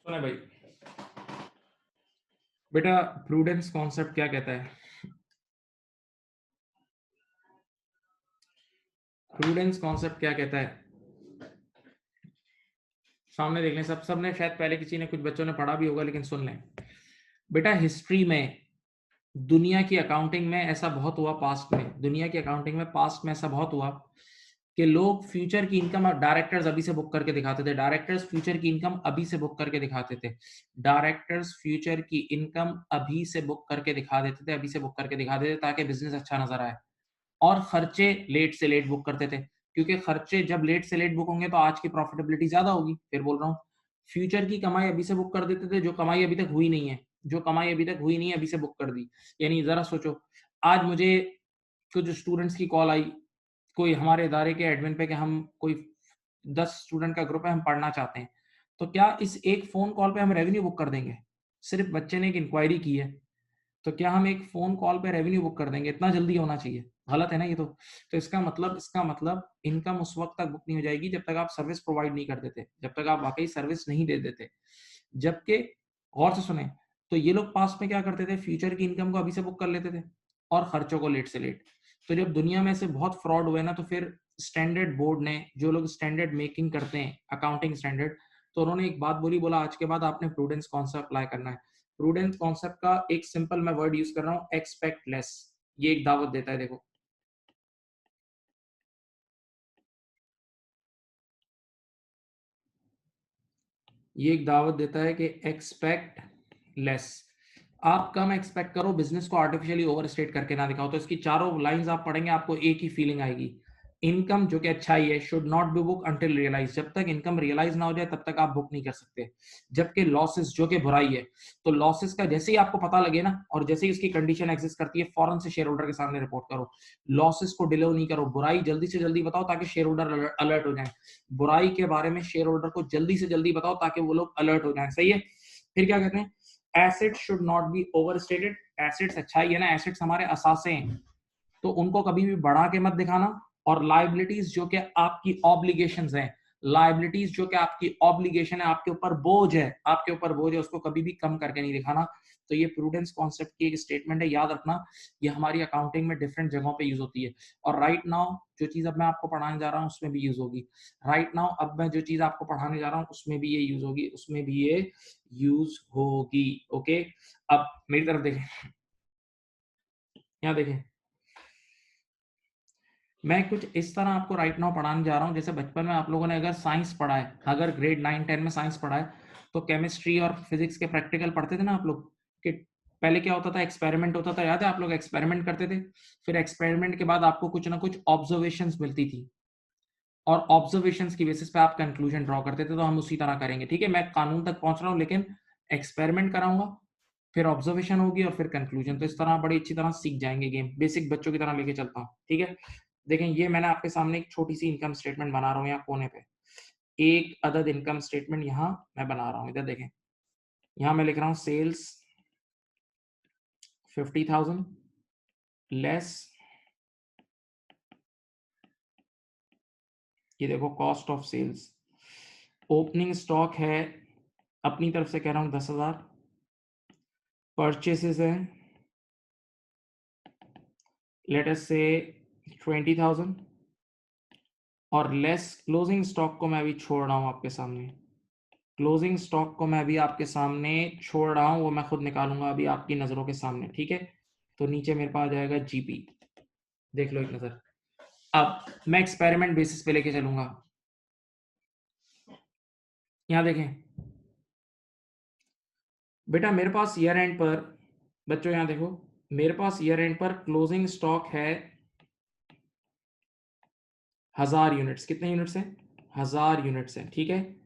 सुने भाई, बेटा प्रूडेंस कॉन्सेप्ट क्या कहता है? प्रूडेंस कॉन्सेप्ट क्या कहता है? सामने देख लें, सबने शायद पहले किसी ने, कुछ बच्चों ने पढ़ा भी होगा, लेकिन सुन लें। बेटा हिस्ट्री में, दुनिया की अकाउंटिंग में ऐसा बहुत हुआ, पास्ट में, दुनिया की अकाउंटिंग में पास्ट में ऐसा बहुत हुआ कि लोग फ्यूचर की इनकम डायरेक्टर्स अभी से बुक करके दिखाते थे। डायरेक्टर्स फ्यूचर की इनकम अभी से बुक करके दिखाते थे। डायरेक्टर्स फ्यूचर की इनकम अभी से बुक करके दिखा देते थे, अभी से बुक करके दिखा देते ताकि बिजनेस अच्छा नजर आए। और खर्चे लेट से लेट बुक करते थे, क्योंकि खर्चे जब लेट से लेट बुक होंगे तो आज की प्रॉफिटेबिलिटी ज्यादा होगी। फिर बोल रहा हूँ, फ्यूचर की कमाई अभी से बुक कर देते थे, जो कमाई अभी तक हुई नहीं है, जो कमाई अभी तक हुई नहीं है अभी से बुक कर दी। यानी जरा सोचो, आज मुझे कुछ स्टूडेंट्स की कॉल आई, कोई हमारे इदारे के एडमिन पे, कि हम कोई 10 स्टूडेंट का ग्रुप है, हम पढ़ना चाहते हैं, तो क्या इस एक फोन कॉल पे हम रेवेन्यू बुक कर देंगे? सिर्फ बच्चे ने एक इंक्वायरी की है, तो क्या हम एक फोन कॉल पे रेवेन्यू बुक कर देंगे? इतना जल्दी होना चाहिए, गलत है ना ये तो इसका मतलब इनकम उस वक्त तक बुक नहीं हो जाएगी जब तक आप सर्विस प्रोवाइड नहीं कर देते, जब तक आप वाकई सर्विस नहीं दे देते। जबकि गौर से सुने, तो ये लोग पास्ट में क्या करते थे, फ्यूचर की इनकम को अभी से बुक कर लेते थे और खर्चों को लेट से लेट। तो जब दुनिया में से बहुत फ्रॉड हुए ना, तो फिर स्टैंडर्ड बोर्ड ने, जो लोग स्टैंडर्ड मेकिंग करते हैं, अकाउंटिंग स्टैंडर्ड, तो उन्होंने एक बात बोली, बोला आज के बाद आपने प्रूडेंस कॉन्सेप्ट अप्लाई करना है। प्रूडेंस कॉन्सेप्ट का एक सिंपल मैं वर्ड यूज कर रहा हूँ, एक्सपेक्ट लेस। ये एक दावत देता है, देखो, ये एक दावत देता है कि एक्सपेक्ट लेस। आप कम एक्सपेक्ट करो, बिजनेस को आर्टिफिशियली ओवरस्टेट करके ना दिखाओ। तो इसकी चारों लाइंस आप पढ़ेंगे, आपको एक ही फीलिंग आएगी। इनकम जो कि अच्छाई है, should not be book until realise. जब तक इनकम रियलाइज ना हो जाए तब तक आप बुक नहीं कर सकते। जबकि लॉसेस जो कि बुराई है, तो लॉसेस का जैसे ही आपको पता लगे ना, और जैसे ही उसकी कंडीशन एग्जिस्ट करती है, फौरन से शेयर होल्डर के सामने रिपोर्ट करो। लॉसेस को डिले नहीं करो, बुराई जल्दी से जल्दी बताओ ताकि शेयर होल्डर अलर्ट हो जाए। बुराई के बारे में शेयर होल्डर को जल्दी से जल्दी बताओ ताकि वो लोग अलर्ट हो जाए। सही है? फिर क्या कहते हैं, assets should not B overstated. Assets अच्छाई है ना, एसेट्स हमारे असासे हैं, तो उनको कभी भी बढ़ा के मत दिखाना। और लाइबिलिटीज जो कि आपकी ऑब्लिगेशंस हैं, लायबिलिटीज जो कि आपकी ऑब्लिगेशन है, आपके ऊपर बोझ है, आपके ऊपर बोझ है, उसको कभी भी कम करके नहीं दिखाना। तो ये प्रूडेंस कॉन्सेप्ट की एक स्टेटमेंट है, याद रखना। ये हमारी अकाउंटिंग में डिफरेंट जगहों पे यूज होती है। और राइट नाउ जो चीज अब मैं आपको पढ़ाने जा रहा हूँ उसमें भी यूज होगी। राइट नाउ अब मैं जो चीज आपको पढ़ाने जा रहा हूँ उसमें भी ये यूज होगी, उसमें भी ये यूज होगी। ओके, अब मेरी तरफ देखें, यहाँ देखें, मैं कुछ इस तरह आपको राइट नाउ पढ़ाने जा रहा हूँ जैसे बचपन में आप लोगों ने अगर साइंस पढ़ा है, अगर ग्रेड 9-10 में साइंस पढ़ा है, तो केमिस्ट्री और फिजिक्स के प्रैक्टिकल पढ़ते थे ना आप लोग, कि पहले क्या होता था, एक्सपेरिमेंट होता था, याद है? आप लोग एक्सपेरिमेंट करते थे, फिर एक्सपेरिमेंट के बाद आपको कुछ ना कुछ ऑब्जर्वेशंस मिलती थी, और ऑब्जर्वेशंस की बेसिस पे आप कंक्लूजन ड्रॉ करते थे। तो हम उसी तरह करेंगे, ठीक है? मैं कानून तक पहुंच रहा हूँ, लेकिन एक्सपेरिमेंट कराऊंगा, फिर ऑब्जर्वेशन होगी और फिर कंक्लूजन। तो इस तरह बड़ी अच्छी तरह सीख जाएंगे, गेम बेसिक बच्चों की तरह लेके चलता हूँ, ठीक है? देखें, ये मैंने आपके सामने एक छोटी सी इनकम स्टेटमेंट बना रहा हूँ यहाँ कोने पे, एक अदद इनकम स्टेटमेंट यहाँ मैं बना रहा हूँ। इधर देखें, यहाँ मैं लिख रहा हूँ सेल्स 50,000 लेस, ये देखो cost of sales, opening stock है, अपनी तरफ से कह रहा हूँ 10,000, परचेसेस है लेट अस से 20,000, और लेस क्लोजिंग स्टॉक को मैं अभी छोड़ रहा हूँ आपके सामने, क्लोजिंग स्टॉक को मैं अभी आपके सामने छोड़ रहा हूँ, वो मैं खुद निकालूंगा अभी आपकी नजरों के सामने, ठीक है? तो नीचे मेरे पास आ जाएगा जीपी, देख लो एक नजर। अब मैं एक्सपेरिमेंट बेसिस पे लेके चलूंगा, यहाँ देखें बेटा, मेरे पास ईयर एंड पर, बच्चों यहाँ देखो, मेरे पास ईयर एंड पर क्लोजिंग स्टॉक है 1000 यूनिट्स। कितने यूनिट्स हैं? 1000 यूनिट्स हैं, ठीक है?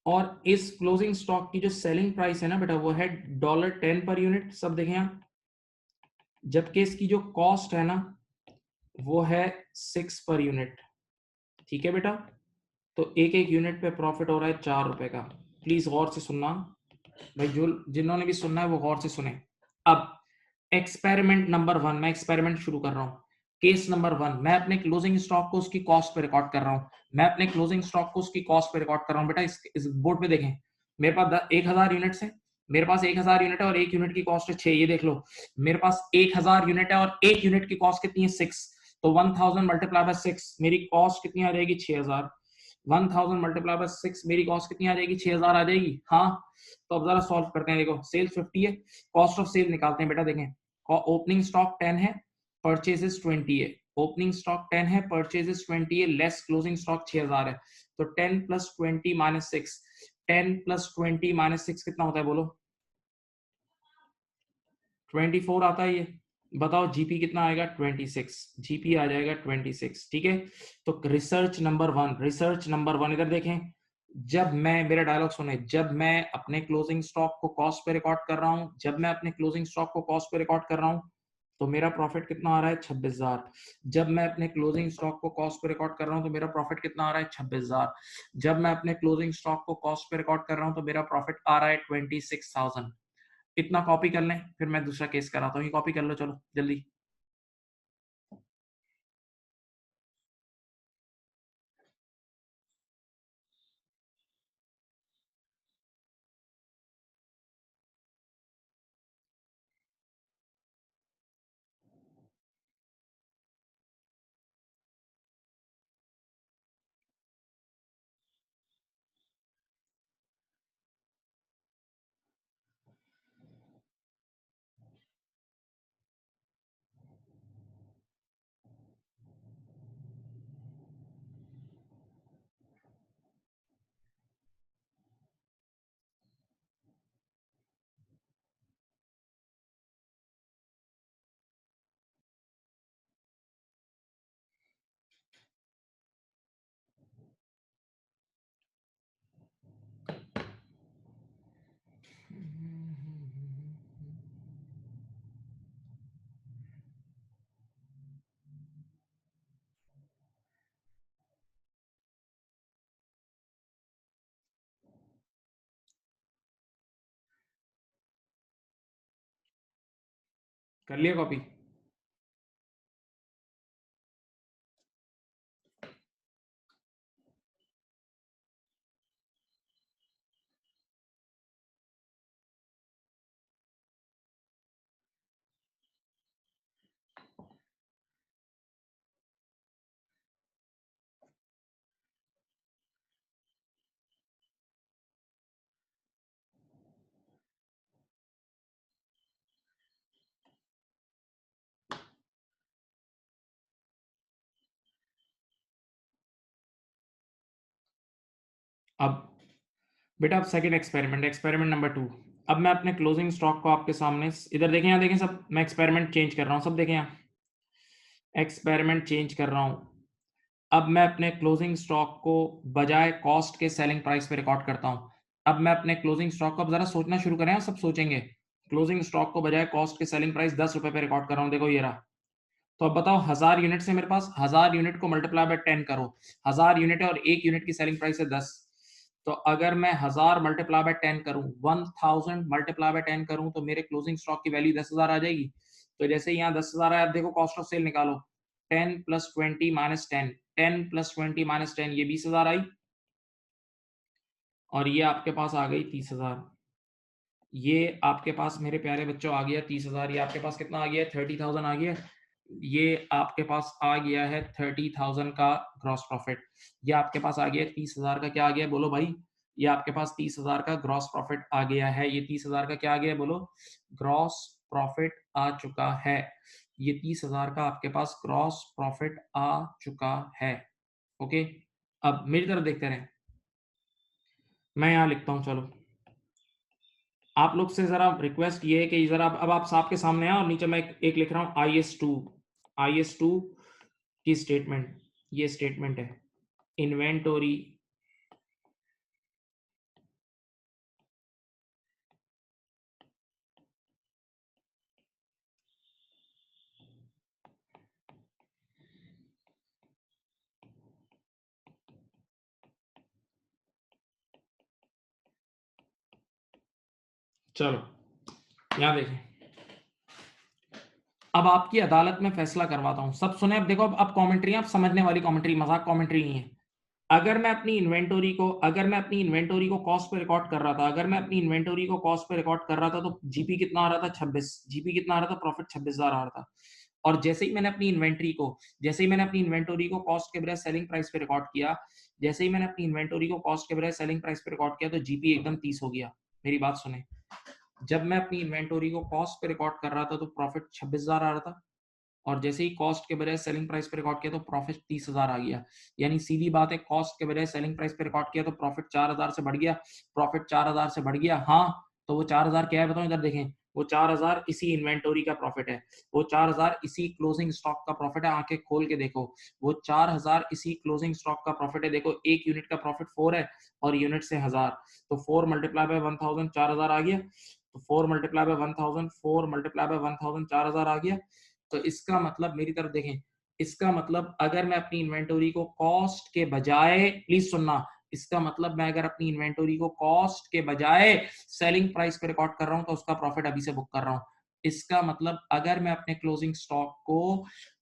और इस क्लोजिंग स्टॉक की जो सेलिंग प्राइस है ना बेटा, वो है $10 पर यूनिट, सब देखें यहाँ, जबकि इसकी जो कॉस्ट है ना वो है 6 पर यूनिट, ठीक है बेटा? तो एक एक यूनिट पे प्रॉफिट हो रहा है 4 रुपए का। प्लीज गौर से सुनना भाई, जो जिन्होंने भी सुनना है वो गौर से सुने। अब एक्सपेरिमेंट नंबर 1, मैं एक्सपेरिमेंट शुरू कर रहा हूँ। केस नंबर 1, मैं अपने क्लोजिंग स्टॉक को उसकी कॉस्ट पे रिकॉर्ड कर रहा हूँ, मैं अपने क्लोजिंग स्टॉक को उसकी कॉस्ट पे रिकॉर्ड कर रहा हूँ। बेटा इस बोर्ड पे देखें, मेरे पास 1000 यूनिट्स है, मेरे पास 1000 यूनिट है और एक यूनिट की कॉस्ट है 6, ये देख लो, मेरे पास 1000 यूनिट है और एक यूनिट की कॉस्ट कितनी है? 6। तो 1000 मल्टीप्लाई बाय 6, मेरी कॉस्ट कितनी आ जाएगी? 6000। 1000 मल्टीप्लाई बाय 6, मेरी कॉस्ट कितनी आ जाएगी? 6000 आ जाएगी, हाँ? तो अब जरा सॉल्व करते हैं। देखो, सेल्स 50 है, कॉस्ट ऑफ सेल निकालते हैं बेटा। देखें, ओपनिंग स्टॉक 10 है, परचेजेस 20 है, ओपनिंग स्टॉक 10 है, परचेजेस 20 है, लेस क्लोजिंग स्टॉक 6000 है। तो 10 प्लस 20 माइनस 6, 10 प्लस 20 माइनस 6 कितना होता है बोलो? 24 आता है ये। बताओ जीपी कितना आएगा? 26, जीपी आ जाएगा 26, ठीक है? तो रिसर्च नंबर 1, रिसर्च नंबर 1 इधर देखें, जब मैं, मेरा डायलॉग सुने, जब मैं अपने क्लोजिंग स्टॉक को कॉस्ट पे रिकॉर्ड कर रहा हूं, जब मैं अपने क्लोजिंग स्टॉक को कॉस्ट पे रिकॉर्ड कर रहा हूं, तो मेरा प्रॉफिट कितना आ रहा है? 26,000। जब मैं अपने क्लोजिंग स्टॉक को कॉस्ट पे रिकॉर्ड कर रहा हूं तो मेरा प्रॉफिट कितना आ रहा है? 26,000। जब मैं अपने क्लोजिंग स्टॉक को कॉस्ट पे रिकॉर्ड कर रहा हूं तो मेरा प्रॉफिट आ रहा है 26,000। इतना कॉपी कर लें, फिर मैं दूसरा केस कराता हूँ। ये कॉपी कर लो, चलो जल्दी। कर लिया कॉपी? अब बेटा, अब सेकंड एक्सपेरिमेंट नंबर 2। अब मैं अपने क्लोजिंग स्टॉक को आपके सामने इधर देखें, यहाँ देखें सब, मैं एक्सपेरिमेंट चेंज कर रहा हूँ, सब देखें यहाँ, एक्सपेरिमेंट चेंज कर रहा हूँ। अब मैं अपने क्लोजिंग स्टॉक को बजाय कॉस्ट के सेलिंग प्राइस पे रिकॉर्ड करता हूँ। अब मैं अपने क्लोजिंग स्टॉक को, अब जरा सोचना शुरू करें, सब सोचेंगे। क्लोजिंग स्टॉक को बजाय कॉस्ट के सेलिंग प्राइस 10 रुपए पे रिकॉर्ड कर रहा हूँ, देखो ये रहा। तो अब बताओ, 1000 यूनिट से मेरे पास, 1000 यूनिट को मल्टीप्लाई बाय 10 करो। 1000 यूनिट है और 1 यूनिट की सेलिंग प्राइस है 10। तो अगर मैं 1000 मल्टीप्लाई बाय 10 करूं, 1000 मल्टीप्लाई बाय 10 करूं, तो मेरे क्लोजिंग स्टॉक की वैल्यू 10,000 आ जाएगी। तो जैसे यहाँ 10,000 है, अब देखो कॉस्ट ऑफ सेल निकालो, 10 प्लस 20 माइनस 10, 10 प्लस 20 माइनस 10, ये 20,000 आई, और ये आपके पास आ गई 30,000। ये आपके पास मेरे प्यारे बच्चों आ गया 30,000। ये आपके पास कितना आ गया? 30,000 आ गया। ये आपके पास आ गया है 30,000 का ग्रॉस प्रॉफिट। ये आपके पास आ गया 30,000 का, क्या आ गया बोलो भाई? ये आपके पास 30,000 का ग्रॉस प्रॉफिट आ गया है। ये 30,000 का क्या आ गया बोलो? ग्रॉस प्रॉफिट आ चुका है। ये 30,000 का आपके पास ग्रॉस प्रॉफिट आ चुका है। ओके, अब मेरी तरफ देखते रहें, मैं यहां लिखता हूं, चलो। आप लोग से जरा रिक्वेस्ट ये है कि जरा अब आप साहब के सामने आए, और नीचे मैं एक लिख रहा हूं IS2 की स्टेटमेंट। ये स्टेटमेंट है, इन्वेंटोरी चलो यहां देखें, अब आपकी अदालत में फैसला करवाता हूं, सब सुने। अब देखो, अब कमेंट्री, आप समझने वाली कमेंट्री, मजाक कमेंट्री नहीं है। अगर मैं अपनी इन्वेंटोरी को कॉस्ट पे रिकॉर्ड कर रहा था, अगर मैं अपनी इन्वेंटोरी को कॉस्ट पे रिकॉर्ड कर रहा था, तो जीपी कितना आ रहा था? 26। जीपी कितना आ रहा था? प्रॉफिट 26,000 आ रहा था। और जैसे ही मैंने अपनी इन्वेंटोरी को कॉस्ट के बजाय सेलिंग प्राइस पे रिकॉर्ड किया, जैसे ही मैंने अपनी इन्वेंटोरी को कॉस्ट के बजाय सेलिंग प्राइस पे रिकॉर्ड किया, तो जीपी एकदम 30 हो गया। मेरी बात सुने, जब मैं अपनी इन्वेंटोरी को कॉस्ट पे रिकॉर्ड कर रहा था, तो प्रॉफिट 26,000 आ रहा था, और जैसे ही कॉस्ट के बजाय सेलिंग प्राइस पे रिकॉर्ड किया, तो प्रॉफिट 30,000 आ गया। यानी सीधी बात है, कॉस्ट के बजाय सेलिंग प्राइस पे रिकॉर्ड किया तो प्रॉफिट 4,000 से बढ़ गया। प्रॉफिट 4,000 से बढ़ गया, हाँ। तो वो 4,000 क्या है बताओ, इधर देखें। वो 4,000 इसी इन्वेंटोरी का प्रॉफिट है। वो 4,000 इसी क्लोजिंग स्टॉक का प्रॉफिट है। आंखें खोल के देखो, वो 4,000 इसी क्लोजिंग स्टॉक का प्रॉफिट है। देखो, एक यूनिट का प्रॉफिट 4 है, और यूनिट से 1000, तो 4 मल्टीप्लाई बाय 1000, 4,000 आ गया। तो 4 मल्टीप्लाई बाय 1000, 4 मल्टीप्लाई बाय 1000, 4,000 आ गया। तो इसका मतलब, मेरी तरफ देखें, इसका मतलब अगर मैं अपनी इन्वेंटोरी को कॉस्ट के बजाय, प्लीज सुनना, इसका मतलब मैं अगर अपनी इन्वेंटोरी को कॉस्ट के बजाय सेलिंग प्राइस पे रिकॉर्ड कर रहा हूं, तो उसका प्रॉफिट अभी से बुक कर रहा हूं। इसका मतलब अगर मैं अपने क्लोजिंग स्टॉक को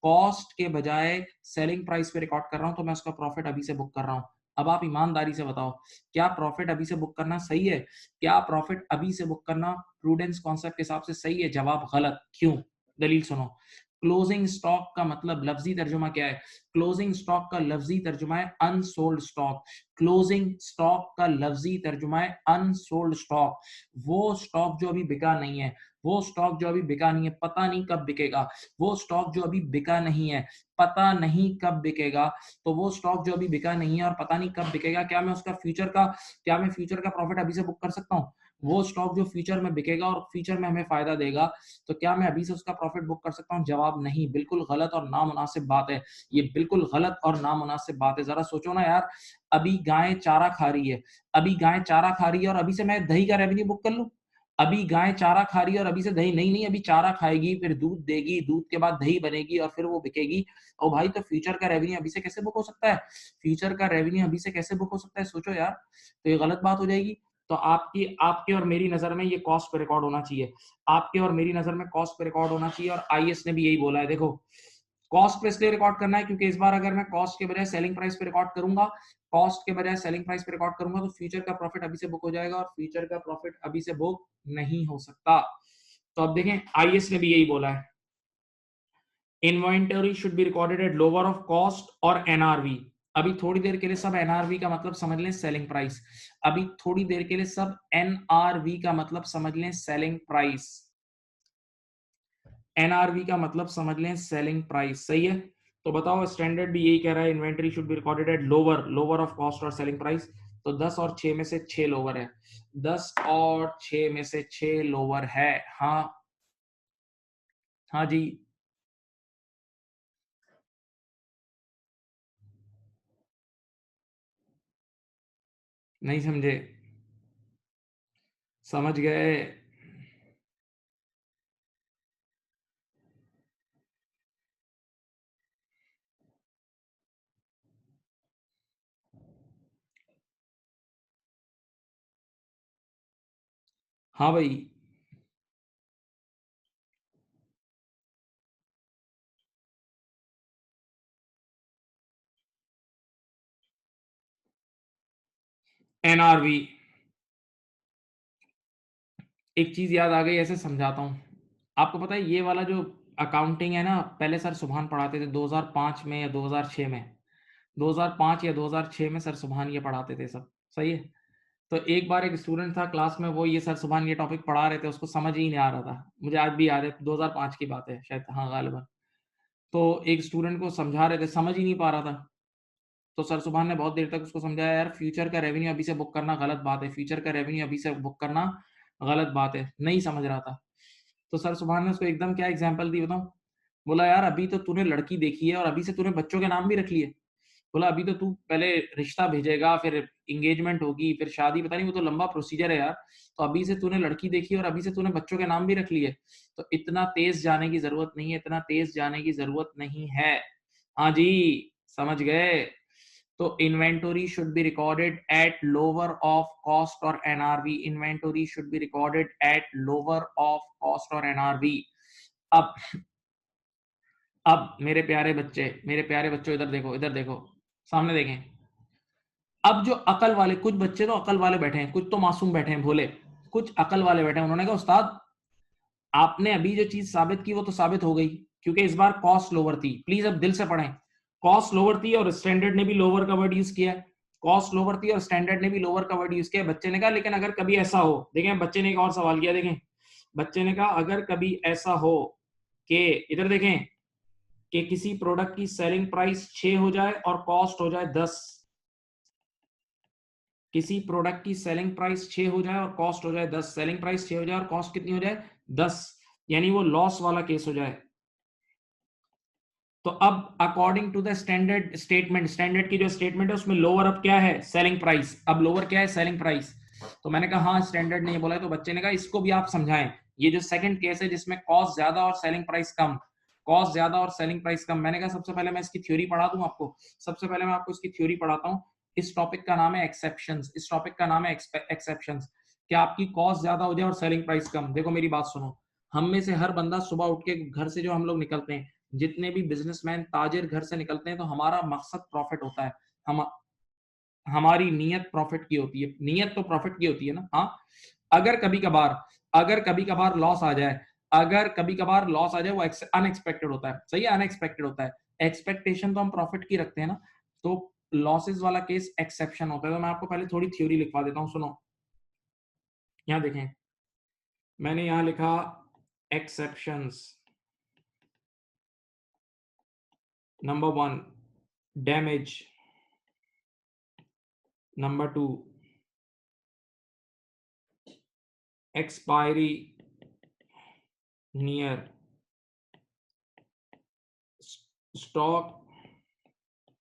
कॉस्ट के बजाय सेलिंग प्राइस पे रिकॉर्ड कर रहा हूं, तो मैं उसका प्रॉफिट अभी से बुक कर रहा हूं। अब आप ईमानदारी से बताओ, क्या प्रॉफिट अभी से बुक करना सही है? क्या प्रॉफिट अभी से बुक करना प्रूडेंस कॉन्सेप्ट के हिसाब से सही है? जवाब गलत। क्यों? दलील सुनो। क्लोजिंग स्टॉक का मतलब लफ्जी तर्जुमा क्या है? क्लोजिंग स्टॉक का लफ्जी तर्जुमा है अनसोल्ड स्टॉक। क्लोजिंग स्टॉक का लफ्जी तर्जुमा है अनसोल्ड स्टॉक। वो स्टॉक जो अभी बिका नहीं है, वो स्टॉक जो अभी बिका नहीं है, पता नहीं कब बिकेगा। वो स्टॉक जो अभी बिका नहीं है, पता नहीं कब बिकेगा। तो वो स्टॉक जो अभी बिका नहीं है और पता नहीं कब बिकेगा, क्या मैं फ्यूचर का प्रॉफिट अभी से बुक कर सकता हूँ? वो स्टॉक जो फ्यूचर में बिकेगा और फ्यूचर में हमें फायदा देगा, तो क्या मैं अभी से उसका प्रॉफिट बुक कर सकता हूँ? जवाब नहीं। बिल्कुल गलत और नामुनासिब बात है। ये बिल्कुल गलत और नामुनासिब बात है। जरा सोचो ना यार, अभी गाय चारा खा रही है, अभी गाय चारा खा रही है, और अभी से मैं दही का रेवेन्यू बुक कर लूं? अभी गाय चारा खा रही है और अभी से दही नहीं, नहीं, अभी चारा खाएगी, फिर दूध देगी, दूध के बाद दही बनेगी, और फिर वो बिकेगी। और भाई, तो फ्यूचर का रेवेन्यू अभी से कैसे बुक हो सकता है? फ्यूचर का रेवेन्यू अभी से कैसे बुक हो सकता है? सोचो यार, तो ये गलत बात हो जाएगी। तो आपकी और मेरी नजर में ये कॉस्ट पे रिकॉर्ड होना चाहिए। आपके और मेरी नजर में कॉस्ट पे रिकॉर्ड होना चाहिए, और आईएएस ने भी यही बोला है। देखो, कॉस्ट पे इसलिए रिकॉर्ड करना है क्योंकि इस बार अगर मैं कॉस्ट के बजाय सेलिंग प्राइस पे रिकॉर्ड करूंगा, तो फ्यूचर का प्रॉफिट अभी से बुक हो जाएगा, और फ्यूचर का प्रॉफिट अभी से बुक नहीं हो सकता। तो अब देखें, आईएएस ने भी यही बोला है, inventory should be recorded at lower of cost और एनआरवी। अभी थोड़ी देर के लिए सब एनआरवी का मतलब समझ लें सेलिंग प्राइस। अभी थोड़ी देर के लिए सब एनआरवी का मतलब समझ लें सेलिंग प्राइस। एनआरवी का मतलब समझ लें सेलिंग प्राइस। सही है? तो बताओ, स्टैंडर्ड भी यही कह रहा है, inventory should be recorded at lower of cost और सेलिंग प्राइस। तो 10 और 6 में से 6 लोअर है, 10 और 6 में से 6 लोअर है। हाँ हाँ जी, नहीं समझे? समझ गए? हाँ भाई, एनआरवी। एक चीज याद आ गई, ऐसे समझाता हूँ आपको। पता है ये वाला जो अकाउंटिंग है ना, पहले सर सुभान पढ़ाते थे 2005 में या 2006 में, 2005 या 2006 में सर सुभान ये पढ़ाते थे सब। सही है। तो एक बार एक स्टूडेंट था क्लास में, वो ये सर सुभान ये टॉपिक पढ़ा रहे थे, उसको समझ ही नहीं आ रहा था। मुझे आज भी याद है, 2005 की बात है शायद, हाँ गालिबन। तो एक स्टूडेंट को समझा रहे थे, समझ ही नहीं पा रहा था। तो सर सुभान ने बहुत देर तक उसको समझाया, यार फ्यूचर का रेवेन्यू अभी से बुक करना गलत बात है, फ्यूचर का रेवेन्यू अभी से बुक करना गलत बात है। नहीं समझ रहा था। तो सर सुभान ने उसको एकदम क्या एग्जांपल दी बताऊं? बोला, यार अभी तो तूने लड़की देखी है और अभी से तूने बच्चों के नाम भी रख लिए। बोला, अभी तो तू पहले रिश्ता भेजेगा, फिर एंगेजमेंट होगी, फिर शादी, पता नहीं, वो तो लंबा प्रोसीजर है यार। तो अभी से तूने लड़की देखी और अभी से तूने बच्चों के नाम भी रख लिए। तो इतना तेज जाने की जरूरत नहीं है, इतना तेज जाने की जरूरत नहीं है। हाँ जी, समझ गए? तो inventory should be recorded at lower of cost और NRV. Inventory should be recorded at lower of cost और एनआरवी। अब मेरे प्यारे बच्चे, मेरे प्यारे बच्चों, इधर देखो, इधर देखो, सामने देखें। अब जो अकल वाले, कुछ बच्चे तो अकल वाले बैठे हैं, कुछ तो मासूम बैठे हैं, भोले, कुछ अकल वाले बैठे हैं। उन्होंने कहा, उस्ताद आपने अभी जो चीज साबित की वो तो साबित हो गई, क्योंकि इस बार कॉस्ट लोअर थी। प्लीज अब दिल से पढ़ें। कॉस्ट लोअर थी और स्टैंडर्ड ने भी लोअर का वर्ड यूज किया। कॉस्ट लोअर थी और स्टैंडर्ड ने भी लोअर का वर्ड यूज किया। बच्चे ने कहा, लेकिन अगर कभी ऐसा हो, देखें बच्चे ने एक और सवाल किया, देखें। बच्चे ने कहा, अगर कभी ऐसा हो कि, इधर देखें, कि किसी प्रोडक्ट की सेलिंग प्राइस 6 हो जाए और कॉस्ट हो जाए 10। किसी प्रोडक्ट की सेलिंग प्राइस 6 हो जाए और कॉस्ट हो जाए 10। सेलिंग प्राइस 6 हो जाए और कॉस्ट कितनी हो जाए? 10। यानी वो लॉस वाला केस हो जाए। तो अब according to the standard statement, standard की जो स्टेटमेंट है उसमें लोअर अब क्या है? Selling price. अब लोअर क्या है? Selling price. तो मैंने कहा हाँ स्टैंडर्ड ने ये बोला है। तो बच्चे ने कहा, इसको भी आप समझाएं। ये जो सेकंड केस है जिसमें कॉस्ट ज्यादा और सेलिंग प्राइस कम, कॉस्ट ज्यादा और सेलिंग प्राइस कम, मैंने कहा सबसे पहले मैं इसकी थ्योरी पढ़ा दूं आपको। सबसे पहले मैं आपको इसकी थ्योरी पढ़ाता हूं। इस टॉपिक का नाम है एक्सेप्शंस। इस टॉपिक का नाम है एक्सेप्शंस। क्या आपकी कॉस्ट ज्यादा हो जाए और सेलिंग प्राइस कम। देखो मेरी बात सुनो। हम में से हर बंदा सुबह उठ के घर से, जो हम लोग निकलते हैं, जितने भी बिजनेसमैन ताजिर घर से निकलते हैं, तो हमारा मकसद प्रॉफिट होता है। हम हमारी नीयत प्रॉफिट की होती है, नीयत तो प्रॉफिट की होती है ना। हाँ, अगर कभी कभार, अगर कभी कभार लॉस आ जाए, अगर कभी कभार लॉस आ जाए, वो अनएक्सपेक्टेड होता है। सही है, अनएक्सपेक्टेड होता है। एक्सपेक्टेशन तो हम प्रॉफिट की रखते हैं ना। तो लॉसेस वाला केस एक्सेप्शन होता है। तो मैं आपको पहले थोड़ी थ्योरी लिखवा देता हूँ, सुनो। यहाँ देखें, मैंने यहाँ लिखा exceptions. Number 1, damage. Number 2, expiry near, stock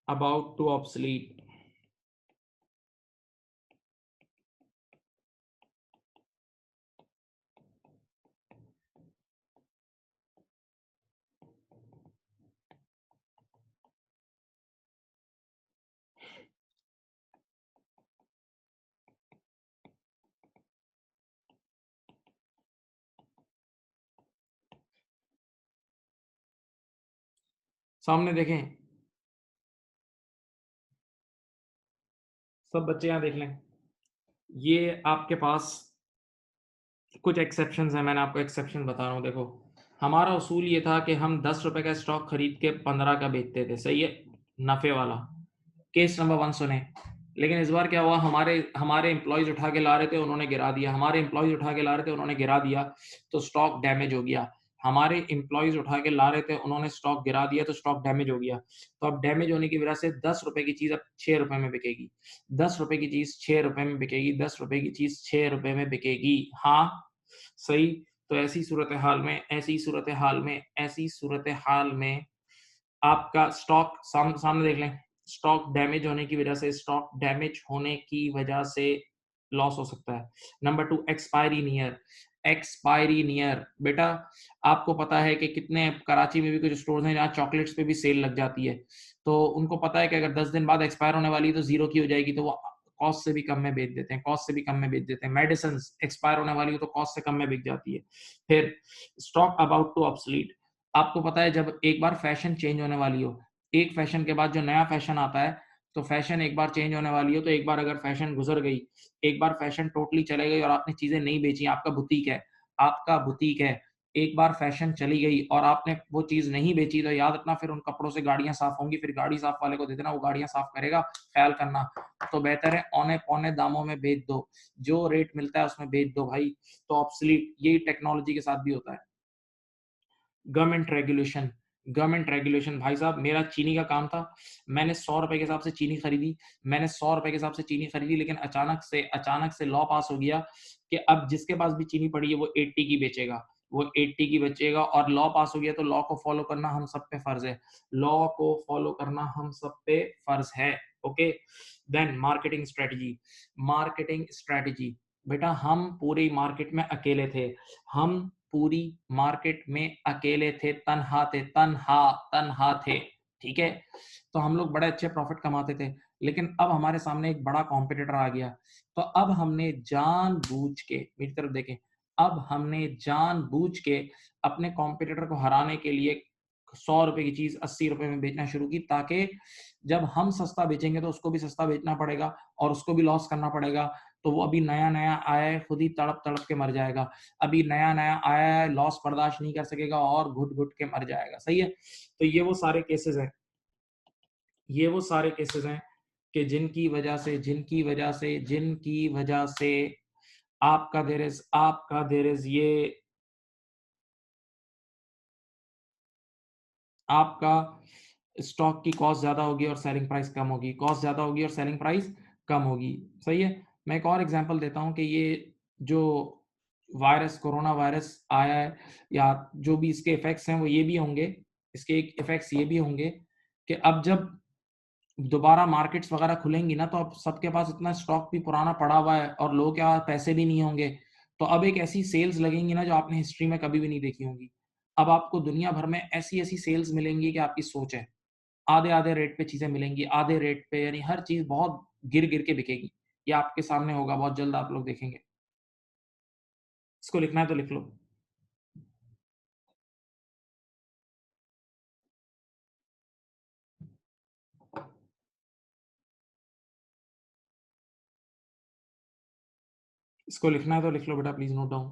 about to obsolete। सामने देखें, सब बच्चे यहाँ देख लें। ये आपके पास कुछ एक्सेप्शंस हैं। मैंने आपको एक्सेप्शन बता रहा हूँ। देखो, हमारा उसूल ये था कि हम 10 रुपए का स्टॉक खरीद के 15 का बेचते थे। सही है, नफे वाला। केस नंबर 1 सुने। लेकिन इस बार क्या हुआ, हमारे हमारे एम्प्लॉयज उठा के ला रहे थे, उन्होंने गिरा दिया। हमारे एम्प्लॉयज उठा के ला रहे थे, उन्होंने गिरा दिया। तो स्टॉक डैमेज हो गया। हमारे एम्प्लॉइज उठा के ला रहे थे, उन्होंने स्टॉक गिरा दिया तो स्टॉक डैमेज हो गया। तो अब डैमेज होने की वजह से 10 रुपए की चीज़ अब 6 रुपए में बिकेगी। 10 रुपए की चीज़ 6 रुपए में बिकेगी, 10 रुपए की चीज़ 6 रुपए में बिकेगी। हाँ, सही। तो ऐसी सूरत-ए-हाल में आपका स्टॉक सामने देख लें, स्टॉक डैमेज होने की वजह से लॉस हो सकता है। Number 2, expiry near. बेटा, आपको पता है कि कितने कराची में भी कुछ स्टोर्स हैं जहाँ चॉकलेट्स पे भी सेल लग जाती है। तो उनको पता है कि अगर 10 दिन बाद एक्सपायर होने वाली है तो ज़ीरो की हो जाएगी, तो वो कॉस्ट से भी कम में बेच देते हैं, मेडिसिन्स एक्सपायर होने वाली हो तो कॉस्ट से कम में बिक जाती है। फिर स्टॉक अबाउट टू ऑब्सोलीट। आपको पता है जब एक बार फैशन चेंज होने वाली हो, एक फैशन के बाद जो नया फैशन आता है, तो फैशन एक बार चेंज होने वाली हो, तो एक बार अगर फैशन गुज़र गई, एक बार फैशन टोटली चले गई और आपने चीज़ें नहीं बेची, आपका बुटीक है, एक बार फैशन चली गई और आपने वो चीज़ नहीं बेची, तो याद रखना फिर उन कपड़ों से गाड़ियाँ साफ़ होंगी, फिर गाड़ी साफ़ वाले को दे देना, वो गाड़ियाँ साफ़ करेगा, ख़्याल करना। तो बेहतर है औने-पौने दामों में बेच दो, जो रेट मिलता है उसमें बेच दो भाई। तो ऑब्सोलीट यही टेक्नोलॉजी के साथ भी होता है। गवर्नमेंट रेगुलेशन भाई साहब, मेरा चीनी का काम था। मैंने ₹100 के हिसाब से चीनी खरीदी। लेकिन अचानक से लॉ पास हो गया कि अब जिसके पास भी चीनी पड़ी है वो 80 की बेचेगा। और लॉ पास हो गया तो लॉ को फॉलो करना हम सब पे फर्ज है। ओके। Then marketing strategy. बेटा, हम पूरी मार्केट में अकेले थे। हम पूरी मार्केट में अकेले थे, तन्हा थे, ठीक है? तो हम लोग बड़े अच्छे प्रॉफ़िट कमाते थे, लेकिन अब हमारे सामने एक बड़ा कॉम्पिटिटर आ गया। तो अब हमने जानबूझ के, मेरी तरफ देखें, अब हमने जानबूझ के अपने कॉम्पिटिटर को हराने के लिए ₹100 की चीज़ ₹80 में बेचना शुरू की, ताकि जब हम सस्ता बेचेंगे तो उसको भी सस्ता बेचना पड़ेगा और उसको भी लॉस करना पड़ेगा। तो वो अभी नया-नया आया है, खुद ही तड़प-तड़प के मर जाएगा। अभी नया-नया आया है, लॉस बर्दाश्त नहीं कर सकेगा और घुट-घुट के मर जाएगा, सही है? तो ये वो सारे केसेज़ हैं कि जिनकी वजह से आपका स्टॉक की कॉस्ट ज़्यादा होगी और सेलिंग प्राइस कम होगी, सही है? मैं एक और एग्ज़ाम्पल देता हूँ कि ये जो कोरोना वायरस आया है या जो भी इसके इफ़ेक्ट्स हैं, वो ये भी होंगे, इसके एक इफ़ेक्ट्स ये भी होंगे कि अब जब दोबारा मार्केट्स वगैरह खुलेंगी ना, तो अब सबके पास इतना स्टॉक भी पुराना पड़ा हुआ है और लोगों के पास पैसे भी नहीं होंगे। तो अब एक ऐसी सेल्स लगेंगी ना, जो आपने हिस्ट्री में कभी भी नहीं देखी होंगी। अब आपको दुनिया भर में ऐसी-ऐसी सेल्स मिलेंगी कि आपकी सोच है। आधे-आधे रेट पे चीज़ें मिलेंगी, आधे रेट पे, यानी हर चीज़ बहुत गिर-गिर के बिकेगी। ये आपके सामने होगा, बहुत जल्द आप लोग देखेंगे। इसको लिखना है तो लिख लो। इसको लिखना है तो लिख लो बेटा, प्लीज़ नोट डाउन।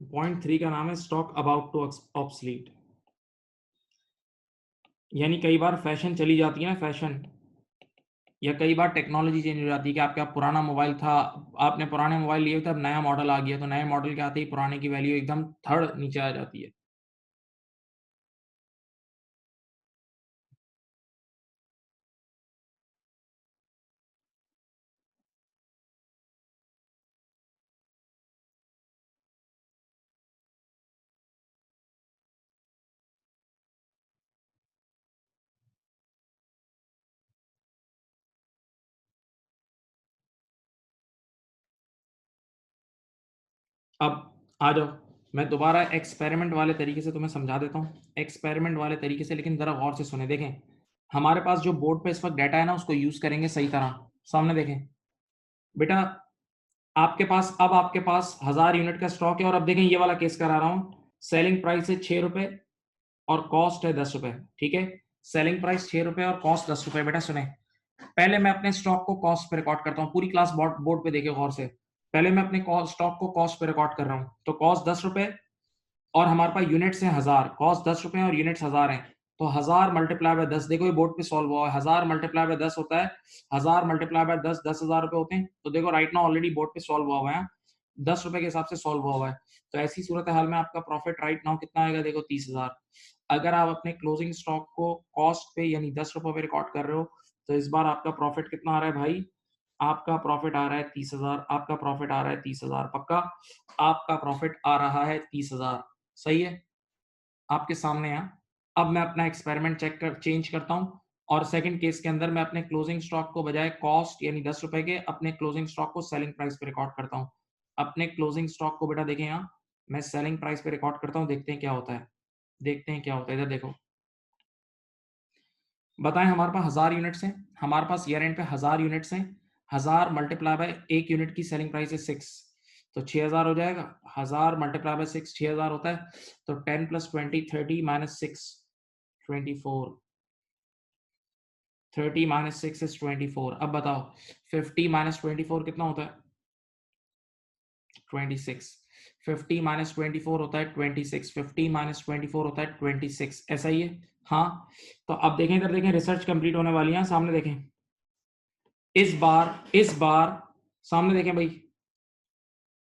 पॉइंट 3 का नाम है स्टॉक अबाउट टू ऑब्सोलीट। यानी कई बार फैशन चली जाती है ना, फैशन, या कई बार टेक्नोलॉजी चेंज हो जाती है कि आपका पुराना मोबाइल था, आपने पुराने मोबाइल लिए थे, अब नया मॉडल आ गया, तो नए मॉडल के आते ही पुराने की वैल्यू एकदम थड़ नीचे आ जाती है। अब आ जाओ, मैं दोबारा एक्सपेरिमेंट वाले तरीके से तुम्हें समझा देता हूँ। एक्सपेरिमेंट वाले तरीके से, लेकिन ज़रा गौर से सुनें। देखें, हमारे पास जो बोर्ड पे इस वक़्त डाटा है ना, उसको यूज़ करेंगे सही तरह। सामने देखें। बेटा, आपके पास 1000 यूनिट का स्टॉक है और अब देखें ये वाला केस करा रहा हूँ। सेलिंग प्राइस है ₹6 और कॉस्ट है ₹10, ठीक है? सेलिंग प्राइस ₹6 और कॉस्ट ₹10। बेटा सुनें, पहले मैं अपने स्टॉक को कॉस्ट पे रिकॉर्ड करता हूँ, पूरी क्लास बोर्ड पे देखिए गौर से। पहले मैं अपने स्टॉक को कॉस्ट पे रिकॉर्ड कर रहा हूँ, तो कॉस्ट 10 रुपए और हमारे पास यूनिट्स हैं 1000, कॉस्ट 10 रुपए और यूनिट्स 1000 हैं, तो 1000 मल्टीप्लाई बाय 10, देखो ये बोर्ड पे सॉल्व हुआ है, 1000 मल्टीप्लाई बाय 10 होता है, 1000 मल्टीप्लाई बाय 10 10,000 रुपए होते हैं। तो देखो राइट नाउ ऑलरेडी बोर्ड पे सॉल्व हुआ है, 10 रुपए के हिसाब से सॉल्व हुआ है। तो ऐसी सूरत हाल में आपका प्रॉफिट राइट नाउ कितना आएगा, देखो 30,000। अगर आप अपने क्लोजिंग स्टॉक को कॉस्ट पे यानी 10 रुपए पे रिकॉर्ड कर रहे हो, तो इस बार आपका प्रॉफिट कितना आ रहा है भाई, आपका प्रॉफिट आ रहा है 30,000, आपका प्रॉफिट आ रहा है 30,000 पक्का, आपका प्रॉफिट आ रहा है 30,000, सही है आपके सामने है। अब मैं अपना एक्सपेरिमेंट चेंज करता हूं और सेकंड केस के अंदर मैं अपने क्लोजिंग स्टॉक को बजाय कॉस्ट यानी 10 रुपए के, अपने क्लोजिंग स्टॉक को सेलिंग प्राइस पे रिकॉर्ड करता हूं। अपने क्लोजिंग स्टॉक को बेटा देखें यहाँ, मैं सेलिंग प्राइस पे रिकॉर्ड करता हूं, देखते हैं क्या होता है, देखते हैं क्या होता है। इधर देखो, बताएं हमारे पास 1000 यूनिट्स हैं, हमारे पास ईयर एंड पे 1000 यूनिट्स हैं, 1000 मल्टीप्लाई बाय एक यूनिट की सेलिंग प्राइस है 6, तो 6000 हो जाएगा। 1000 मल्टीप्लाई बाय 6 6000 होता है, तो 10 + 20 30 - 6 24, 30 - 6 is 24। अब बताओ 50 - 24 कितना होता है, 26। 50 - 24 होता है 26, 50 - 24 होता है 26, ऐसा ही है। हाँ, तो अब देखें, इधर देखें, रिसर्च कंप्लीट होने वाली है, सामने देखें, इस बार सामने देखें भाई,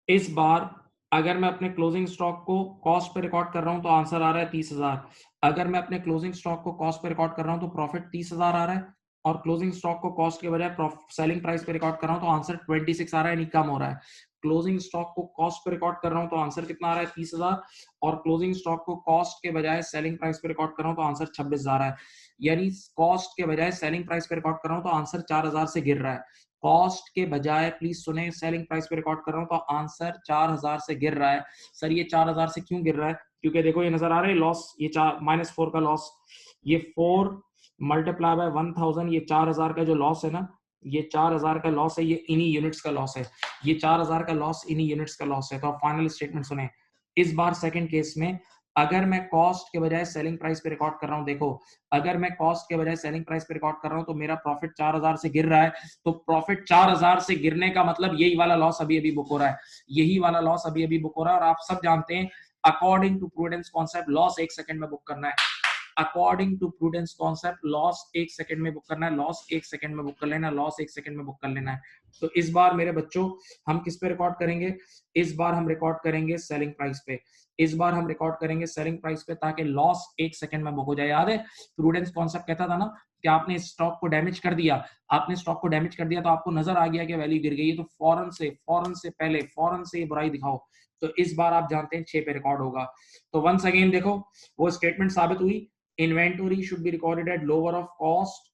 इस बार अगर मैं अपने क्लोजिंग स्टॉक को कॉस्ट पे रिकॉर्ड कर रहा हूं तो आंसर आ रहा है 30,000। अगर मैं अपने क्लोजिंग स्टॉक को कॉस्ट पे रिकॉर्ड कर रहा हूं तो प्रॉफिट 30,000 आ रहा है, और क्लोजिंग स्टॉक को कॉस्ट के बजाय सेलिंग प्राइस पे रिकॉर्ड कर रहा हूं तो आंसर 26 आ रहा है, यानी कम हो रहा है। क्लोजिंग स्टॉक को कॉस्ट पे रिकॉर्ड कर रहा हूं तो आंसर कितना आ रहा है, 30,000, और क्लोजिंग स्टॉक को कॉस्ट के बजाय सेलिंग प्राइस पे रिकॉर्ड कर रहा हूं तो आंसर 26 आ रहा है, यानी कॉस्ट के बजाय सेलिंग प्राइस पे रिकॉर्ड कर रहा हूं तो आंसर 4000 से गिर रहा है। कॉस्ट के बजाय, प्लीज सुने, सेलिंग प्राइस पे रिकॉर्ड कर रहा हूं तो आंसर 4000 से गिर रहा है। सर ये 4000 से क्यों गिर रहा है, क्योंकि देखो ये नजर आ रहा है लॉस, ये -4 का लॉस, ये 4 मल्टीप्लाई बाय 1000, ये 4000 का जो लॉस है ना, ये 4000 का लॉस है, ये इन्हीं यूनिट्स का लॉस है, ये 4000 का लॉस इन्हीं यूनिट्स का लॉस है। तो आप फाइनल स्टेटमेंट सुने, इस बार सेकंड केस में अगर मैं कॉस्ट के बजाय सेलिंग प्राइस पे रिकॉर्ड कर रहा हूं, देखो अगर मैं कॉस्ट के बजाय सेलिंग प्राइस पे रिकॉर्ड कर रहा हूं तो मेरा प्रॉफिट 4000 से गिर रहा है, तो प्रॉफिट 4000 से गिरने का मतलब यही वाला लॉस अभी अभी बुक हो रहा है, यही वाला लॉस अभी अभी बुक हो रहा है। और आप सब जानते हैं according to prudence concept loss 1 second में बुक करना है, according to prudence concept loss 1 second में बुक करना है, लॉस 1 सेकंड में बुक कर लेना, लॉस 1 सेकंड में बुक कर लेना है। तो इस बार मेरे बच्चों हम किस पे रिकॉर्ड करेंगे, इस बार हम रिकॉर्ड करेंगे सेलिंग प्राइस पे, इस बार हम रिकॉर्ड करेंगे सेलिंग प्राइस पे, ताकि लॉस 1 सेकंड में बुक हो जाए। याद है प्रूडेंस कॉन्सेप्ट कहता था ना कि आपने स्टॉक को डैमेज कर दिया, आपने स्टॉक को डैमेज कर दिया तो आपको नजर आ गया कि वैल्यू गिर गई है, तो फौरन से पहले फौरन से बुराई दिखाओ। तो इस बार आप जानते हैं 6 पे रिकॉर्ड होगा। तो वंस अगेन देखो वो स्टेटमेंट साबित हुई, inventory should be recorded at lower of cost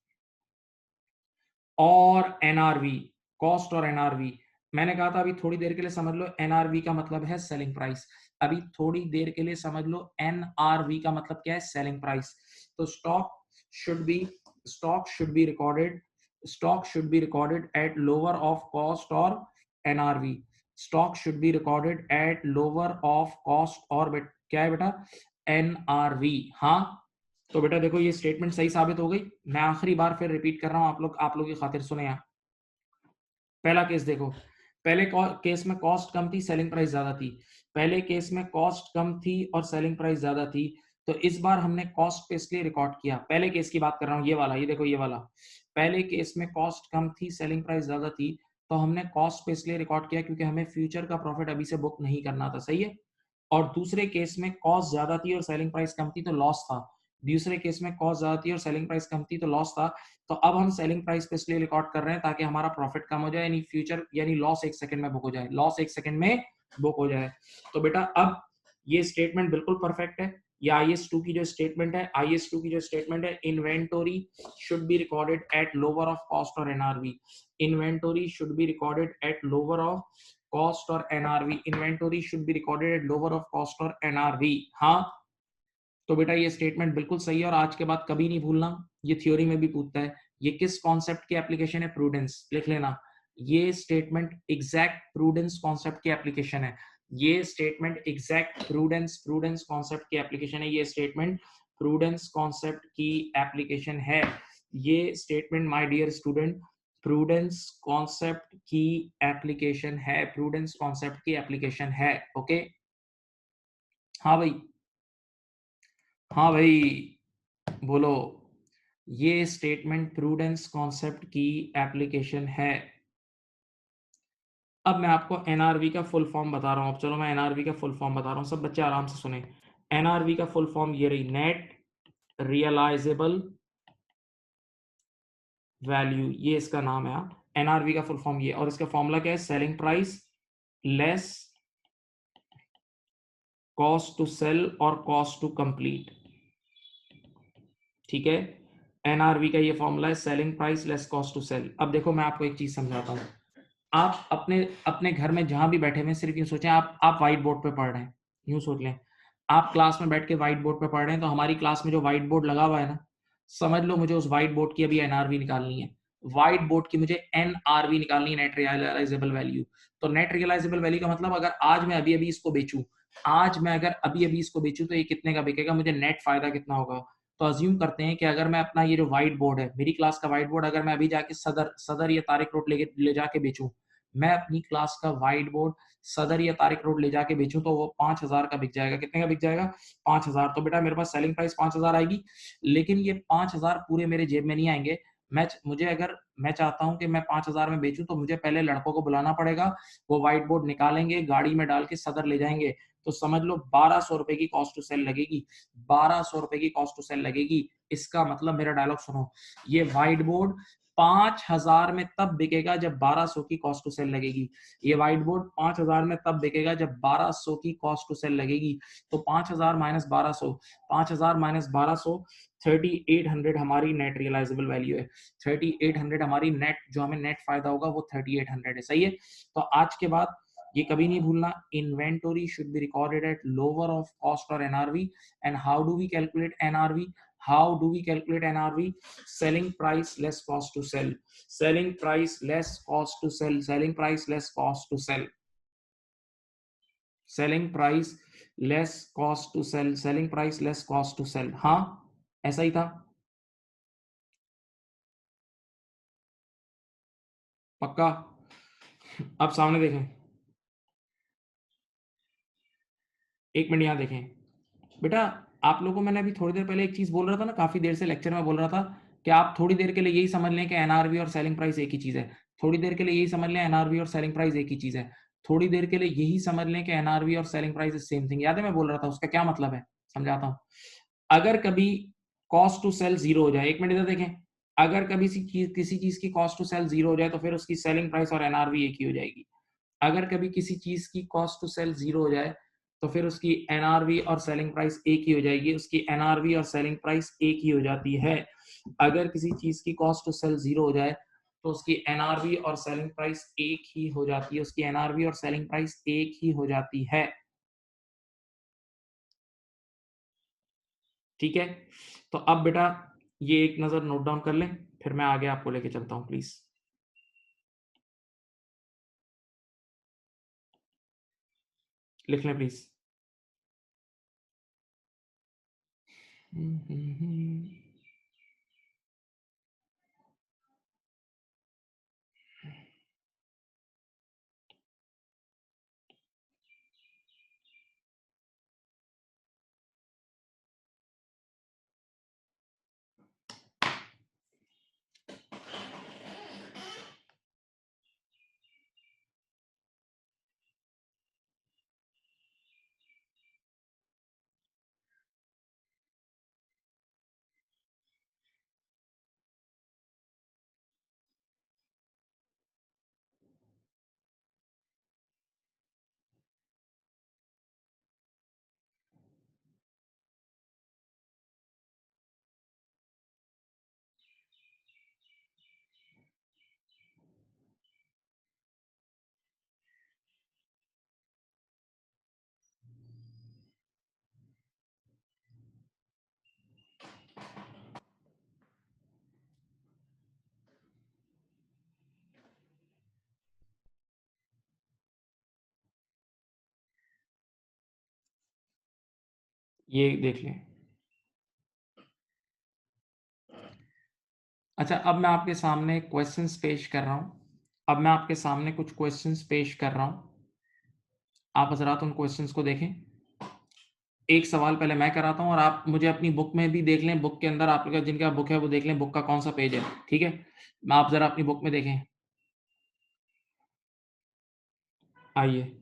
और एनआरवी, कॉस्ट और एनआरवी। मैंने कहा था अभी थोड़ी देर के लिए समझ लो एनआरवी का मतलब है सेलिंग प्राइस, अभी थोड़ी देर के लिए समझ लो एनआरवी का मतलब क्या है, सेलिंग प्राइस। तो should be stock should be recorded stock should be recorded at lower of cost और NRV, stock should be recorded at lower of cost और क्या है बेटा, एनआरवी। हाँ, तो बेटा देखो ये स्टेटमेंट सही साबित हो गई। मैं आखिरी बार फिर रिपीट कर रहा हूं, आप लोग की खातिर सुने यहाँ। पहला केस देखो, पहले केस में कॉस्ट कम थी, सेलिंग प्राइस ज्यादा थी, पहले केस में कॉस्ट कम थी और सेलिंग प्राइस ज्यादा थी, तो इस बार हमने कॉस्ट पे इसलिए रिकॉर्ड किया, पहले केस की बात कर रहा हूँ, ये वाला, ये देखो ये वाला, पहले केस में कॉस्ट कम थी सेलिंग प्राइस ज्यादा थी, तो हमने कॉस्ट पे इसलिए रिकॉर्ड किया क्योंकि हमें फ्यूचर का प्रॉफिट अभी से बुक नहीं करना था, सही है। और दूसरे केस में कॉस्ट ज्यादा थी और सेलिंग प्राइस कम थी तो लॉस था, दूसरे केस में कॉस्ट ज्यादा थी और सेलिंग प्राइस कम थी तो लॉस था। तो अब हम सेलिंग प्राइस पे इसलिए रिकॉर्ड कर रहे हैं ताकि हमारा प्रॉफिट कम हो जाए, यानी फ्यूचर यानी लॉस 1 सेकंड में बुक हो जाए, लॉस 1 सेकंड में बुक हो जाए। तो बेटा अब ये स्टेटमेंट बिल्कुल परफेक्ट है, ये IS2 की जो स्टेटमेंट है, IS2 की जो स्टेटमेंट है, inventory should be recorded at lower of cost और NRV, inventory should be recorded at lower of cost और NRV, inventory should be recorded at lower of cost और एनआरवी। हाँ, तो बेटा ये स्टेटमेंट बिल्कुल सही है और आज के बाद कभी नहीं भूलना, ये थ्योरी में भी पूछता है, ये किस कॉन्सेप्ट की एप्लीकेशन है, प्रूडेंस, लिख लेना, ये स्टेटमेंट एग्जैक्ट प्रूडेंस कॉन्सेप्ट की एप्लीकेशन है, ये स्टेटमेंट एग्जैक्ट प्रूडेंस कॉन्सेप्ट की एप्लीकेशन है, ये स्टेटमेंट प्रूडेंस कॉन्सेप्ट की एप्लीकेशन है। ये statement my dear student prudence concept की एप्लीकेशन है, प्रूडेंस कॉन्सेप्ट की एप्लीकेशन है। ओके, हाँ भाई, हाँ भाई, बोलो। ये स्टेटमेंट प्रूडेंस कॉन्सेप्ट की एप्लीकेशन है। अब मैं आपको एनआरवी का फुल फॉर्म बता रहा हूँ। अब चलो मैं एनआरवी का फुल फॉर्म बता रहा हूँ, सब बच्चे आराम से सुने। एनआरवी का फुल फॉर्म ये रही, नेट रियलाइजेबल वैल्यू, ये इसका नाम है। एनआरवी का फुल फॉर्म ये, और इसका फॉर्मूला क्या है? Selling price less cost to sell और कॉस्ट टू कंप्लीट। ठीक है, एनआरवी का ये फॉर्मूला है, selling price less cost to sell. अब देखो मैं आपको एक चीज समझाता हूँ। आप अपने अपने घर में जहां भी बैठे हुए, सिर्फ यूं सोचें, आप व्हाइट बोर्ड पे पढ़ रहे हैं। यूं सोच लें, आप क्लास में बैठ के व्हाइट बोर्ड पे पढ़ रहे हैं, तो हमारी क्लास में जो व्हाइट बोर्ड लगा हुआ है ना, समझ लो मुझे उस व्हाइट बोर्ड की अभी एनआरवी निकालनी है। व्हाइट बोर्ड की मुझे एनआरवी निकालनी है, नेट रियलाइजेबल वैल्यू। तो नेट रियलाइजेबल वैल्यू का मतलब, अगर आज मैं अभी अभी इसको बेचूं, आज मैं अगर अभी अभी इसको बेचूं, तो ये कितने का बिकेगा, मुझे नेट फायदा कितना होगा। तो अज्यूम करते हैं कि अगर मैं अपना ये जो व्हाइट बोर्ड है, मेरी क्लास का व्हाइट बोर्ड, अगर मैं अभी जाके सदर या तारिक रोड ले जाके बेचूं, मैं अपनी क्लास का व्हाइट बोर्ड सदर या तारिक रोड ले जाके बेचूं, तो वो 5,000 का बिक जाएगा। कितने का बिक जाएगा? 5,000। तो बेटा मेरे पास सेलिंग प्राइस 5,000 आएगी, लेकिन ये 5,000 पूरे मेरे जेब में नहीं आएंगे। मुझे अगर मैं चाहता हूं कि मैं 5,000 में बेचूं, तो मुझे पहले लड़कों को बुलाना पड़ेगा, वो व्हाइट बोर्ड निकालेंगे, गाड़ी में डाल के सदर ले जाएंगे। तो समझ लो 1,200 रुपए की कॉस्ट टू सेल लगेगी, 1,200 रुपए की कॉस्ट टू सेल लगेगी। इसका मतलब, मेरा डायलॉग सुनो, ये व्हाइट बोर्ड 5,000 में तब बिकेगा जब 1,200 की कॉस्ट टू सेल लगेगी। ये व्हाइट बोर्ड 5,000 में तब बिकेगा जब 1,200 की कॉस्ट टू सेल लगेगी। तो 5,000 माइनस 1,200, 5,000 माइनस 1,200, 3,800 हमारी नेट रियलाइजेबल वैल्यू है। 3,800 हमारी नेट, जो हमें नेट फायदा होगा वो 3,800 है। सही है। तो आज के बाद ये कभी नहीं भूलना, inventory should be recorded at lower of cost और NRV. And how do we calculate NRV? How do we calculate NRV? Selling price less cost to sell. Selling price less cost to sell. Selling price less cost to sell. Selling price less cost to sell. Selling price less cost to sell. हाँ, ऐसा ही था। पक्का? अब सामने देखें, एक मिनट यहाँ देखें। बेटा, आप लोगों को मैंने अभी थोड़ी देर पहले एक चीज बोल रहा था ना, काफी देर से लेक्चर में बोल रहा था कि आप थोड़ी देर के लिए यही समझ लें कि एनआरवी और सेलिंग प्राइस एक ही चीज है। थोड़ी देर के लिए यही समझ लें एनआरवी और सेलिंग प्राइस एक ही चीज है। थोड़ी देर के लिए यही समझ लें कि एनआरवी और selling price is same thing. याद है मैं बोल रहा था, उसका क्या मतलब है, समझाता हूँ। अगर कभी कॉस्ट टू सेल जीरो हो जाए, एक मिनट इधर देखें, अगर कभी किसी चीज की कॉस्ट टू सेल जीरो हो जाए, तो फिर उसकी सेलिंग प्राइस और एनआरवी एक ही हो जाएगी। अगर कभी किसी चीज की कॉस्ट टू सेल जीरो हो जाए, तो फिर उसकी एनआरवी और सेलिंग प्राइस एक ही हो जाएगी। उसकी एनआरवी और सेलिंग प्राइस एक ही हो जाती है। अगर किसी चीज की कॉस्ट टू सेल जीरो हो जाए, तो उसकी एनआरवी और सेलिंग प्राइस एक ही हो जाती है। उसकी एनआरवी और सेलिंग प्राइस एक ही हो जाती है। ठीक है। तो अब बेटा ये एक नजर नोट डाउन कर लें, फिर मैं आगे आपको लेके चलता हूं, प्लीज लिख लें प्लीज। ये देख लें, अच्छा, अब मैं आपके सामने क्वेश्चंस पेश कर रहा हूँ। अब मैं आपके सामने कुछ क्वेश्चंस पेश कर रहा हूँ। आप हज़रात उन क्वेश्चंस को देखें। एक सवाल पहले मैं कराता हूँ और आप मुझे अपनी बुक में भी देख लें, बुक के अंदर आपका जिनका बुक है वो देख लें, बुक का कौन-सा पेज है, ठीक है? आप ज़रा अपनी बुक में देखें। आइए।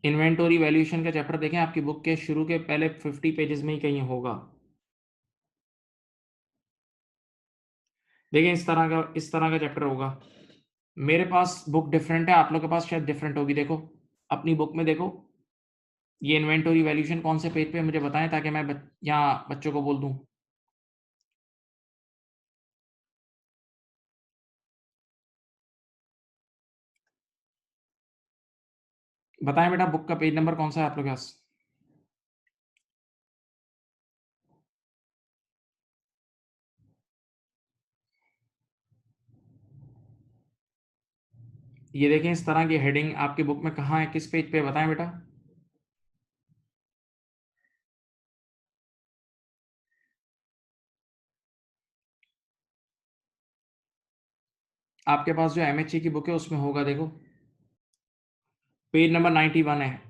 इन्वेंटरी वैल्यूएशन का चैप्टर देखें, आपकी बुक के शुरू के पहले 50 पेजेज़ में ही कहीं होगा। देखिए इस तरह का चैप्टर होगा। मेरे पास बुक डिफरेंट है, आप लोग के पास शायद डिफरेंट होगी। देखो, अपनी बुक में देखो, ये इन्वेंटरी वैल्यूएशन कौन से पेज पे है मुझे बताएँ ताकि मैं यहाँ बच्चों को बोल दूँ। बताएँ बेटा बुक का पेज नंबर कौन-सा है आप लोग के पास? ये देखें इस तरह की हेडिंग आपकी बुक में कहाँ है, किस पेज पे है बताएँ बेटा? आपके पास जो एमएचए की बुक है उसमें होगा देखो। पेज नंबर 91 है।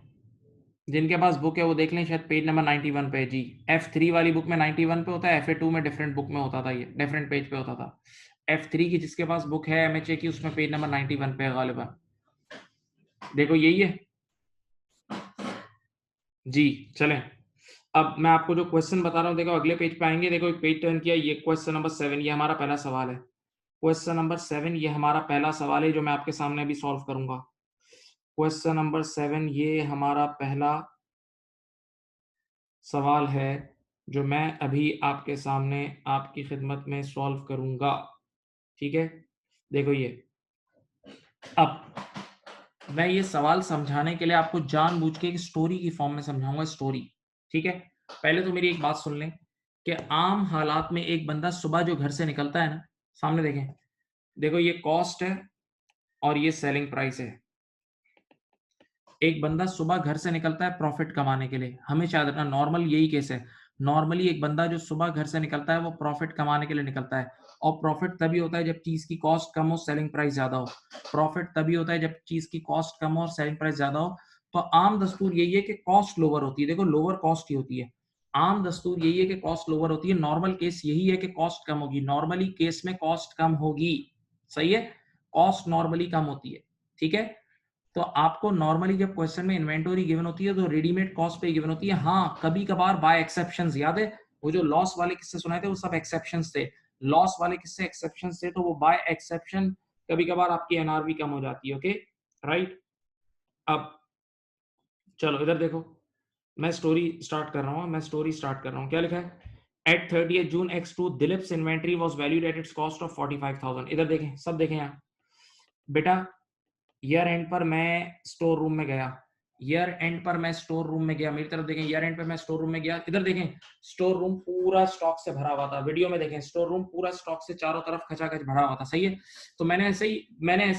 जिनके पास बुक है वो देख लें शायद पेज नंबर 91 पे है जी। F3 वाली बुक में 91 पे होता है, FA2 में डिफरेंट बुक में होता था ये, डिफरेंट पेज पे होता था। F3 की जिसके पास बुक है एमएचए की उसमें पेज नंबर 91 पे है गालिबा। देखो यही है। जी, चलें। अब मैं आपको जो क्वेश्चन बता रहा हूँ देखो अगले पेज पे आएँगे, देखो एक पेज टर्न किया, ये क्वेश्चन नंबर 7 ये हमारा पहला सवाल है। क्वेश्चन नंबर 7 ये हमारा पहला सवाल है जो मैं आपके सामने अभी सॉल्व करूँगा। क्वेश्चन नंबर 7 ये हमारा पहला सवाल है जो मैं अभी आपके सामने आपकी खिदमत में सॉल्व करूँगा, ठीक है? देखो ये, अब मैं ये सवाल समझाने के लिए आपको जानबूझ के एक स्टोरी की फॉर्म में समझाऊँगा स्टोरी, ठीक है? पहले तो मेरी एक बात सुन लें कि आम हालात में एक बंदा सुबह जो घर से निकलता है ना, सामने देखें, देखो ये कॉस्ट है और ये सेलिंग प्राइस है। एक बंदा सुबह घर से निकलता है प्रॉफिट कमाने के लिए, हमेशा याद रखना नॉर्मल यही केस है। नॉर्मली एक बंदा जो सुबह घर से निकलता है वो प्रॉफिट कमाने के लिए निकलता है और प्रॉफिट तभी होता है जब चीज़ की कॉस्ट कम हो, सेलिंग प्राइस ज़्यादा हो। प्रॉफिट तभी होता है जब चीज़ की कॉस्ट कम हो और सेलिंग प्राइस ज़्यादा हो। तो आम दस्तूर यही है कि कॉस्ट लोअर होती है, देखो लोअर कॉस्ट ही होती है। आम दस्तूर यही है कि कॉस्ट लोअर होती है, नॉर्मल केस यही है कि कॉस्ट कम होगी, नॉर्मली केस में कॉस्ट कम होगी, सही है? कॉस्ट नॉर्मली कम होती है, ठीक है? तो आपको नॉर्मली जब क्वेश्चन में इन्वेंटरी गिवन होती है तो रेडीमेड कॉस्ट पे गिवन होती है। हाँ, कभी-कभार बाय एक्सेप्शंस याद है? वो जो लॉस वाले किस्से सुनाए थे वो सब एक्सेप्शंस थे। लॉस वाले किस्से एक्सेप्शंस थे तो वो बाय एक्सेप्शन कभी-कभार आपकी एनआरवी कम हो जाती है, ओके? राइट? अब चलो इधर देखो, मैं स्टोरी स्टार्ट कर रहा हूँ मैं स्टोरी स्टार्ट कर रहा हूँ। क्या लिखा है? At 30th June X2 Dilip's inventory was valued at its cost of 45,000। इधर देखें, सब देखें यहाँ। बेटा ईयर एंड पर मैं स्टोर रूम में गया, ईयर एंड पर मैं स्टोर रूम में गया, मेरी तरफ देखें, ईयर एंड पे मैं स्टोर रूम में गया, इधर देखें स्टोर रूम पूरा स्टॉक से भरा हुआ था, वीडियो में देखें स्टोर रूम पूरा स्टॉक से चारों तरफ खचाखच भरा हुआ था, सही है? तो मैंने ऐसे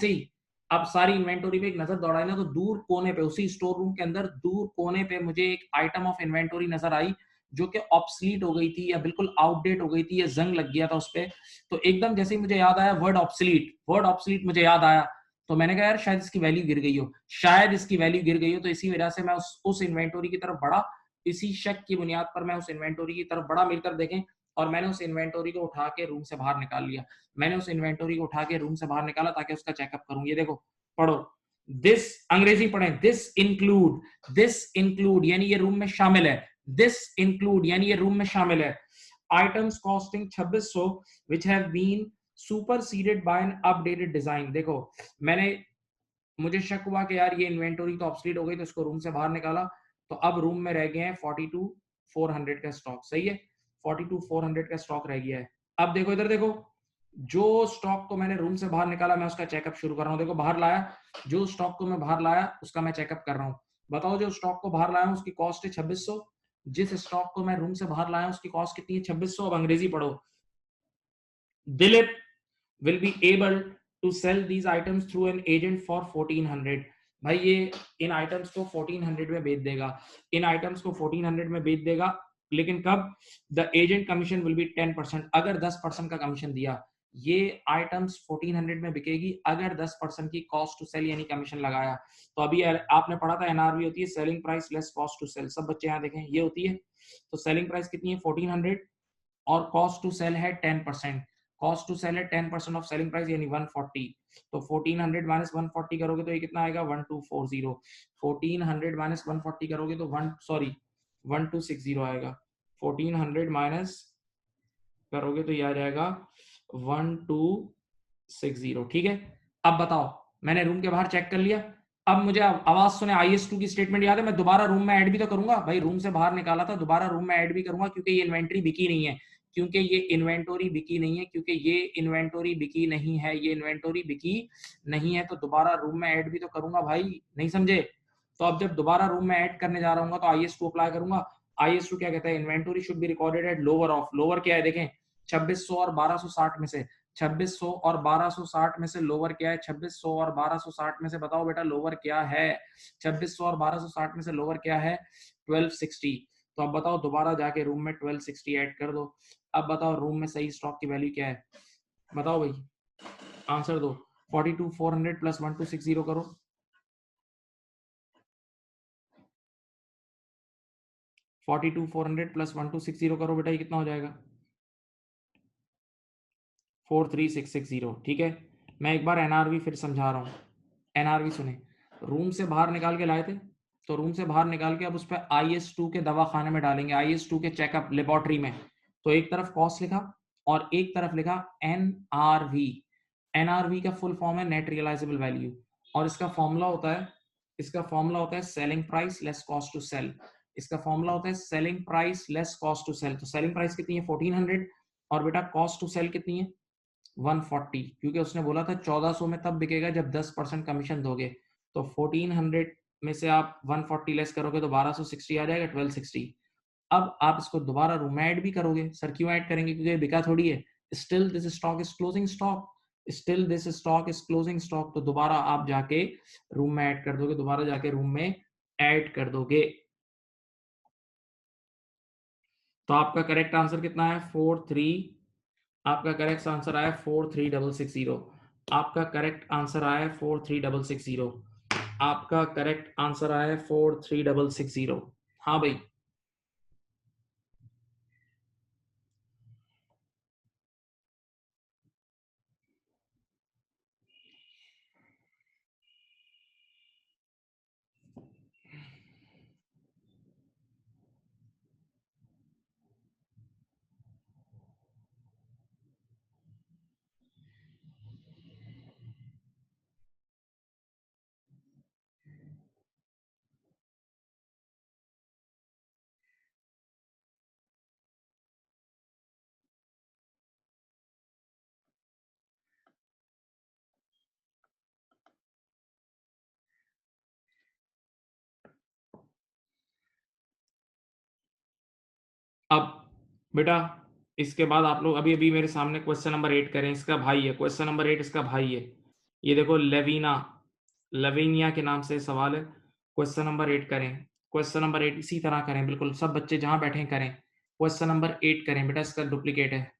ही अब सारी इन्वेंटरी पे एक नजर दौड़ाई ना तो दूर कोने पे उसी स्टोर रूम के अंदर दूर कोने पे मुझे एक आइटम ऑफ इन्वेंटरी नजर आई जो कि ऑब्सलीट हो गई थी या बिल्कुल आउटडेट हो गई थी या जंग लग गया था उस पे। तो एकदम जैसे ही मुझे याद आया वर्ड ऑब्सलीट मुझे याद आया, तो मैंने कहा यार शायद इसकी वैल्यू गिर गई हो, शायद इसकी वैल्यू गिर गई हो, तो इसी वजह से मैं उस इन्वेंटरी की तरफ बढ़ा, इसी शक की बुनियाद पर मैं उस इन्वेंटरी की तरफ बढ़ा, मेरी तरफ देखें, और मैंने उस इन्वेंटरी को उठा के रूम से बाहर निकाल लिया। मैंने उस इन्वेंटरी को उठा के रूम से बाहर निकाला ताकि उसका चेकअप करूं। ये देखो, पढ़ो, दिस अंग्रेजी पढ़ें, दिस इंक्लूड यानी ये रूम में शामिल है, दिस इंक्लूड यानी ये रूम में शामिल है items costing 2600 which have been superseded by an updated design। देखो, मैंने मुझे शक हुआ कि यार ये इन्वेंटरी तो ऑब्सलीट हो गई, तो इसको रूम से बाहर निकाला, तो अब रूम में रह गए हैं 42,400 का स्टॉक, सही है? 42,400 का स्टॉक रह गया है। अब देखो इधर देखो, जो स्टॉक को मैंने रूम से बाहर निकाला मैं उसका चेकअप शुरू कर रहा हूँ। देखो बाहर लाया, जो स्टॉक को मैं बाहर लाया उसका मैं चेकअप कर रहा हूँ। बताओ, जो स्टॉक को बाहर लाया हूँ उसकी कॉस्ट है 2600, जिस स्टॉक को मैं रूम से बाहर लाया हूँ उसकी कॉस्ट कितनी है? 2600। अब अंग्रेजी पढ़ो, Dilip will be able to sell these items through an agent for 1400। भाई ये इन आइटम्स को 1400 में बेच देगा, इन आइटम्स को 1400 में बेच देगा, लेकिन कब? The agent commission will be 10%। अगर 10% का कमीशन दिया, ये आइटम्स 1400 में बिकेगी अगर 10% की कॉस्ट टू सेल यानी कमीशन लगाया। तो अभी आपने पढ़ा था एनआरवी होती है selling price less cost to sell. सब बच्चे यहाँ देखें, ये होती है। तो सेलिंग प्राइस कितनी है? 1400 और कॉस्ट टू सेल है 10%। कॉस्ट टू सेल है 10% ऑफ सेलिंग प्राइस यानी 140। तो 1400 माइनस 140 करोगे तो ये कितना आएगा? 1240। 1400 माइनस 140 करोगे तो 1260 आएगा। 1400 माइनस करोगे तो ये आ जाएगा 1260। ठीक है, अब बताओ, मैंने रूम के बाहर चेक कर लिया। अब मुझे आवाज सुने, IS2 की स्टेटमेंट याद है? मैं दोबारा रूम में ऐड भी तो करूंगा भाई, रूम से बाहर निकाला था, दोबारा रूम में ऐड भी करूंगा क्योंकि ये इन्वेंटरी बिकी नहीं है, क्योंकि ये इन्वेंटरी बिकी नहीं है, क्योंकि ये इन्वेंटरी बिकी नहीं है, ये इन्वेंटरी बिकी नहीं है, तो दोबारा रूम में ऐड भी तो करूंगा भाई, नहीं समझे? तो अब जब दोबारा रूम में ऐड करने जा रहा हूँ तो IS2 अप्लाई करूंगा। IS2 क्या कहता है? Inventory should be recorded at lower of. Lower क्या है देखें, 2600 और 1260 में से, 2600 और 1260 में से लोअर क्या है? 2600 और 1260 में से बताओ बेटा लोअर क्या है? 2600 और 1260 में से लोअर क्या है? 1260। तो अब बताओ, दोबारा जाके रूम में 1260 ऐड कर दो। अब बताओ रूम में सही स्टॉक की वैल्यू क्या है? बताओ भाई, आंसर दो। 42400 प्लस 1260 करो। 42400 प्लस 1260 करो बेटा, ये कितना हो जाएगा? 43660। ठीक है, मैं एक बार एनआरवी फिर समझा रहा हूँ। एनआरवी सुने, रूम से बाहर निकाल के लाए थे, तो रूम से बाहर निकाल के अब उस पर IS2 के दवा खाने में डालेंगे, IS2 के चेकअप लेबोरेटरी में। तो एक तरफ कॉस्ट लिखा और एक तरफ लिखा NRV। NRV का फुल फॉर्म है नेट रियलाइजेबल वैल्यू, और इसका फॉर्मूला होता है, इसका फॉर्मूला होता है selling price less cost to sell. इसका फॉर्मूला होता है selling price less cost to sell. तो सेलिंग प्राइस कितनी है? 1400। और बेटा कॉस्ट टू सेल कितनी है? 140, क्योंकि उसने बोला था 1400 में तब बिकेगा जब 10% कमीशन दोगे। तो 1400 में से आप 140 लेस करोगे तो 1260 आ जाएगा, 1260। अब आप इसको दोबारा रूम में ऐड भी करोगे। सर क्यों ऐड करेंगे? क्योंकि बिका थोड़ी है। Still this stock is closing stock, still this stock is closing stock. तो दोबारा आप जाके रूम में ऐड कर दोगे, दोबारा जाके रूम में ऐड कर दोगे। तो आपका करेक्ट आंसर कितना है? 43। आपका करेक्ट आंसर आया 43660। आपका करेक्ट आंसर आया 43660। आपका करेक्ट आंसर आया 43660। हाँ भाई, अब बेटा इसके बाद आप लोग अभी अभी मेरे सामने क्वेश्चन नंबर 8 करें, इसका भाई है क्वेश्चन नंबर 8, इसका भाई है। ये देखो लेविना, लवीनिया के नाम से सवाल है। क्वेश्चन नंबर 8 करें, क्वेश्चन नंबर 8 इसी तरह करें, बिल्कुल सब बच्चे जहां बैठे करें। क्वेश्चन नंबर 8 करें बेटा, इसका डुप्लीकेट है।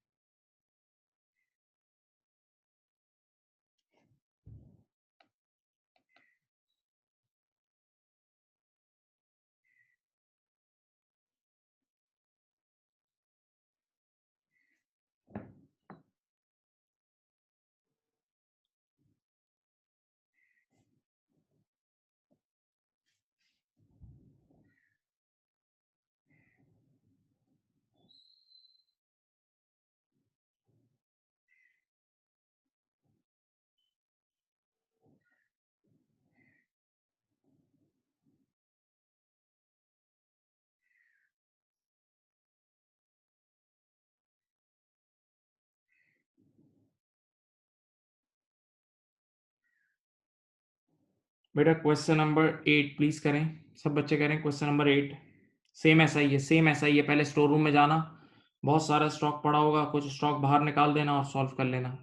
बेटा क्वेश्चन नंबर 8 प्लीज करें, सब बच्चे करें क्वेश्चन नंबर 8। सेम ऐसा ही है, सेम ऐसा ही है। पहले स्टोर रूम में जाना, बहुत सारा स्टॉक पड़ा होगा, कुछ स्टॉक बाहर निकाल देना और सॉल्व कर लेना।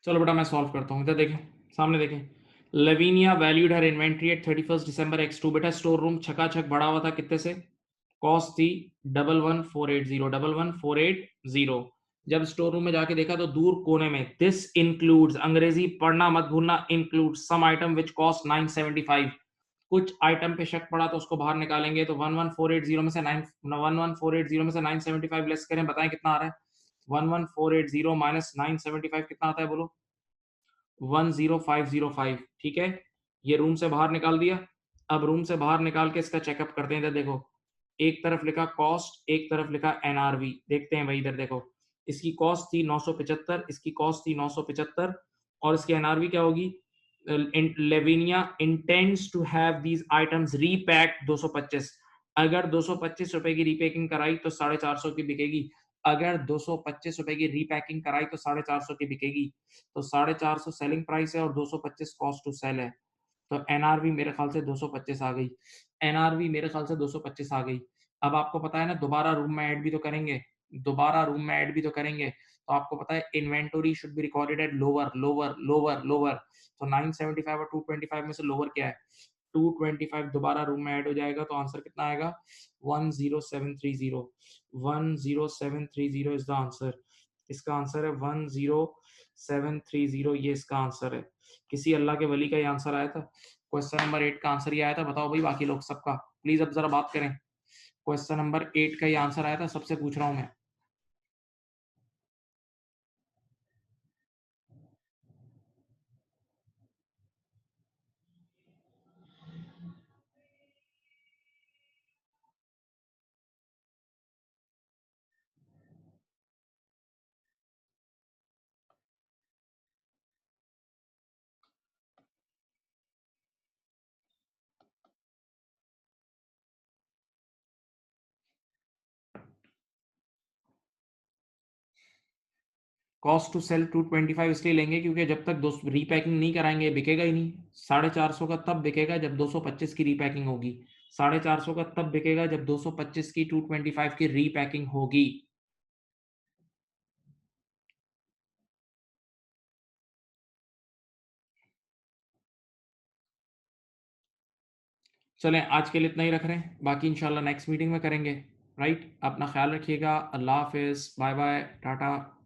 चलो बेटा मैं सॉल्व करता हूँ, इधर देखें, सामने देखें। Lavinia valued her inventory at 31 December x2। बेटा स्टोर रूम छकाछक भरा हुआ था कितने से? कॉस्ट थी 11480, 11480। जब स्टोर रूम में जाके देखा तो दूर कोने में दिस इंक्लूड्स, अंग्रेजी पढ़ना मत भूलना, includes some item which cost 975। कुछ आइटम पे शक पड़ा तो उसको बाहर निकालेंगे। तो 11480 में से 11480 में से 975 लेस करें, बताएं कितना आ रहा है? 11480 माइनस 975 कितना आता है बोलो? 10505। ठीक है, ये रूम से बाहर निकाल दिया। अब रूम से बाहर निकाल के इसका चेकअप करते हैं। इधर देखो, एक तरफ लिखा कॉस्ट, एक तरफ लिखा एनआरवी। देखते हैं भाई, इधर देखो, इसकी कॉस्ट थी 975, इसकी कॉस्ट थी 975, और इसकी एनआरवी क्या होगी? Lavinia intends to have these items repacked 225। अगर 225 रुपए की रीपैकिंग कराई तो 450 की बिकेगी। अगर 225 रुपए की रीपैकिंग कराई तो 450 की बिकेगी। तो 450 सेलिंग प्राइस है और 225 कॉस्ट टू सेल है। तो एनआरवी मेरे ख्याल से 225 आ गई। एनआरवी मेरे ख्याल से 225 आ गई। अब आपको पता है ना, दोबारा रूम में ऐड भी तो करेंगे, दोबारा रूम में ऐड भी तो करेंगे। तो आपको पता है inventory should be recorded at lower lower lower lower. तो 975 और 225 में से लोअर क्या है? 225 दोबारा रूम में ऐड हो जाएगा। तो आंसर कितना आएगा? 10730। 10730 इज द आंसर। इसका आंसर है 10730, ये इसका आंसर है। किसी अल्लाह के वली का ये आंसर आया था? क्वेश्चन नंबर 8 का आंसर ये आया था? बताओ भाई बाकी लोग सबका, प्लीज अब जरा बात करें। क्वेश्चन नंबर 8 का ये आंसर आया था, सबसे पूछ रहा हूं मैं। कॉस्ट टू सेल 225 इसलिए लेंगे क्योंकि जब तक दो रीपैकिंग नहीं कराएंगे बिकेगा ही नहीं। 450 का तब बिकेगा जब 225 की रीपैकिंग होगी। 450 का तब बिकेगा जब 225 की 225 की रीपैकिंग होगी। चलें आज के लिए इतना ही रख रहे हैं, बाकी इंशाल्लाह नेक्स्ट मीटिंग में करेंगे। राइट, अपना ख्याल रखिएगा। अल्लाह हाफिज, बाय बाय, टाटा।